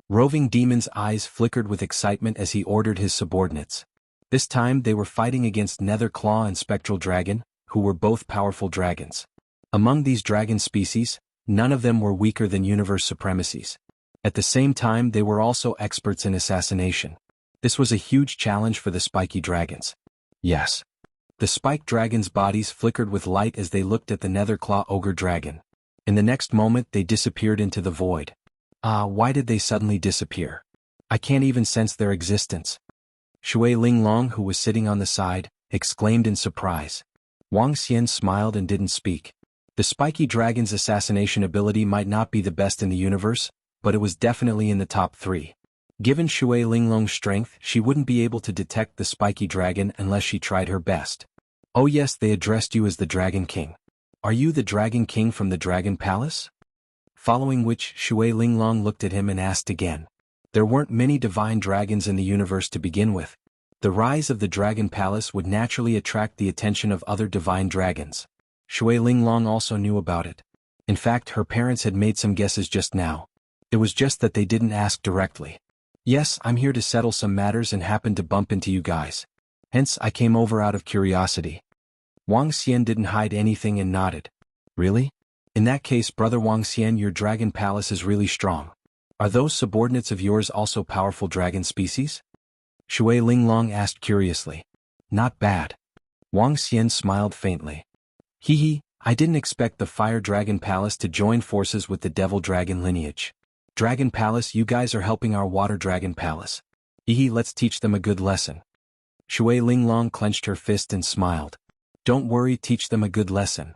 Roving Demon's eyes flickered with excitement as he ordered his subordinates. This time they were fighting against Nether Claw and Spectral Dragon, who were both powerful dragons. Among these dragon species, none of them were weaker than universe supremacies. At the same time, they were also experts in assassination. This was a huge challenge for the spiky dragons. Yes. The spiked dragons' bodies flickered with light as they looked at the Nether Claw Ogre Dragon. In the next moment they disappeared into the void. Why did they suddenly disappear? I can't even sense their existence. Shui Linglong, who was sitting on the side, exclaimed in surprise. Wang Xian smiled and didn't speak. The spiky dragon's assassination ability might not be the best in the universe, but it was definitely in the top 3. Given Shui Linglong's strength, she wouldn't be able to detect the spiky dragon unless she tried her best. Oh yes, they addressed you as the Dragon King. Are you the Dragon King from the Dragon Palace? Following which, Shui Linglong looked at him and asked again. There weren't many divine dragons in the universe to begin with. The rise of the Dragon Palace would naturally attract the attention of other divine dragons. Shui Linglong also knew about it. In fact, her parents had made some guesses just now. It was just that they didn't ask directly. Yes, I'm here to settle some matters and happened to bump into you guys. Hence, I came over out of curiosity. Wang Xian didn't hide anything and nodded. Really? In that case, Brother Wang Xian, your Dragon Palace is really strong. Are those subordinates of yours also powerful dragon species? Shui Linglong asked curiously. Not bad. Wang Xian smiled faintly. Hee, I didn't expect the Fire Dragon Palace to join forces with the Devil Dragon lineage. Dragon Palace, you guys are helping our Water Dragon Palace. Hee, let's teach them a good lesson. Shui Linglong clenched her fist and smiled. Don't worry, teach them a good lesson.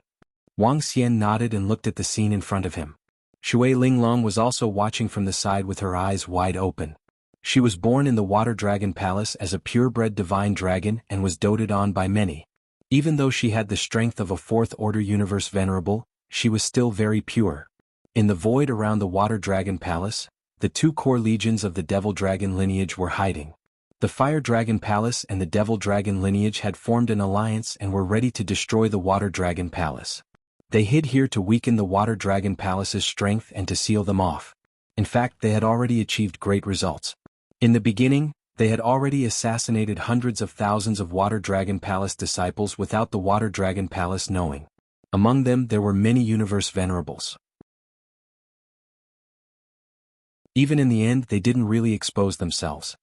Wang Xian nodded and looked at the scene in front of him. Shui Linglong was also watching from the side with her eyes wide open. She was born in the Water Dragon Palace as a purebred divine dragon and was doted on by many. Even though she had the strength of a fourth-order universe venerable, she was still very pure. In the void around the Water Dragon Palace, the two core legions of the Devil Dragon lineage were hiding. The Fire Dragon Palace and the Devil Dragon lineage had formed an alliance and were ready to destroy the Water Dragon Palace. They hid here to weaken the Water Dragon Palace's strength and to seal them off. In fact, they had already achieved great results. In the beginning, they had already assassinated hundreds of thousands of Water Dragon Palace disciples without the Water Dragon Palace knowing. Among them there were many universe venerables. Even in the end, they didn't really expose themselves.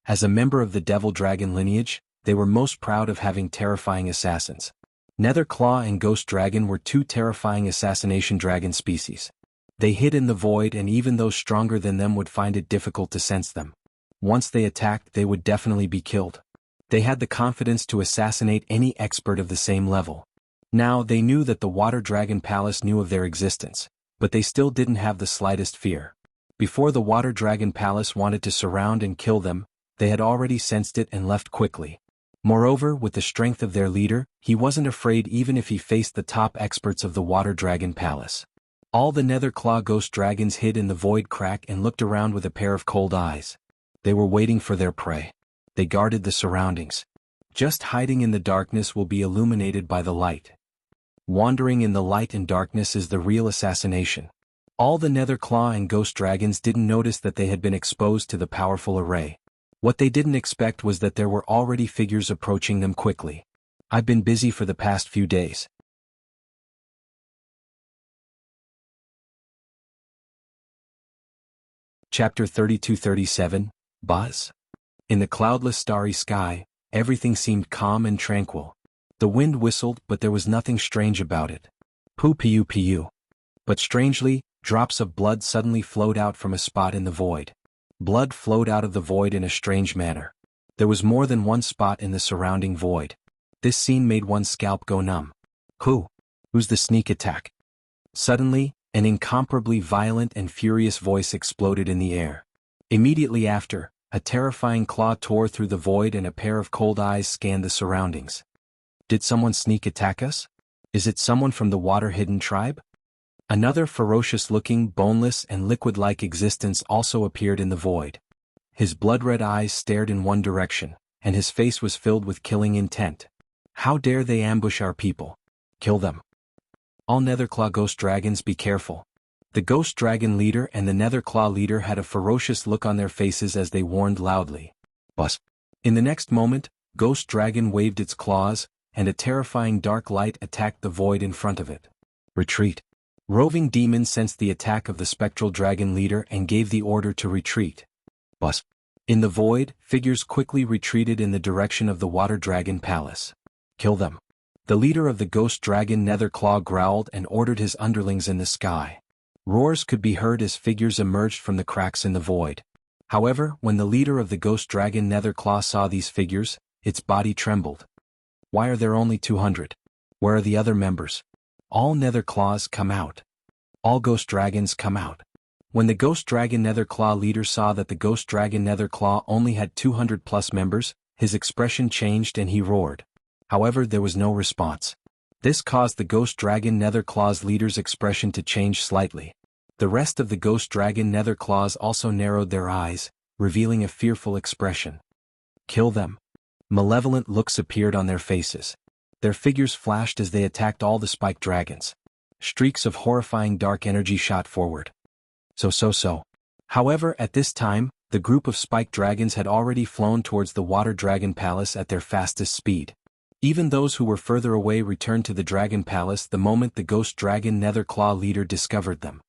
As a member of the Devil Dragon lineage, they were most proud of having terrifying assassins. Nether Claw and Ghost Dragon were two terrifying assassination dragon species. They hid in the void, and even those stronger than them would find it difficult to sense them. Once they attacked, they would definitely be killed. They had the confidence to assassinate any expert of the same level. Now, they knew that the Water Dragon Palace knew of their existence, but they still didn't have the slightest fear. Before the Water Dragon Palace wanted to surround and kill them, they had already sensed it and left quickly. Moreover, with the strength of their leader, he wasn't afraid even if he faced the top experts of the Water Dragon Palace. All the Nether Claw Ghost Dragons hid in the void crack and looked around with a pair of cold eyes. They were waiting for their prey. They guarded the surroundings. Just hiding in the darkness will be illuminated by the light. Wandering in the light and darkness is the real assassination. All the Nether Claw and Ghost Dragons didn't notice that they had been exposed to the powerful array. What they didn't expect was that there were already figures approaching them quickly. I've been busy for the past few days. Chapter 32-37, Buzz. In the cloudless starry sky, everything seemed calm and tranquil. The wind whistled, but there was nothing strange about it. Pu. But strangely, drops of blood suddenly flowed out from a spot in the void. Blood flowed out of the void in a strange manner. There was more than one spot in the surrounding void. This scene made one's scalp go numb. Who's the sneak attack? Suddenly, an incomparably violent and furious voice exploded in the air. Immediately after, a terrifying claw tore through the void and a pair of cold eyes scanned the surroundings. Did someone sneak attack us? Is it someone from the water-hidden tribe? Another ferocious-looking, boneless and liquid-like existence also appeared in the void. His blood-red eyes stared in one direction, and his face was filled with killing intent. How dare they ambush our people? Kill them. All Netherclaw Ghost Dragons, be careful. The Ghost Dragon leader and the Netherclaw leader had a ferocious look on their faces as they warned loudly. Buzz. In the next moment, Ghost Dragon waved its claws, and a terrifying dark light attacked the void in front of it. Retreat. Roving Demon sensed the attack of the Spectral Dragon leader and gave the order to retreat. Buzz. In the void, figures quickly retreated in the direction of the Water Dragon Palace. Kill them. The leader of the Ghost Dragon Netherclaw growled and ordered his underlings in the sky. Roars could be heard as figures emerged from the cracks in the void. However, when the leader of the Ghost Dragon Netherclaw saw these figures, its body trembled. Why are there only 200? Where are the other members? All Netherclaws come out. All Ghost Dragons come out. When the Ghost Dragon Netherclaw leader saw that the Ghost Dragon Netherclaw only had 200+ members, his expression changed and he roared. However, there was no response. This caused the Ghost Dragon Netherclaw's leader's expression to change slightly. The rest of the Ghost Dragon Netherclaws also narrowed their eyes, revealing a fearful expression. Kill them. Malevolent looks appeared on their faces. Their figures flashed as they attacked all the spiked dragons. Streaks of horrifying dark energy shot forward. So. However, at this time, the group of spiked dragons had already flown towards the Water Dragon Palace at their fastest speed. Even those who were further away returned to the Dragon Palace the moment the Ghost Dragon Netherclaw leader discovered them.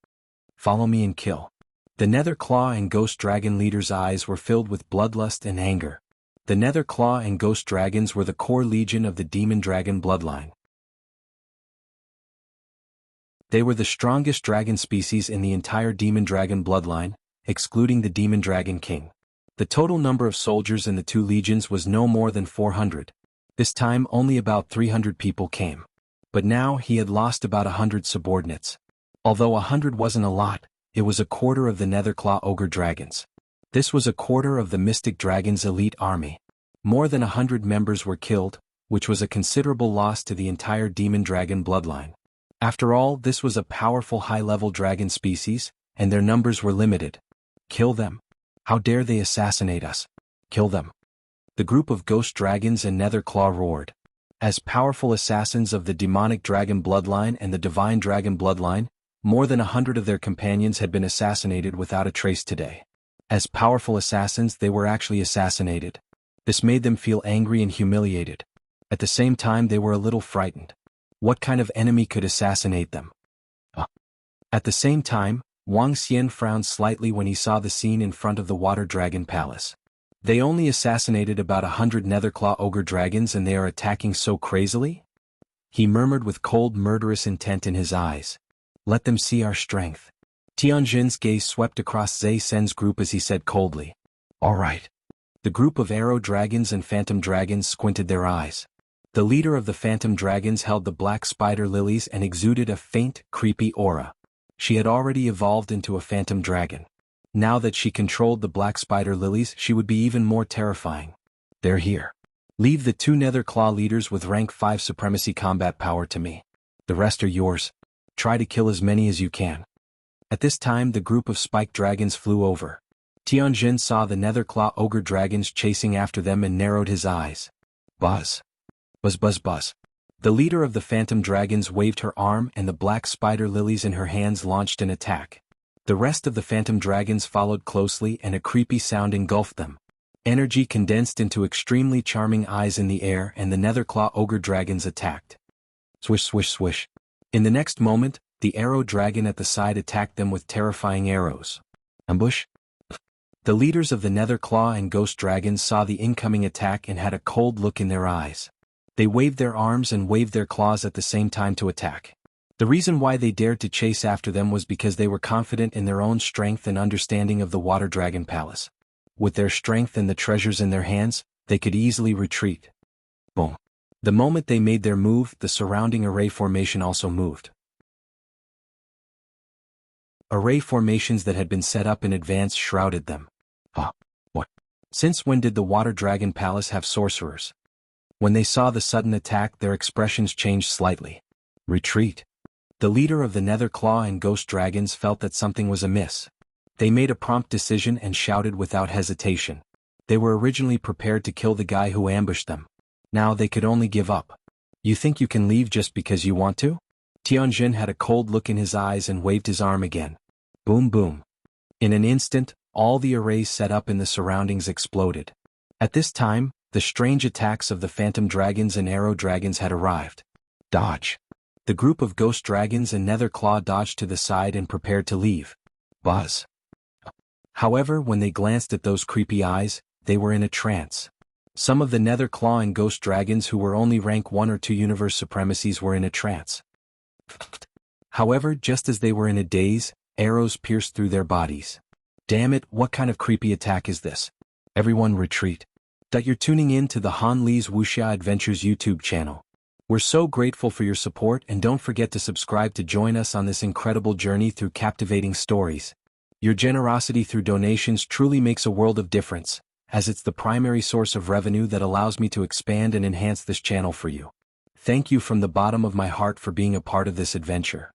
Follow me and kill. The Netherclaw and Ghost Dragon leader's eyes were filled with bloodlust and anger. The Netherclaw and Ghost Dragons were the core legion of the Demon Dragon bloodline. They were the strongest dragon species in the entire Demon Dragon bloodline, excluding the Demon Dragon King. The total number of soldiers in the two legions was no more than 400. This time only about 300 people came. But now he had lost about 100 subordinates. Although 100 wasn't a lot, it was a quarter of the Netherclaw Ogre Dragons. This was a quarter of the Mystic Dragon's elite army. More than 100 members were killed, which was a considerable loss to the entire Demon Dragon bloodline. After all, this was a powerful high-level dragon species, and their numbers were limited. Kill them. How dare they assassinate us? Kill them. The group of Ghost Dragons and Netherclaw roared. As powerful assassins of the Demonic Dragon bloodline and the Divine Dragon bloodline, more than 100 of their companions had been assassinated without a trace today. As powerful assassins, they were actually assassinated. This made them feel angry and humiliated. At the same time, they were a little frightened. What kind of enemy could assassinate them? At the same time, Wang Xian frowned slightly when he saw the scene in front of the Water Dragon Palace. They only assassinated about 100 Netherclaw Ogre Dragons and they are attacking so crazily? He murmured with cold murderous intent in his eyes. Let them see our strength. Tianjin's gaze swept across Zhe Sen's group as he said coldly. All right. The group of Arrow Dragons and Phantom Dragons squinted their eyes. The leader of the Phantom Dragons held the black spider lilies and exuded a faint, creepy aura. She had already evolved into a Phantom Dragon. Now that she controlled the black spider lilies, she would be even more terrifying. They're here. Leave the two Netherclaw leaders with rank 5 supremacy combat power to me. The rest are yours. Try to kill as many as you can. At this time the group of spiked dragons flew over. Tianjin saw the Netherclaw Ogre Dragons chasing after them and narrowed his eyes. Buzz. Buzz buzz buzz. The leader of the Phantom Dragons waved her arm and the black spider lilies in her hands launched an attack. The rest of the Phantom Dragons followed closely and a creepy sound engulfed them. Energy condensed into extremely charming eyes in the air and the Netherclaw Ogre Dragons attacked. Swish swish swish. In the next moment, the Arrow Dragon at the side attacked them with terrifying arrows. Ambush? The leaders of the Netherclaw and Ghost Dragons saw the incoming attack and had a cold look in their eyes. They waved their arms and waved their claws at the same time to attack. The reason why they dared to chase after them was because they were confident in their own strength and understanding of the Water Dragon Palace. With their strength and the treasures in their hands, they could easily retreat. Boom. The moment they made their move, the surrounding array formation also moved. Array formations that had been set up in advance shrouded them. What? Since when did the Water Dragon Palace have sorcerers? When they saw the sudden attack, their expressions changed slightly. Retreat. The leader of the Netherclaw and Ghost Dragons felt that something was amiss. They made a prompt decision and shouted without hesitation. They were originally prepared to kill the guy who ambushed them. Now they could only give up. You think you can leave just because you want to? Tianjin had a cold look in his eyes and waved his arm again. Boom boom. In an instant, all the arrays set up in the surroundings exploded. At this time, the strange attacks of the Phantom Dragons and Arrow Dragons had arrived. Dodge. The group of Ghost Dragons and Netherclaw dodged to the side and prepared to leave. Buzz. However, when they glanced at those creepy eyes, they were in a trance. Some of the Netherclaw and Ghost Dragons who were only rank 1 or 2 universe supremacies were in a trance. However, just as they were in a daze, arrows pierced through their bodies. Damn it, what kind of creepy attack is this? Everyone retreat. You're tuning in to the Han Li's Wuxia Adventures YouTube channel. We're so grateful for your support and don't forget to subscribe to join us on this incredible journey through captivating stories. Your generosity through donations truly makes a world of difference, as it's the primary source of revenue that allows me to expand and enhance this channel for you. Thank you from the bottom of my heart for being a part of this adventure.